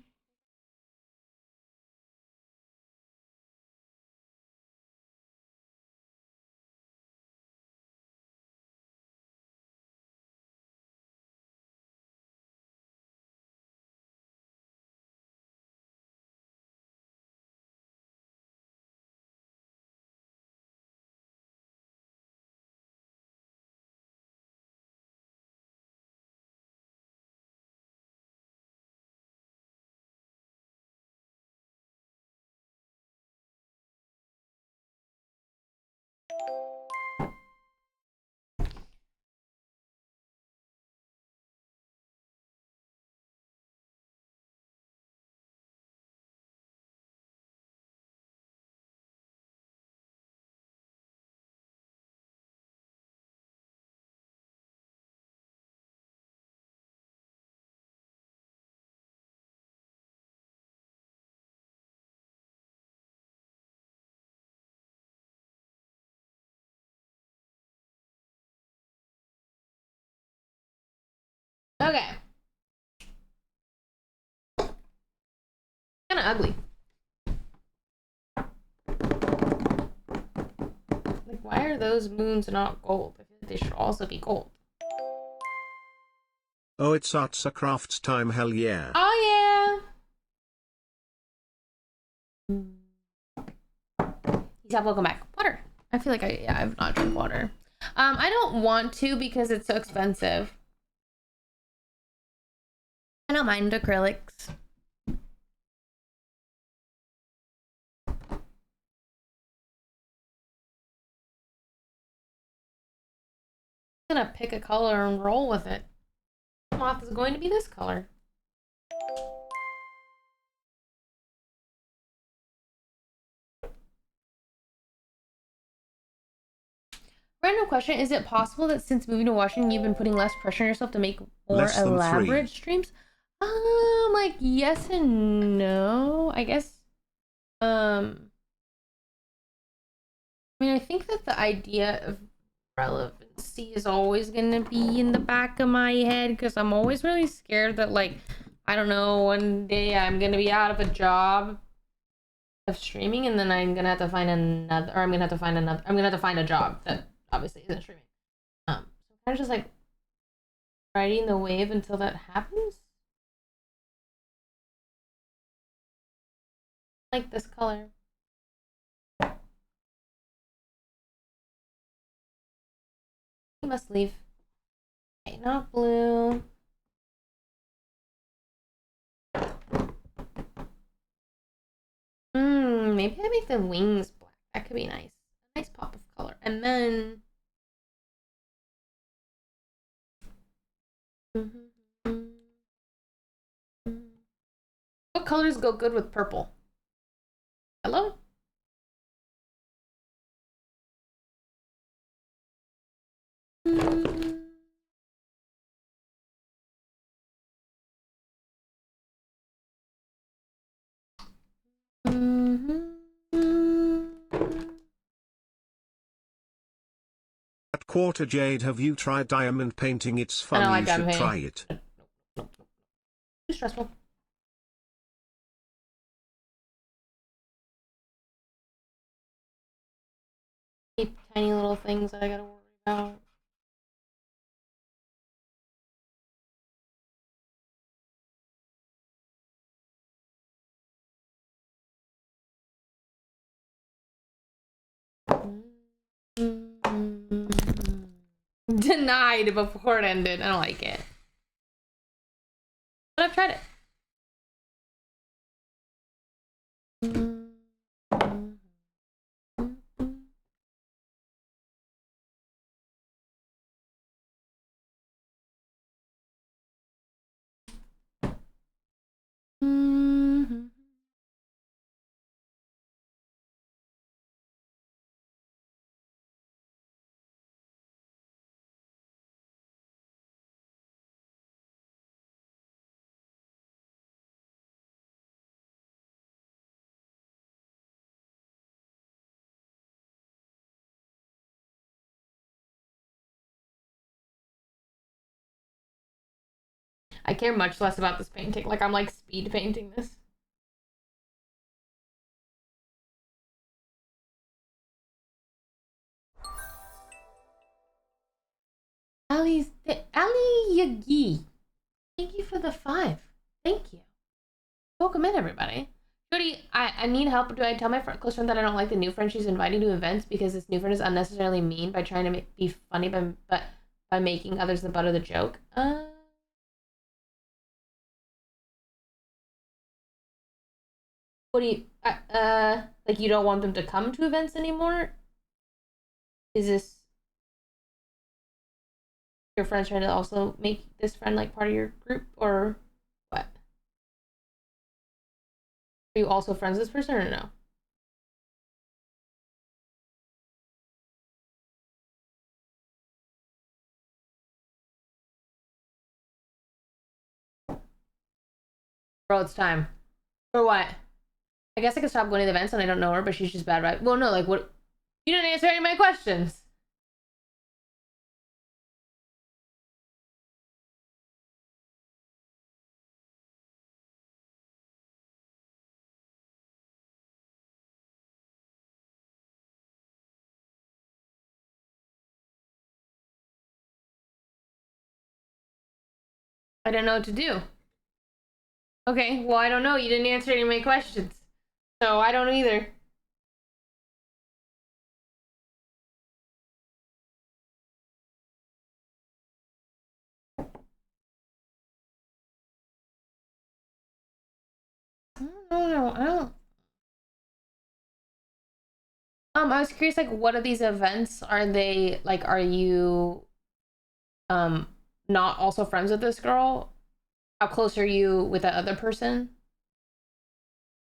Okay. Kind of ugly. Like, why are those moons not gold? I feel like they should also be gold. Oh, it's arts a crafts time, hell yeah. Oh, yeah. Welcome back. Water. I feel like I've not drank water. I don't want to because it's so expensive. I don't mind acrylics. I'm gonna pick a color and roll with it. Moth is going to be this color. Random question, is it possible that since moving to Washington you've been putting less pressure on yourself to make more elaborate streams? Like yes and no. I guess I mean I think that the idea of relevancy is always gonna be in the back of my head because I'm always really scared that like I don't know, one day I'm gonna be out of a job of streaming and then I'm gonna have to find another, or I'm gonna have to find a job that obviously isn't streaming. So I'm kind of just like riding the wave until that happens. Like this color. You must leave. Okay, not blue. Maybe I make the wings black. That could be nice. A nice pop of color. And then what colors go good with purple? Hello? At Quarter Jade, have you tried diamond painting? It's fun, you should try it. Too stressful. Tiny little things that I gotta worry about. Denied before it ended. I don't like it. But I've tried it. I care much less about this painting. Like, I'm like speed painting this. Ali Yagi. Thank you for the 5. Thank you. Welcome in, everybody. Jody, I need help. Do I tell my close friend that I don't like the new friend she's inviting to events because this new friend is unnecessarily mean by trying to be funny by making others the butt of the joke? What do you like? You don't want them to come to events anymore? Is this your friends trying to also make this friend like part of your group, or what? Are you also friends with this person or no? Bro, it's time. For what? I guess I could stop going to the events and I don't know her, but she's just bad right. Well, no, like what? You didn't answer any of my questions. I don't know what to do. Okay, well, I don't know. You didn't answer any of my questions. So I don't either. don't know. I don't. I was curious, like, what are these events? Are they like, are you not also friends with this girl? How close are you with that other person?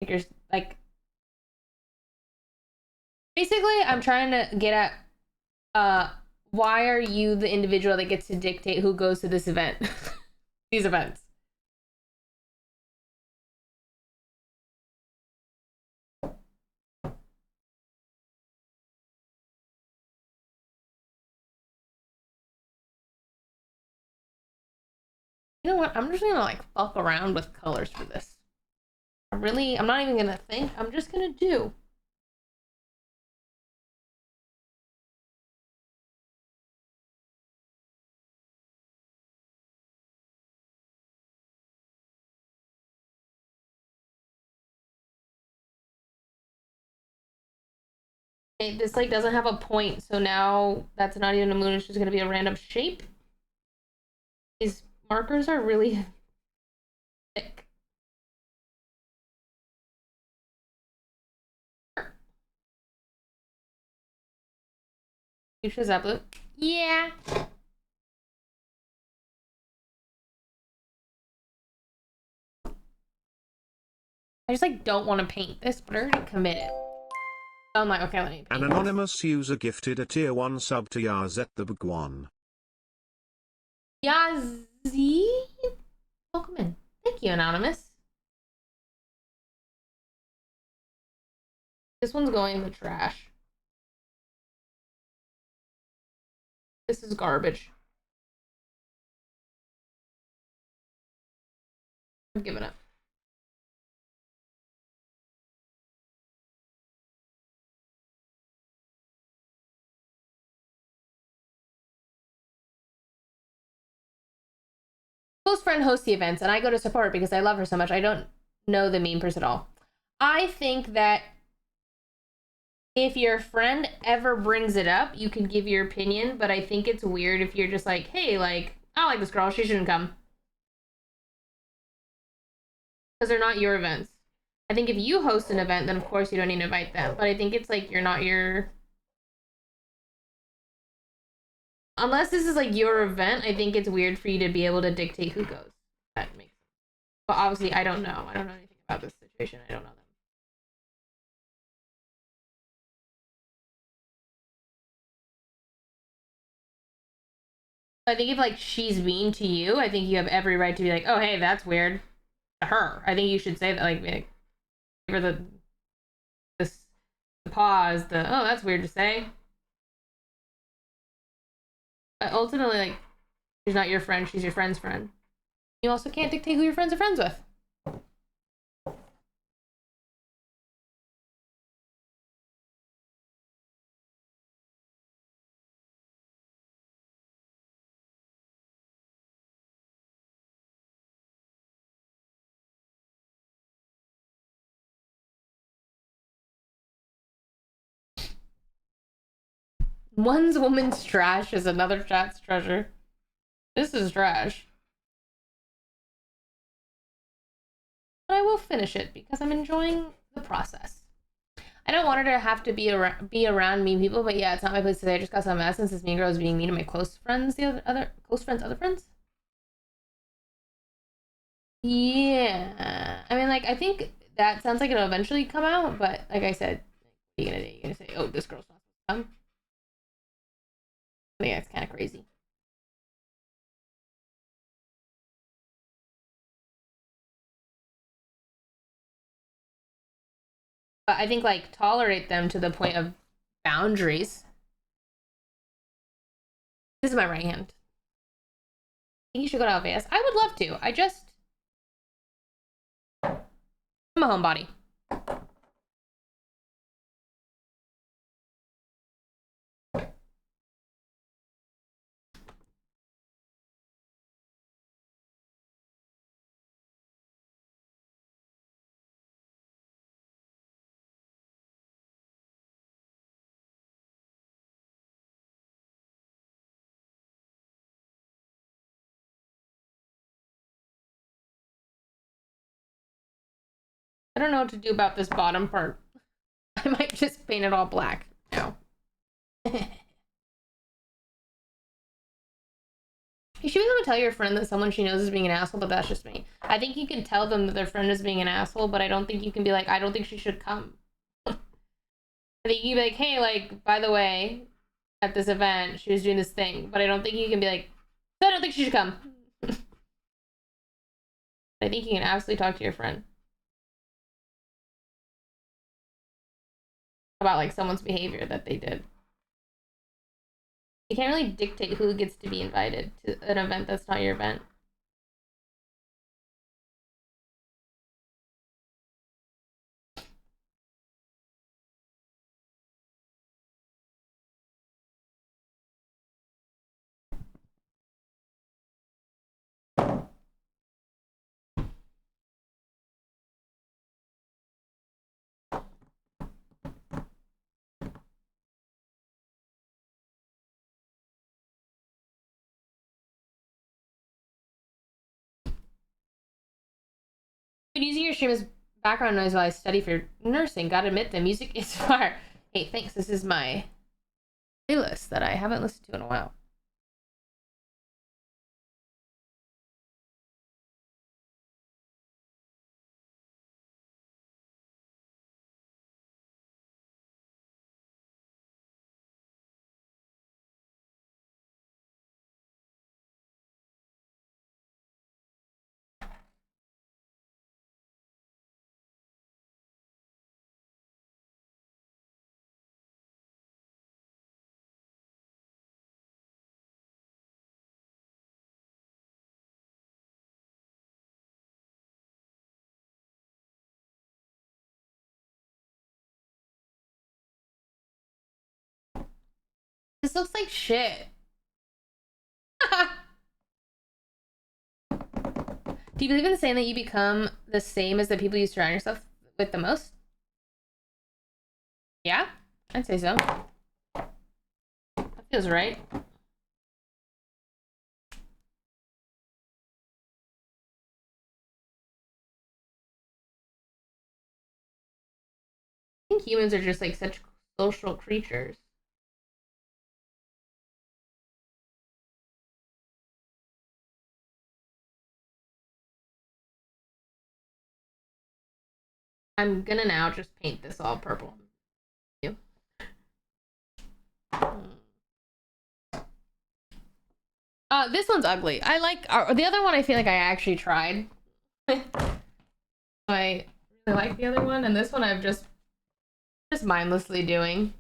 Like, you're like, basically, I'm trying to get at why are you the individual that gets to dictate who goes to this event? These events. You know what? I'm just gonna like fuck around with colors for this. I'm not even gonna think. I'm just gonna do. Okay, this like doesn't have a point, so now that's not even a moon. It's just gonna be a random shape. These markers are really thick. You choose that blue? Yeah. I just like don't want to paint this, but I already committed. So I'm like, okay, let me paint An anonymous user gifted a tier 1 sub to Yazet the Bhagwan. Yazzie? Welcome in. Thank you, Anonymous. This one's going in the trash. This is garbage. I've given up. Close friend hosts the events, and I go to support because I love her so much. I don't know the meme person at all. I think that if your friend ever brings it up, you can give your opinion, but I think it's weird if you're just like, hey, like, I don't like this girl, she shouldn't come. Because they're not your events. I think if you host an event, then of course you don't need to invite them. But I think it's like you're not your... Unless this is like your event, I think it's weird for you to be able to dictate who goes. That makes sense. But obviously, I don't know. I don't know anything about this situation. I don't know them. I think if like she's mean to you, I think you have every right to be like, oh hey, that's weird. To her, I think you should say that, like give her the pause, the oh that's weird to say. But ultimately, like she's not your friend, she's your friend's friend. You also can't dictate who your friends are friends with. One's woman's trash is another chat's treasure. This is trash. But I will finish it because I'm enjoying the process. I don't want her to have to be around mean people, but yeah, it's not my place to say. I just got some mad since this mean girl is being mean to my close friends, other friends. Yeah, I mean, like I think that sounds like it'll eventually come out, but like I said, what are you gonna do? You're gonna say, "Oh, this girl's not supposed to come." I think that's kind of crazy. But I think like tolerate them to the point of boundaries. This is my right hand. I think you should go to LVS. I would love to. I'm a homebody. I don't know what to do about this bottom part. I might just paint it all black now. You should be able to tell your friend that someone she knows is being an asshole, but that's just me. I think you can tell them that their friend is being an asshole, but I don't think you can be like, I don't think she should come. I think you can be like, hey, like, by the way, at this event, she was doing this thing, but I don't think you can be like, I don't think she should come. I think you can absolutely talk to your friend about like someone's behavior that they did. You can't really dictate who gets to be invited to an event that's not your event. But using your stream as background noise while I study for nursing, gotta admit the music is fire. Hey, thanks. This is my playlist that I haven't listened to in a while. This looks like shit. Do you believe in the saying that you become the same as the people you surround yourself with the most? Yeah, I'd say so. That feels right. I think humans are just like such social creatures. I'm gonna now just paint this all purple. This one's ugly. I like the other one. I feel like I actually tried. I really like the other one, and this one I've just mindlessly doing.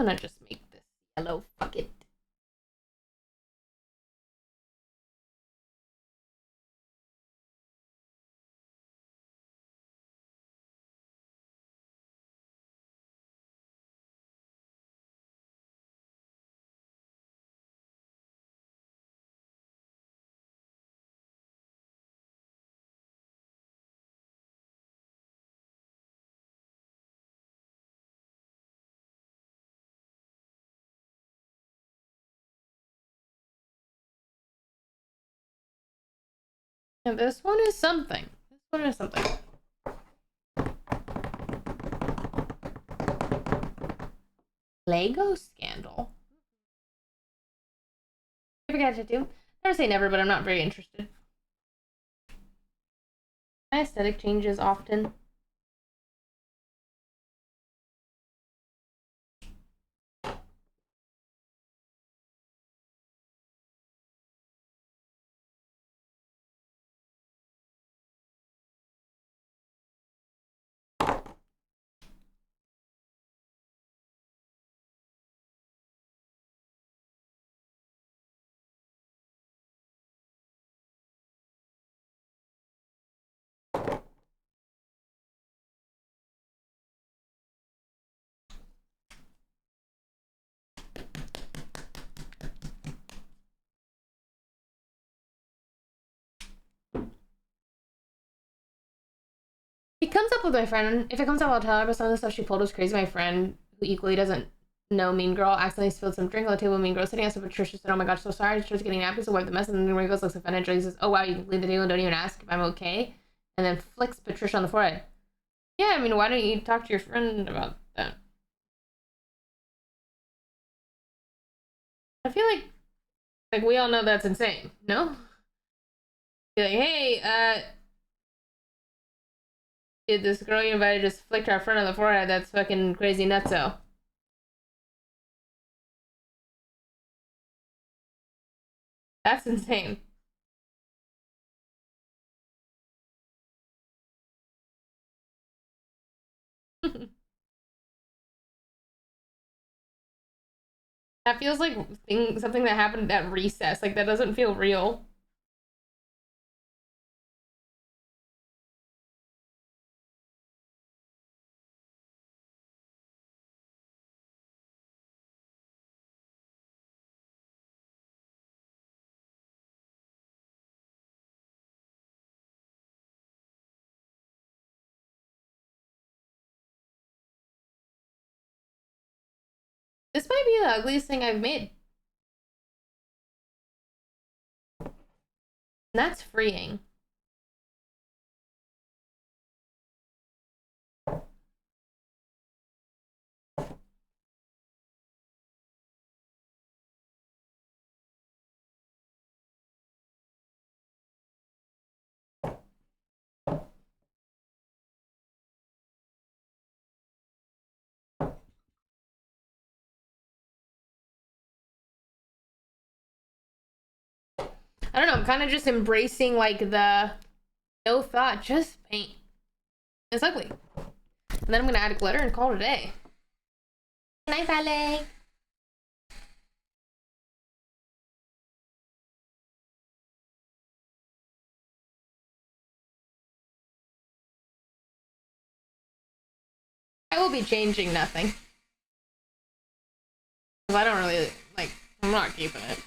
I'm gonna just make this yellow. Fuck it. And this one is something. This one is something. Lego scandal. Never got to do. Never say never, but I'm not very interested. My aesthetic changes often. comes up with my friend, if it comes up, I'll tell her, but some of the stuff she pulled was crazy. My friend, who equally doesn't know Mean Girl, accidentally spilled some drink on the table. Mean Girl sitting next to Patricia said, "Oh my gosh, so sorry." She starts getting napkins to wipe the mess, and then Wrinkles looks offended. Julie says, "Oh wow, you can clean the table and don't even ask if I'm okay," and then flicks Patricia on the forehead. Yeah, I mean, why don't you talk to your friend about that? I feel like we all know that's insane, no? Be like, hey, dude, this girl you invited just flicked our friend on the forehead. That's fucking crazy nutso. That's insane. That feels like something that happened at recess. Like, that doesn't feel real. This might be the ugliest thing I've made. And that's freeing. I don't know, I'm kind of just embracing like the no thought, just paint. It's ugly. And then I'm gonna add glitter and call it a day. Good night, ballet. I will be changing nothing. Because I don't really, like, I'm not keeping it.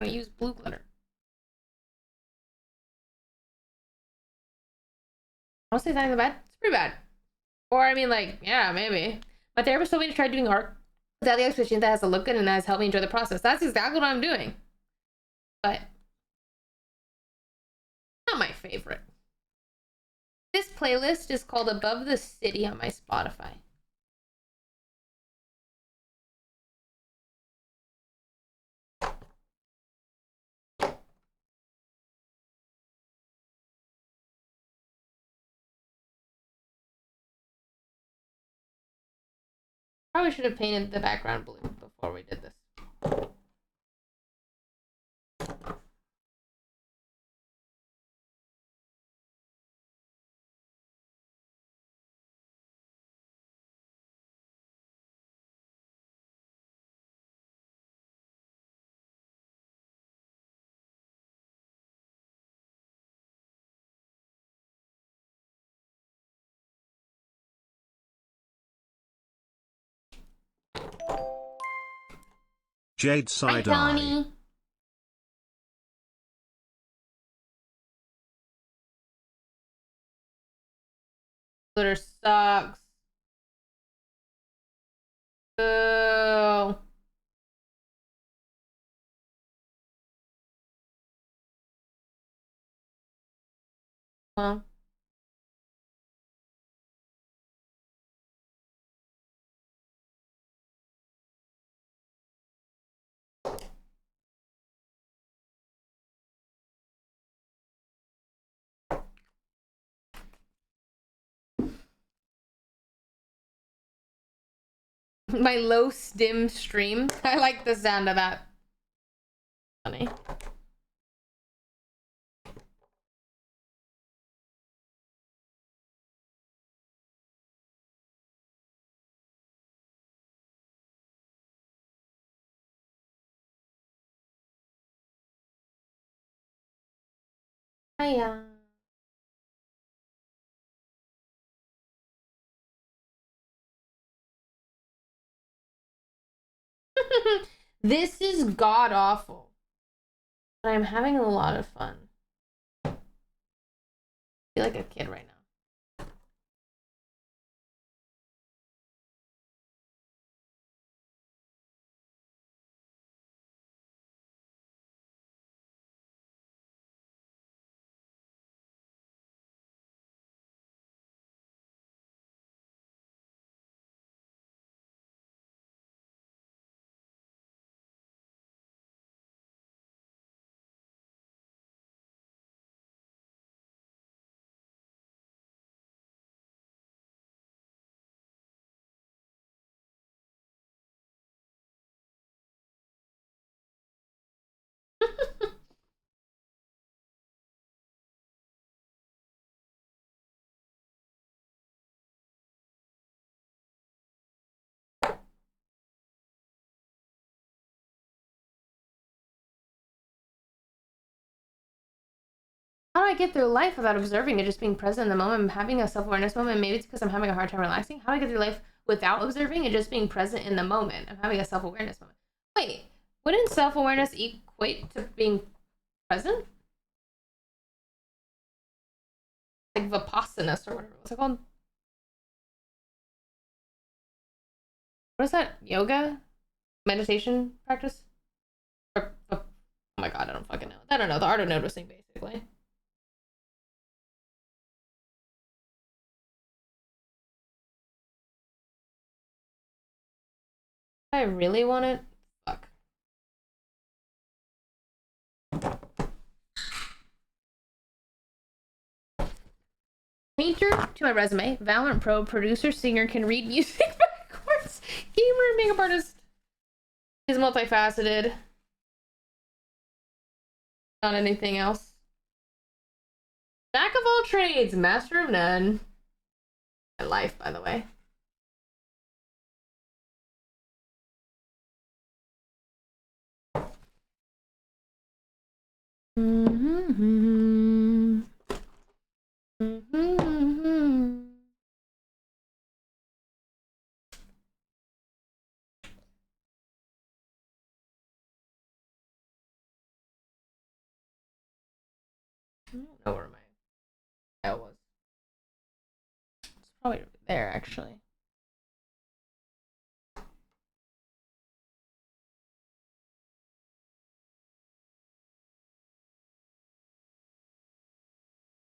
I'm gonna use blue glitter. Honestly, that ain't bad. It's pretty bad. Or, I mean, like, yeah, maybe. My therapist told me to try doing art without the expectation that has to look good and that has helped me enjoy the process. That's exactly what I'm doing. But, not my favorite. This playlist is called Above the City on my Spotify. Probably should have painted the background blue before we did this. Jade Hi, side eye. Tony. Glitter sucks. Boo. Well. My low stim stream. I like the sound of that. Funny. Hiya. This is god awful. But I'm having a lot of fun. I feel like a kid right now. How do I get through life without observing and just being present in the moment? I'm having a self-awareness moment. Maybe it's because I'm having a hard time relaxing. How do I get through life without observing and just being present in the moment? I'm having a self-awareness moment. Wait, wouldn't self-awareness equate to being present? Like Vipassana or whatever. What's it called? What is that? Yoga? Meditation practice? Oh my god, I don't fucking know. I don't know. The art of noticing, basically. I really want it. Fuck. Painter to my resume. Valorant pro, producer, singer, can read music backwards. Gamer and makeup artist. He's multifaceted. Not anything else. Jack of all trades, master of none. My life, by the way. Mm-hmm. Mm-hmm. I don't know where my file was. It's probably there, actually.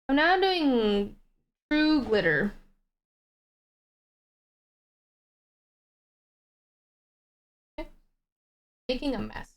I'm now doing true glitter. Okay. Making a mess.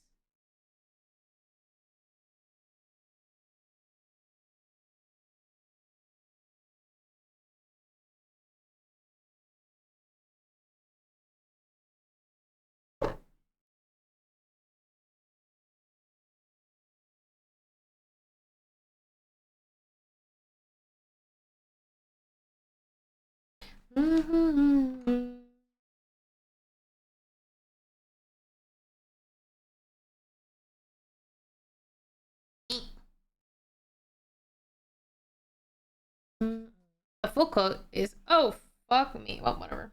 Mm-hmm. A full coat is, oh, fuck me. Well, whatever.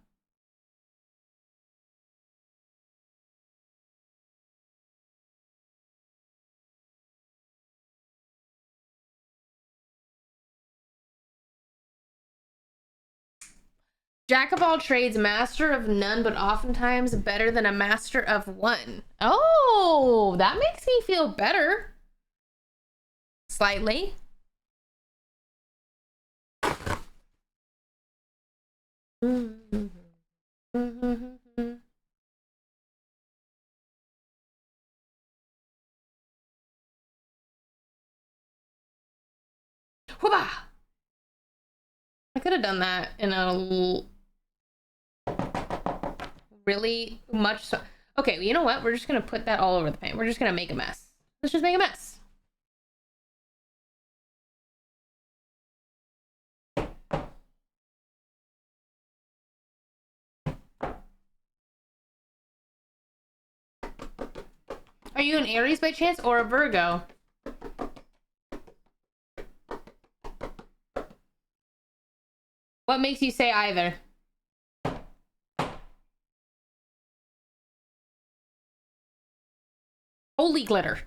Jack of all trades, master of none, but oftentimes better than a master of one. Oh, that makes me feel better. Slightly. Mm-hmm. Mm-hmm. I could have done that in a really much so. Okay, you know what? We're just gonna put that all over the paint. We're just gonna make a mess. Let's just make a mess. Are you an Aries by chance or a Virgo? What makes you say either? Holy glitter.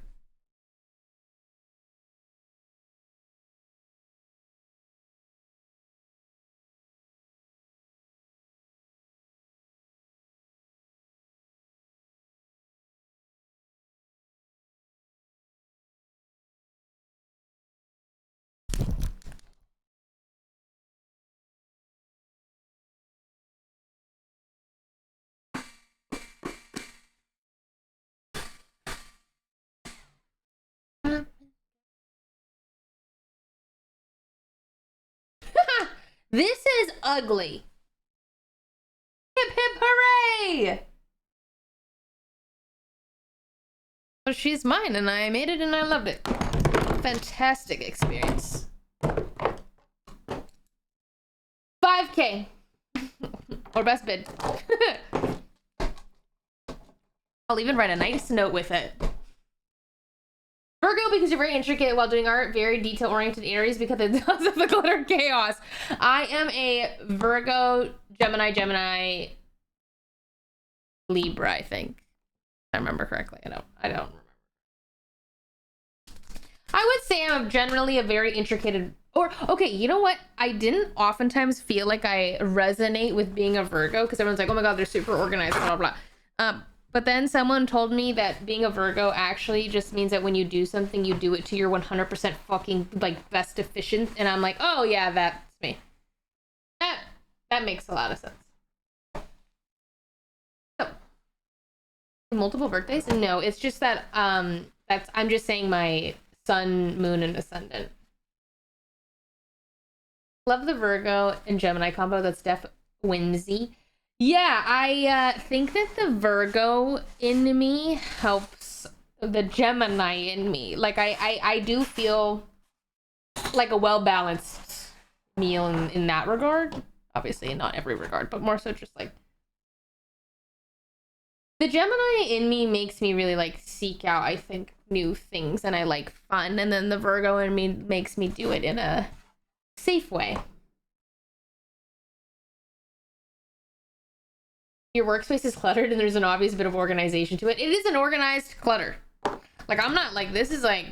This is ugly. Hip hip hooray! So she's mine and I made it and I loved it. Fantastic experience. 5K. Or best bid. I'll even write a nice note with it. Virgo, because you're very intricate while doing art. Very detail-oriented. Aries, because it does have the glitter chaos. I am a Virgo, Gemini, Libra, I think. I remember correctly. I don't remember. I would say I'm generally a very intricate, or okay, you know what? I didn't oftentimes feel like I resonate with being a Virgo because everyone's like, oh my god, they're super organized, blah, blah, blah. But then someone told me that being a Virgo actually just means that when you do something, you do it to your 100% fucking like best efficient. And I'm like, oh yeah, that's me. That makes a lot of sense. So, multiple birthdays? No, it's just that I'm just saying my sun, moon, and ascendant. Love the Virgo and Gemini combo. That's Def Winsy. Yeah, I think that the Virgo in me helps the Gemini in me. Like I do feel like a well-balanced meal in that regard. Obviously, in not every regard, but more so just like the Gemini in me makes me really like seek out, I think, new things, and I like fun, and then the Virgo in me makes me do it in a safe way. Your workspace is cluttered and there's an obvious bit of organization to it. It is an organized clutter. Like, I'm not like, this is like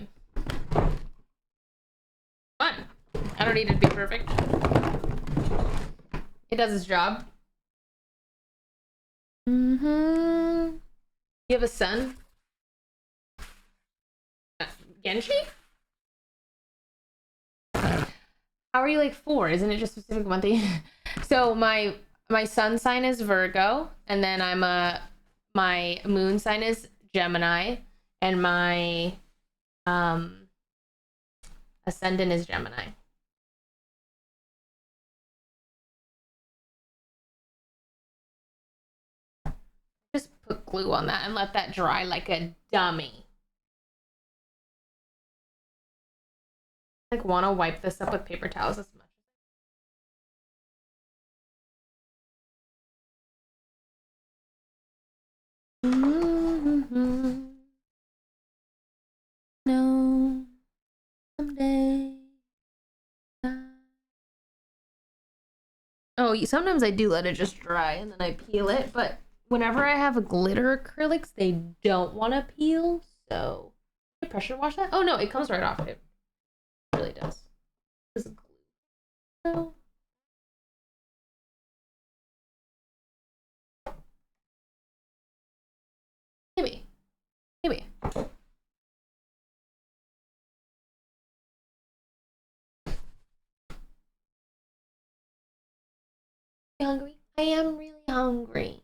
fun. I don't need it to be perfect. It does its job. You have a son? Genshi? How are you like 4? Isn't it just specific one thing? So my sun sign is Virgo, and then my moon sign is Gemini, and my ascendant is Gemini. Just put glue on that and let that dry like a dummy. I like want to wipe this up with paper towels as much. No, someday. Oh, sometimes I do let it just dry and then I peel it, but whenever I have glitter acrylics, they don't want to peel, so can I pressure wash that? Oh no, it comes right off. It really does. This is glue. Maybe. Hungry? I am really hungry.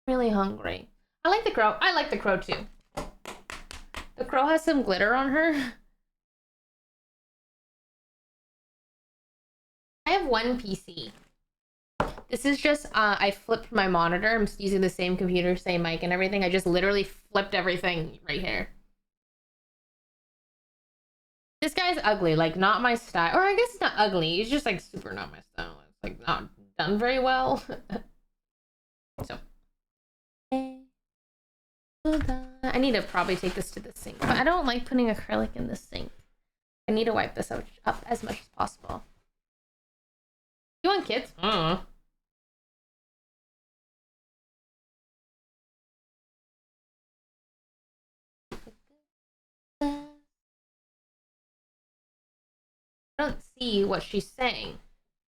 Really hungry. I like the crow. I like the crow too. The crow has some glitter on her. I have one PC. This is just, I flipped my monitor. I'm using the same computer, same mic and everything. I just literally flipped everything right here. This guy's ugly, like not my style. Or I guess it's not ugly. He's just like super not my style. It's like not done very well. So. I need to probably take this to the sink. But I don't like putting acrylic in the sink. I need to wipe this up as much as possible. You want kids? I don't see what she's saying.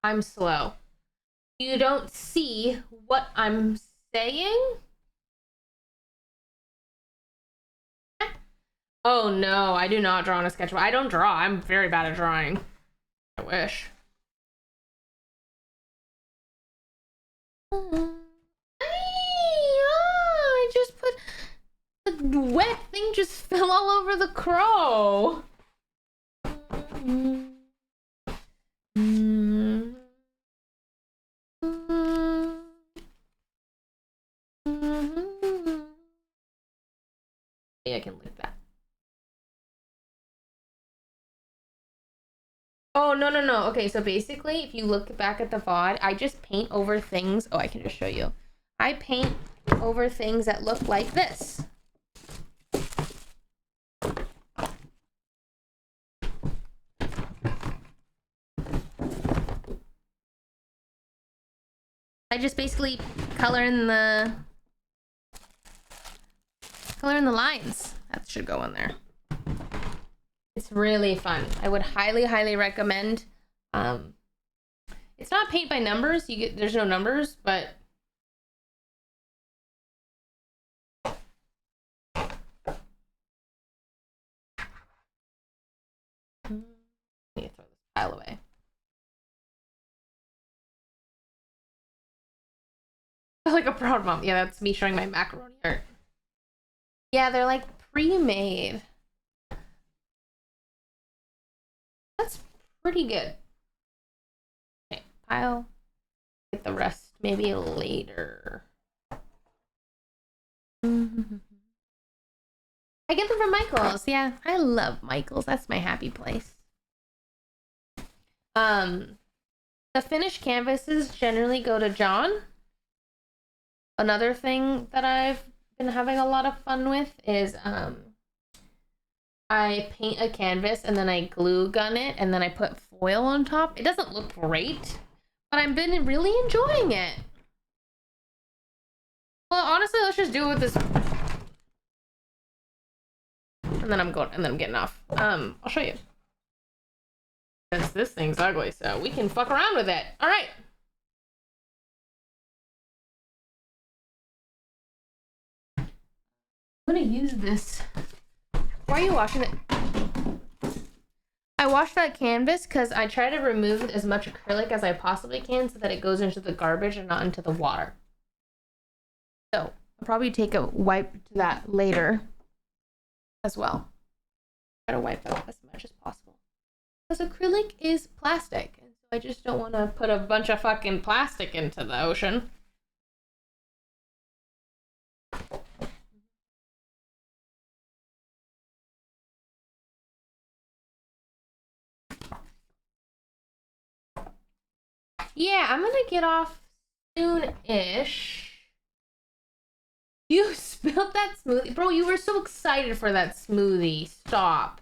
I'm slow. You don't see what I'm saying? Oh no, I do not draw on a sketchbook. I don't draw. I'm very bad at drawing. I wish. I just put the wet thing just fell all over the crow. Yeah, I can lick that. Oh, no, no, no. Okay, so basically, if you look back at the VOD, I just paint over things. Oh, I can just show you. I paint over things that look like this. I just basically color in the lines. That should go in there. It's really fun. I would highly, highly recommend. It's not paint by numbers. There's no numbers, but I need to throw this pile away. Like a proud mom. Yeah, that's me showing my macaroni art. Yeah, they're like pre-made. That's pretty good. Okay, I'll get the rest maybe later. I get them from Michael's. Yeah, I love Michael's. That's my happy place. The finished canvases generally go to John. Another thing that I've been having a lot of fun with is I paint a canvas and then I glue gun it and then I put foil on top. It doesn't look great, but I've been really enjoying it. Well, honestly, let's just do it with this. And then I'm getting off. I'll show you. Because this thing's ugly, so we can fuck around with it. All right. I'm gonna use this. Why are you washing it? I washed that canvas because I try to remove as much acrylic as I possibly can so that it goes into the garbage and not into the water. So I'll probably take a wipe to that later as well. Try to wipe out as much as possible. Because acrylic is plastic, and so I just don't want to put a bunch of fucking plastic into the ocean. Yeah, I'm gonna get off soon-ish. You spilled that smoothie. Bro, you were so excited for that smoothie. Stop.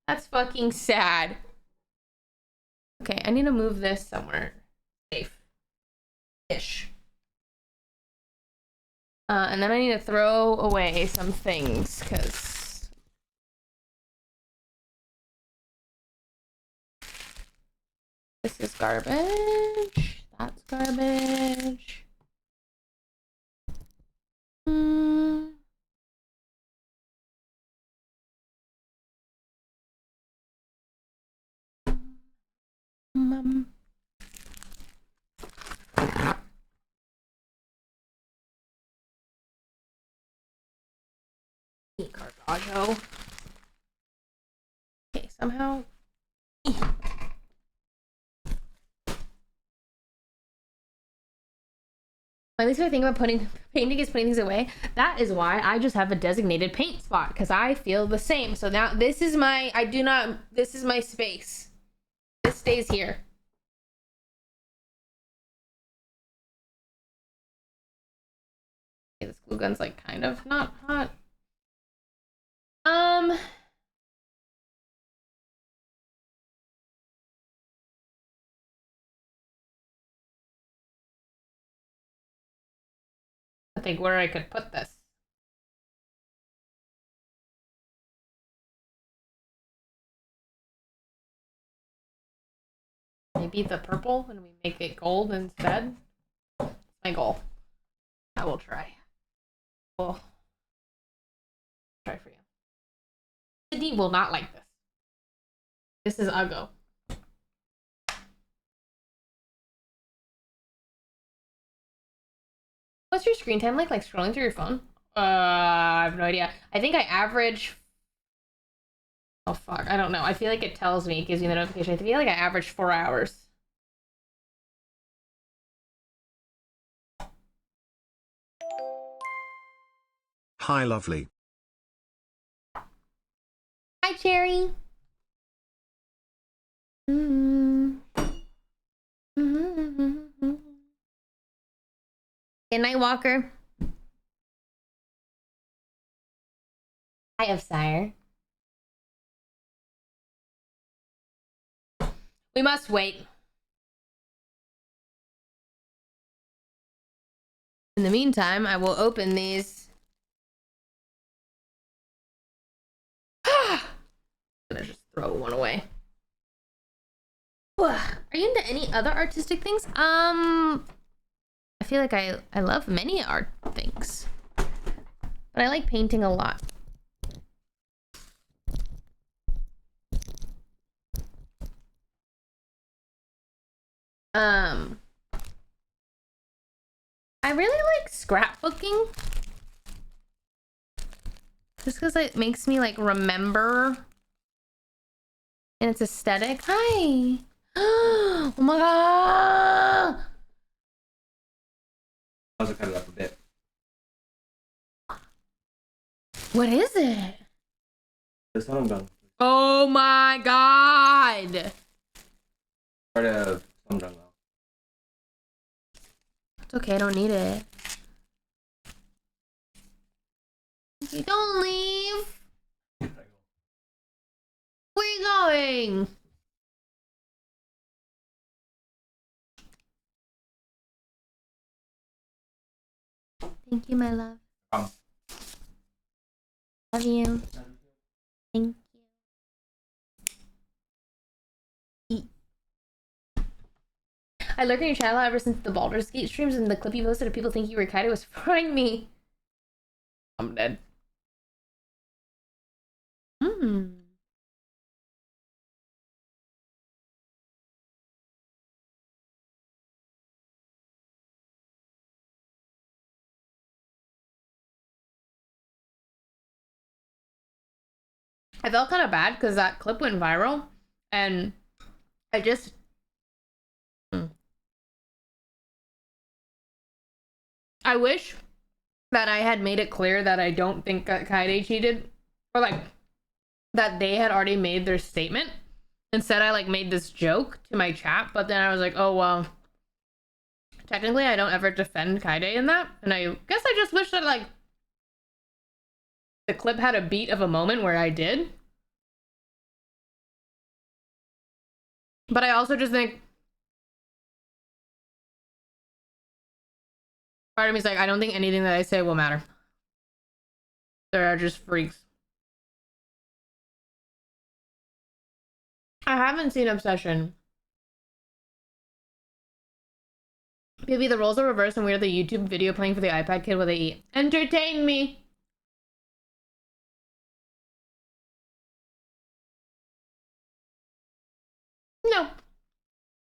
That's fucking sad. Okay, I need to move this somewhere safe-ish. And then I need to throw away some things, because this is garbage. That's garbage. Caravaggio. Okay, somehow. My least favorite thing about painting is putting things away. That is why I just have a designated paint spot, because I feel the same. So now this is my, this is my space. This stays here. Okay, this glue gun's like kind of not hot. I think where I could put this. Maybe the purple and we make it gold instead. That's my goal. I will try. We'll try for you. Sydney will not like this. This is Uggo. What's your screen time like scrolling through your phone? I have no idea. I think I average. Oh fuck, I don't know. I feel like it tells me, it gives me the notification. I feel like I average 4 hours. Hi, lovely. Hi, Cherry. Good night, Walker. I have sire. We must wait. In the meantime, I will open these. I'm gonna just throw one away. Are you into any other artistic things? I feel like I love many art things, but I like painting a lot. I really like scrapbooking. Just because it makes me like remember. And it's aesthetic. Hi. Oh my god. I was cut it up a bit. What is it? This one I'm done. Oh my god. Part of some jungle. It's okay, I don't need it. Don't leave. Where are you going? Thank you, my love. Love you. Thank you. I lurk in your channel ever since the Baldur's Gate streams, and the clip you posted of people think you were Kaido was frying me. I'm dead. I felt kind of bad because that clip went viral, and I just I wish that I had made it clear that I don't think Kaede cheated, or like that they had already made their statement. Instead, I like made this joke to my chat, but then I was like, oh well, technically I don't ever defend Kaede in that, and I guess I just wish that like the clip had a beat of a moment where I did. But I also just think part of me is like, I don't think anything that I say will matter. They're just freaks. I haven't seen Obsession. Maybe the roles are reversed and we're the YouTube video playing for the iPad kid while they eat. Entertain me! No.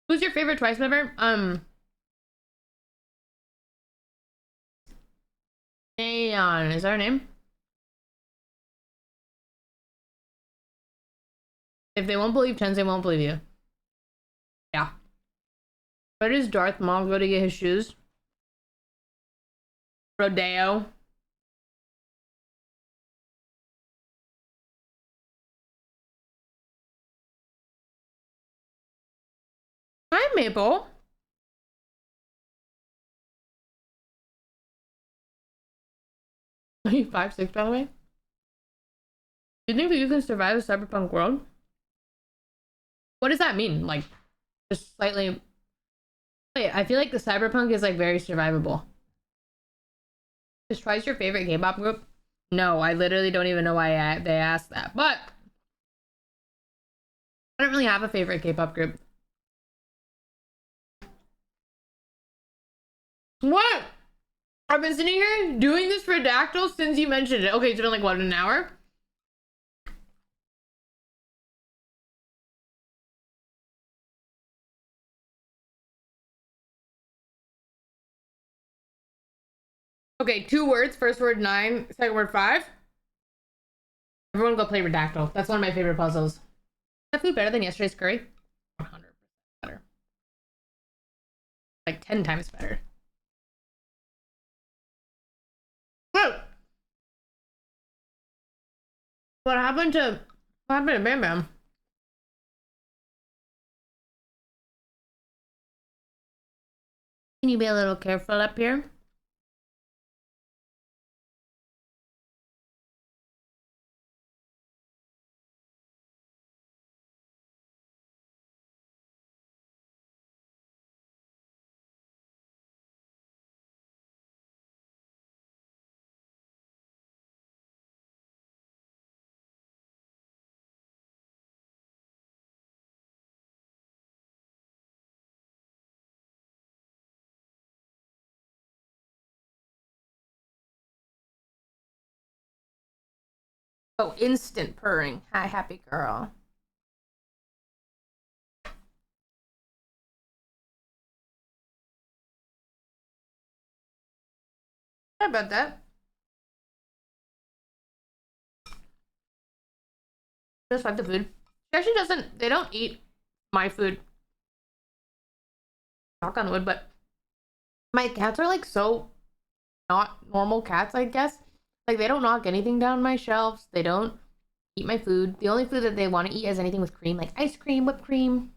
Who's your favorite Twice member? Aeon, is that her name? If they won't believe Tens, they won't believe you. Yeah. Where does Darth Maul go to get his shoes? Rodeo. Hi, Mabel. Are you 5'6", by the way? Do you think that you can survive a cyberpunk world? What does that mean? Like, just slightly... Wait, I feel like the cyberpunk is, like, very survivable. Is Twice your favorite K-pop group? No, I literally don't even know why they asked that. But I don't really have a favorite K-pop group. What? I've been sitting here doing this for Dactyl since you mentioned it. Okay, it's been like, what, an hour? Okay, 2 words. First word 9, second word 5. Everyone go play Redactyl. That's one of my favorite puzzles. Is that food better than yesterday's curry? 100% better. Like 10 times better. Whoa! What happened to Bam Bam? Can you be a little careful up here? Oh, instant purring. Hi, happy girl. Sorry about that. Just like the food. She actually doesn't, they don't eat my food. Knock on wood, but my cats are like so not normal cats, I guess. Like they don't knock anything down my shelves. They don't eat my food. The only food that they want to eat is anything with cream, like ice cream, whipped cream.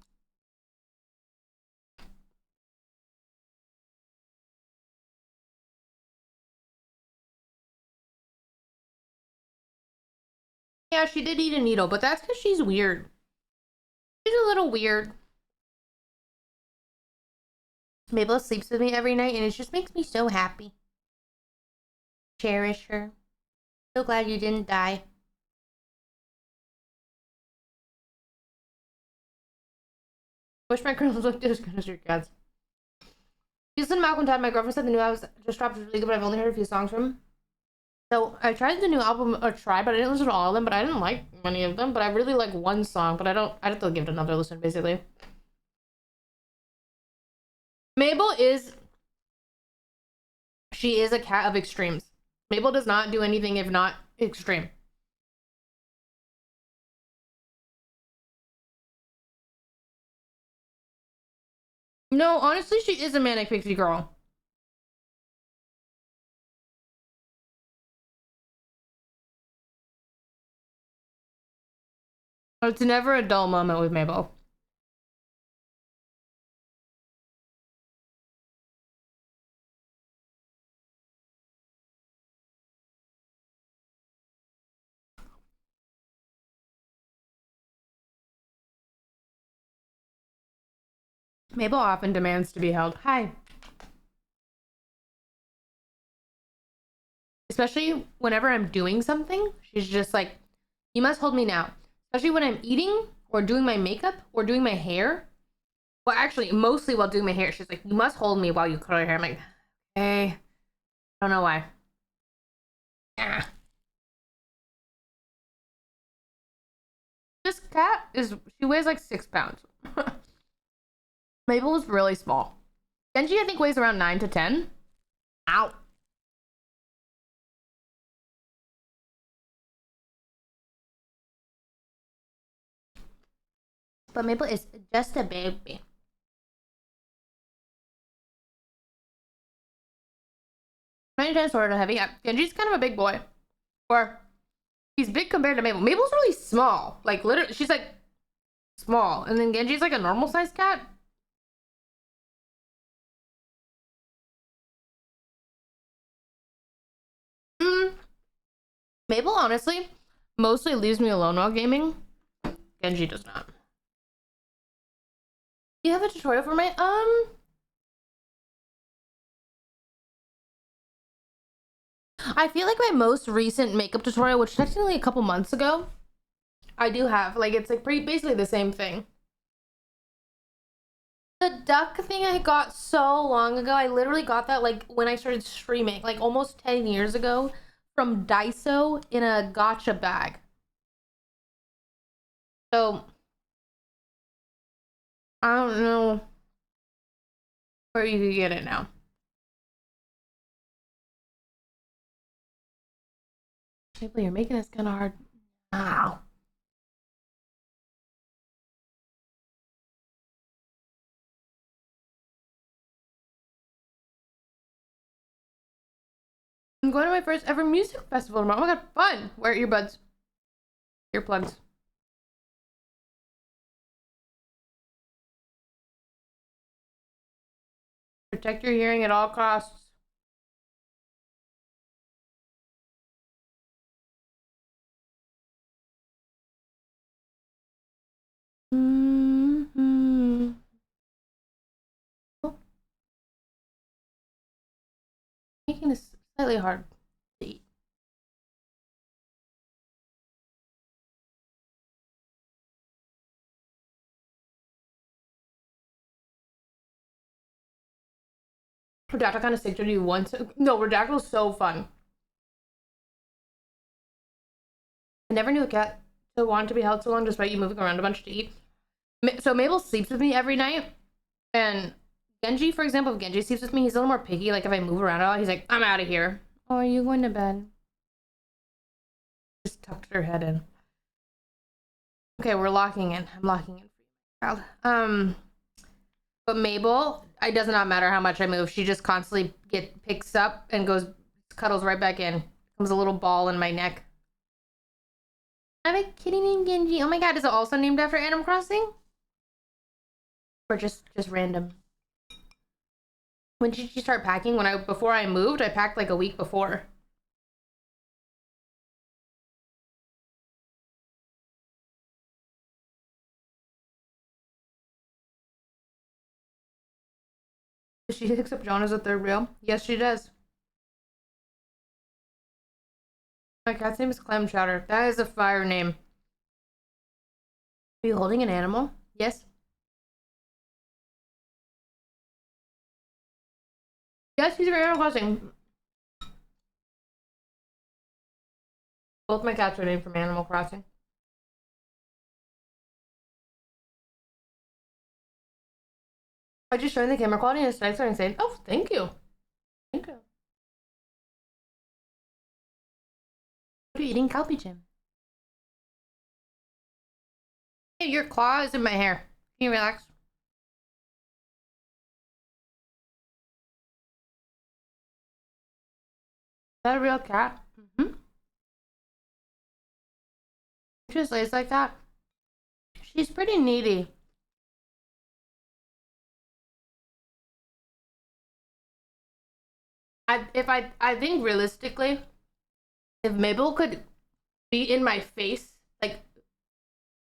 Yeah, she did eat a needle, but that's because she's weird. She's a little weird. Mabel sleeps with me every night, and it just makes me so happy. Cherish her. So glad you didn't die. Wish my girls looked as good as your cats. Houston Malcolm Todd, my girlfriend said the new album just dropped is really good, but I've only heard a few songs from him. So I tried the new album but I didn't listen to all of them, but I didn't like many of them. But I really like one song, but I'd have to give it another listen, basically. Mabel is, she is a cat of extremes. Mabel does not do anything if not extreme. No, honestly, she is a manic pixie girl. It's never a dull moment with Mabel. Mabel often demands to be held. Hi. Especially whenever I'm doing something, she's just like, you must hold me now. Especially when I'm eating or doing my makeup or doing my hair. Well, actually, mostly while doing my hair. She's like, you must hold me while you curl your hair. I'm like, okay. I don't know why. Ah. This cat is, she weighs like 6 pounds. Mabel is really small. Genji, I think, weighs around 9 to 10. Ow. But Mabel is just a baby. Tiny Times sort of heavy. Yeah. Genji's kind of a big boy. Or he's big compared to Mabel. Mabel's really small. Like literally she's like small. And then Genji's like a normal sized cat. Mm, Mabel honestly mostly leaves me alone while gaming. Genji does not. You have a tutorial for my I feel like my most recent makeup tutorial, which technically a couple months ago, I do have. Like it's like pretty basically the same thing. The duck thing I got so long ago. I literally got that like when I started streaming, like almost 10 years ago from Daiso in a gotcha bag. So I don't know where you could get it now. People, you're making this kind of hard. Ow. I'm going to my first ever music festival tomorrow. Oh my god, fun! Wear earbuds. Earplugs. Protect your hearing at all costs. Mm-hmm. Oh, making this slightly hard to eat. Redactyl kind of sick to do once. No, Redactyl's so fun. I never knew a cat to want to be held so long despite you moving around a bunch to eat. So Mabel sleeps with me every night. And Genji, for example, if Genji sleeps with me, he's a little more picky. Like if I move around a lot, he's like, I'm out of here. Oh, are you going to bed? Just tucked her head in. Okay, we're locking in. I'm locking in for you, child. But Mabel, it does not matter how much I move. She just constantly picks up and goes, cuddles right back in. Comes a little ball in my neck. I have a kitty named Genji. Oh my god, is it also named after Animal Crossing? Or just random? When did she start packing? Before I moved, I packed like a week before. Does she accept John as a third wheel? Yes, she does. My cat's name is Clam Chowder. That is a fire name. Are you holding an animal? Yes. Yes, he's very Animal Crossing. Both my cats are named from Animal Crossing. I just showing the camera quality and it's nice and insane. Oh, thank you. Thank you. What are you eating, Calpy Jim? Hey, your claw is in my hair. Can you relax? Is that a real cat? Mm-hmm. She just lays like that. She's pretty needy. I think realistically, if Mabel could be in my face, like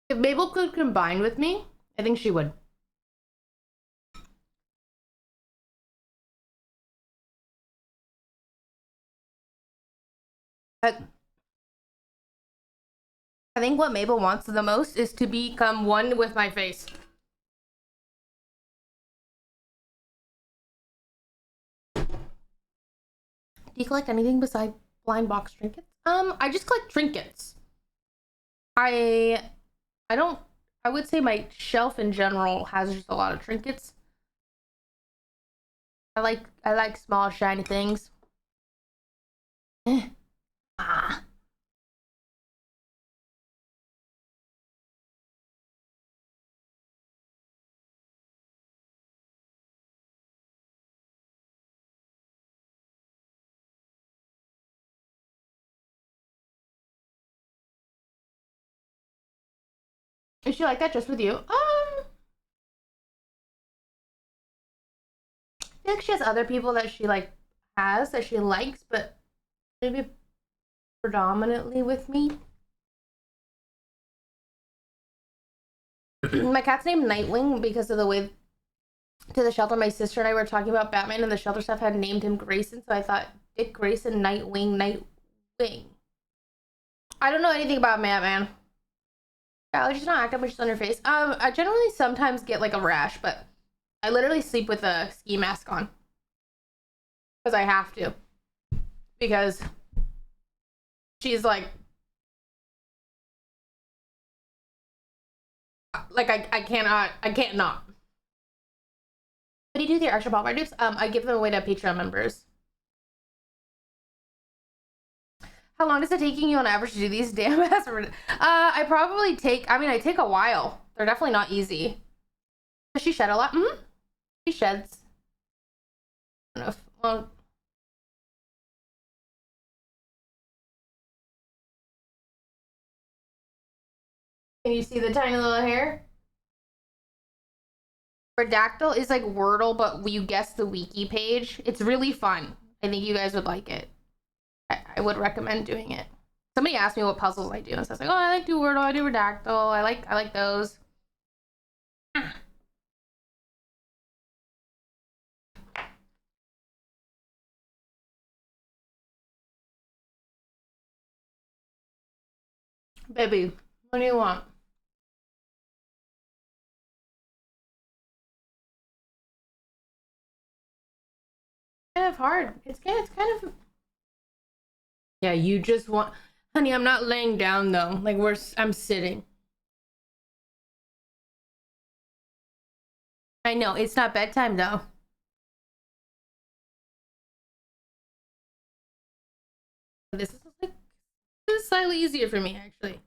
if Mabel could combine with me, I think she would. But I think what Mabel wants the most is to become one with my face. Do you collect anything besides blind box trinkets? I just collect trinkets. I I don't I would say my shelf in general has just a lot of trinkets. I like small shiny things. Ah. Is she like that just with you? I feel like she has other people that she like has that she likes, but maybe predominantly with me. My cat's named Nightwing because of the way to the shelter my sister and I were talking about Batman, and the shelter staff had named him Grayson, so I thought Dick Grayson, Nightwing, Nightwing. I don't know anything about Batman. Allergies not active when she's on her face. I generally sometimes get like a rash, but I literally sleep with a ski mask on because I have to, because she's like I can't not. What do you do with your extra Pop-Art dupes? I give them away to Patreon members. How long is it taking you on average to do these damn ass? I probably take, I take a while. They're definitely not easy. Does she shed a lot? Mm-hmm. She sheds. I don't know if, well, can you see the tiny little hair? Redactyl is like Wordle, but you guess the wiki page. It's really fun. I think you guys would like it. I would recommend doing it. Somebody asked me what puzzles I do, and so I was like, oh, I like do Wordle, I do Redactyl, I like those. Baby, what do you want? Kind of hard. It's kind of. Yeah, you just want, honey. I'm not laying down though. Like I'm sitting. I know it's not bedtime though. This is like this is slightly easier for me actually.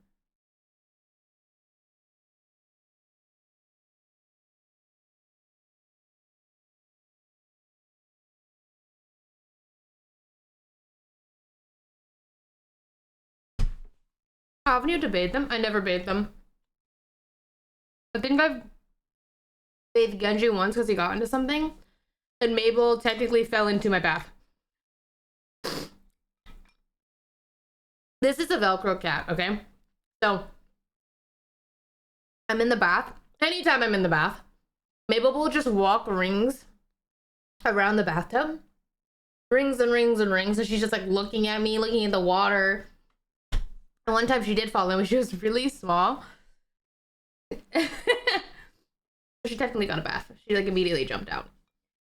Haven't you to bathe them? I never bathed them. I think I've bathed Genji once because he got into something, and Mabel technically fell into my bath. This is a Velcro cat, okay? So I'm in the bath. Anytime I'm in the bath, Mabel will just walk rings around the bathtub. Rings and rings and rings. So she's just like looking at me, looking at the water. And one time she did fall in when she was really small. She technically got a bath. She like immediately jumped out.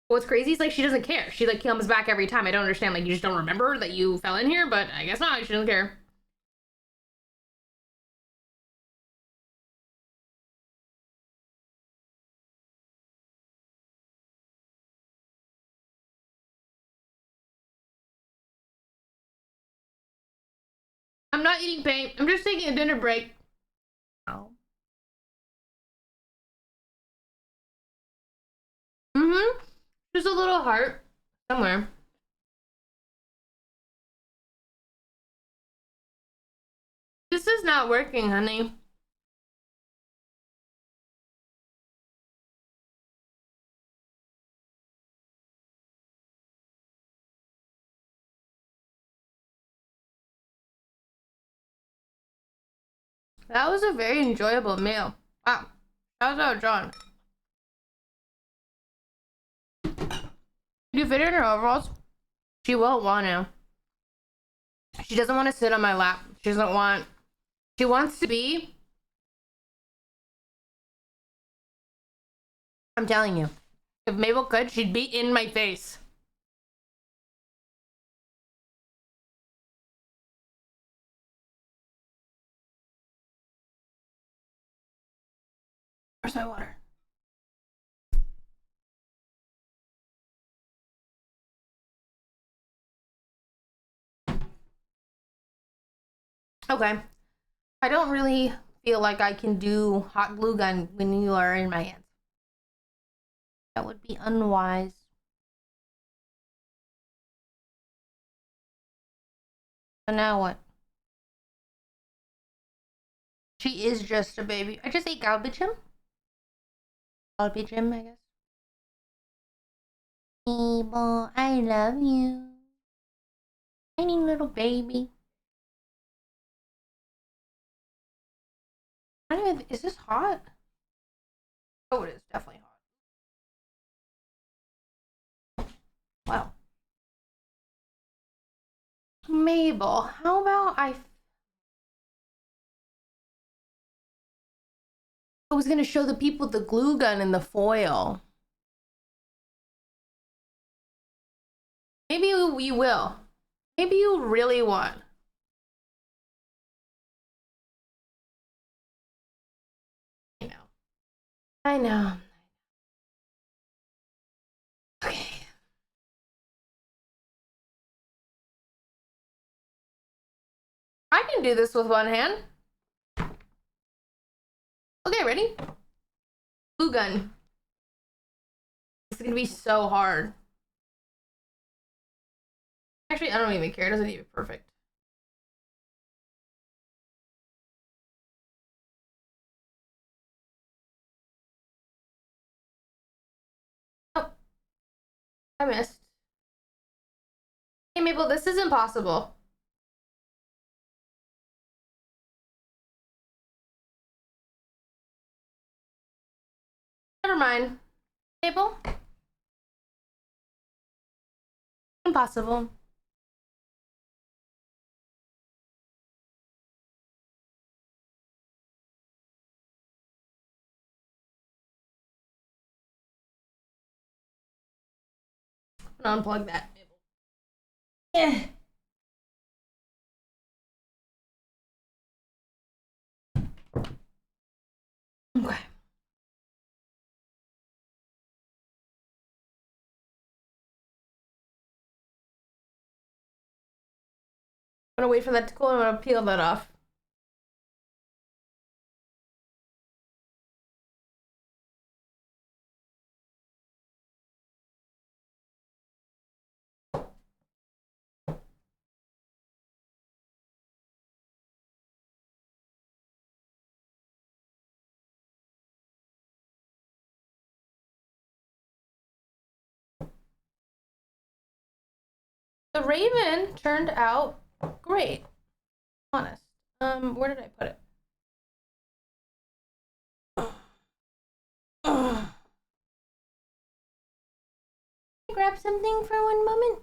What's crazy is like she doesn't care. She like comes back every time. I don't understand. Like you just don't remember that you fell in here, but I guess not. She doesn't care. I'm not eating paint. I'm just taking a dinner break. Oh. Mm-hmm. Just a little heart somewhere. This is not working, honey. That was a very enjoyable meal. Wow. Shout out, John. You fit in her overalls? She won't want to. She doesn't want to sit on my lap. She doesn't want. She wants to be. I'm telling you. If Mabel could, she'd be in my face. Where's my water? Okay. I don't really feel like I can do hot glue gun when you are in my hands. That would be unwise. So now what? She is just a baby. I just ate garbage him. Garbage him, I guess. Mabel, I love you. Tiny little baby. I don't even, is this hot? Oh, it is definitely hot. Wow. Mabel, how about I was gonna show the people the glue gun and the foil. Maybe you will. Maybe you really want. I know. I know. Okay. I can do this with one hand. Okay, ready? Glue gun. It's gonna be so hard. Actually, I don't even care. It doesn't need to be perfect. Oh, I missed. Hey, Mabel, this is impossible. Never mind. Mabel? Impossible. I'm gonna unplug that. Yeah. Okay. I'm gonna wait for that to cool. I'm gonna peel that off. The Raven turned out great. Honest. Where did I put it? Can I grab something for one moment?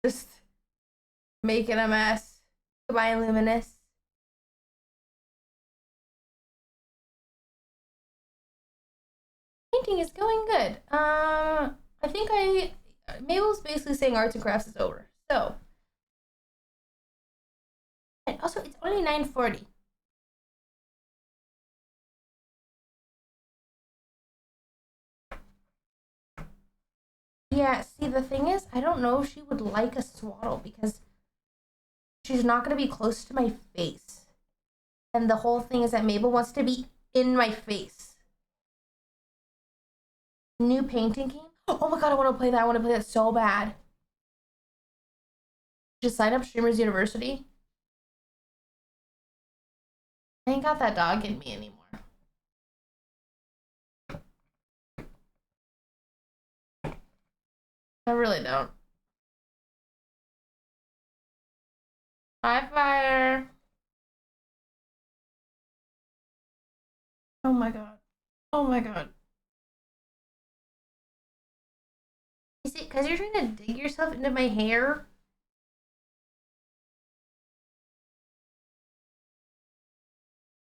Just making a mess. Goodbye, Luminous. Painting is going good. I think Mabel's basically saying arts and crafts is over. So, and also it's only 9:40. Yeah, see, the thing is, I don't know if she would like a swaddle because she's not going to be close to my face. And the whole thing is that Mabel wants to be in my face. New painting game? Oh my god, I want to play that. I want to play that so bad. Just sign up Streamers University. I ain't got that dog in me anymore. I really don't. Hi, Fire. Oh my god. Oh my god. Is it because you're trying to dig yourself into my hair?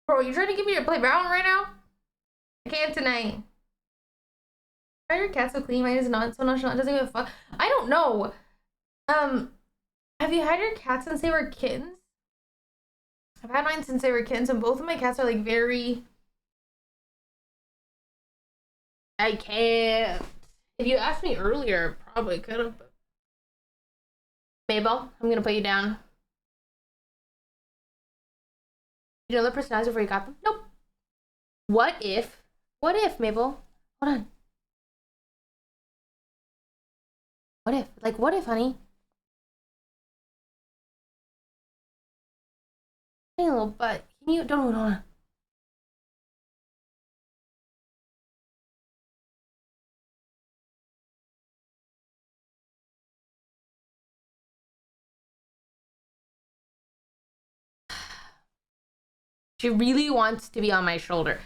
Bro, you trying to get me to play Valorant right now? I can't tonight. Why are your cats so clean? Mine is not so nonchalant. It doesn't give a fuck. I don't know. Have you had your cats since they were kittens? I've had mine since they were kittens, and both of my cats are like very... I can't. If you asked me earlier, probably could have. But... Mabel, I'm gonna put you down. You know the personalities before you got them? Nope. What if, Mabel? Hold on. What if? Like, what if, honey? Hey, little butt. Can you, don't, hold on. She really wants to be on my shoulder.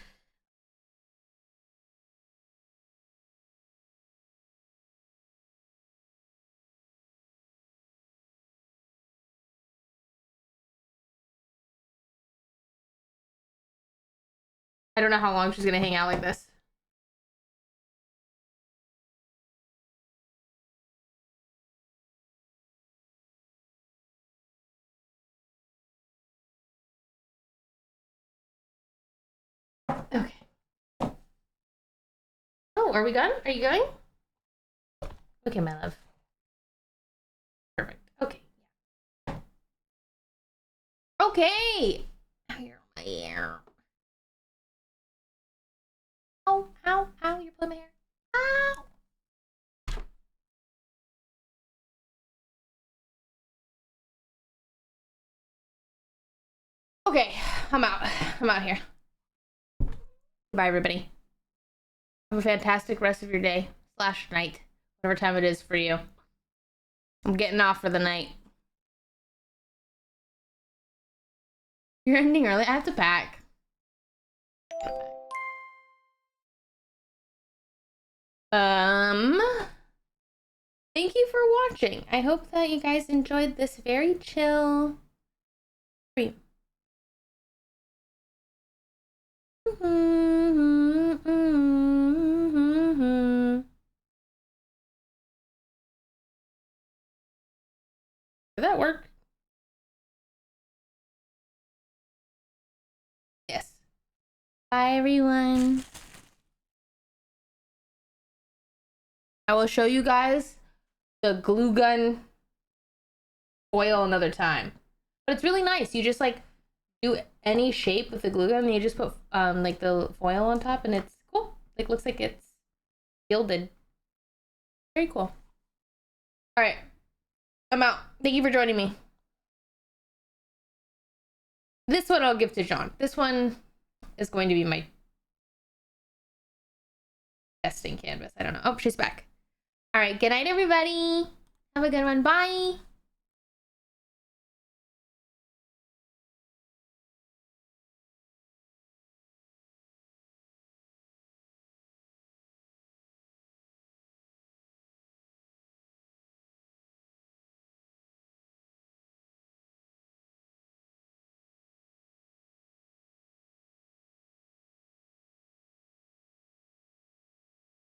I don't know how long she's gonna hang out like this. Okay. Oh, are we done? Are you going? Okay, my love. Perfect. Okay. Okay. Now you're on my ear. Ow, ow, ow, you're pulling my hair. Ow. Okay, I'm out. I'm out here. Bye, everybody. Have a fantastic rest of your day / night, whatever time it is for you. I'm getting off for the night. You're ending early. I have to pack. Thank you for watching. I hope that you guys enjoyed this very chill stream. Did that work? Yes. Bye, everyone. I will show you guys the glue gun foil another time. But it's really nice. You just like do any shape with the glue gun and you just put like the foil on top and it's cool. Like looks like it's gilded. Very cool. All right. I'm out. Thank you for joining me. This one I'll give to John. This one is going to be my testing canvas. I don't know. Oh, she's back. All right. Good night, everybody. Have a good one. Bye.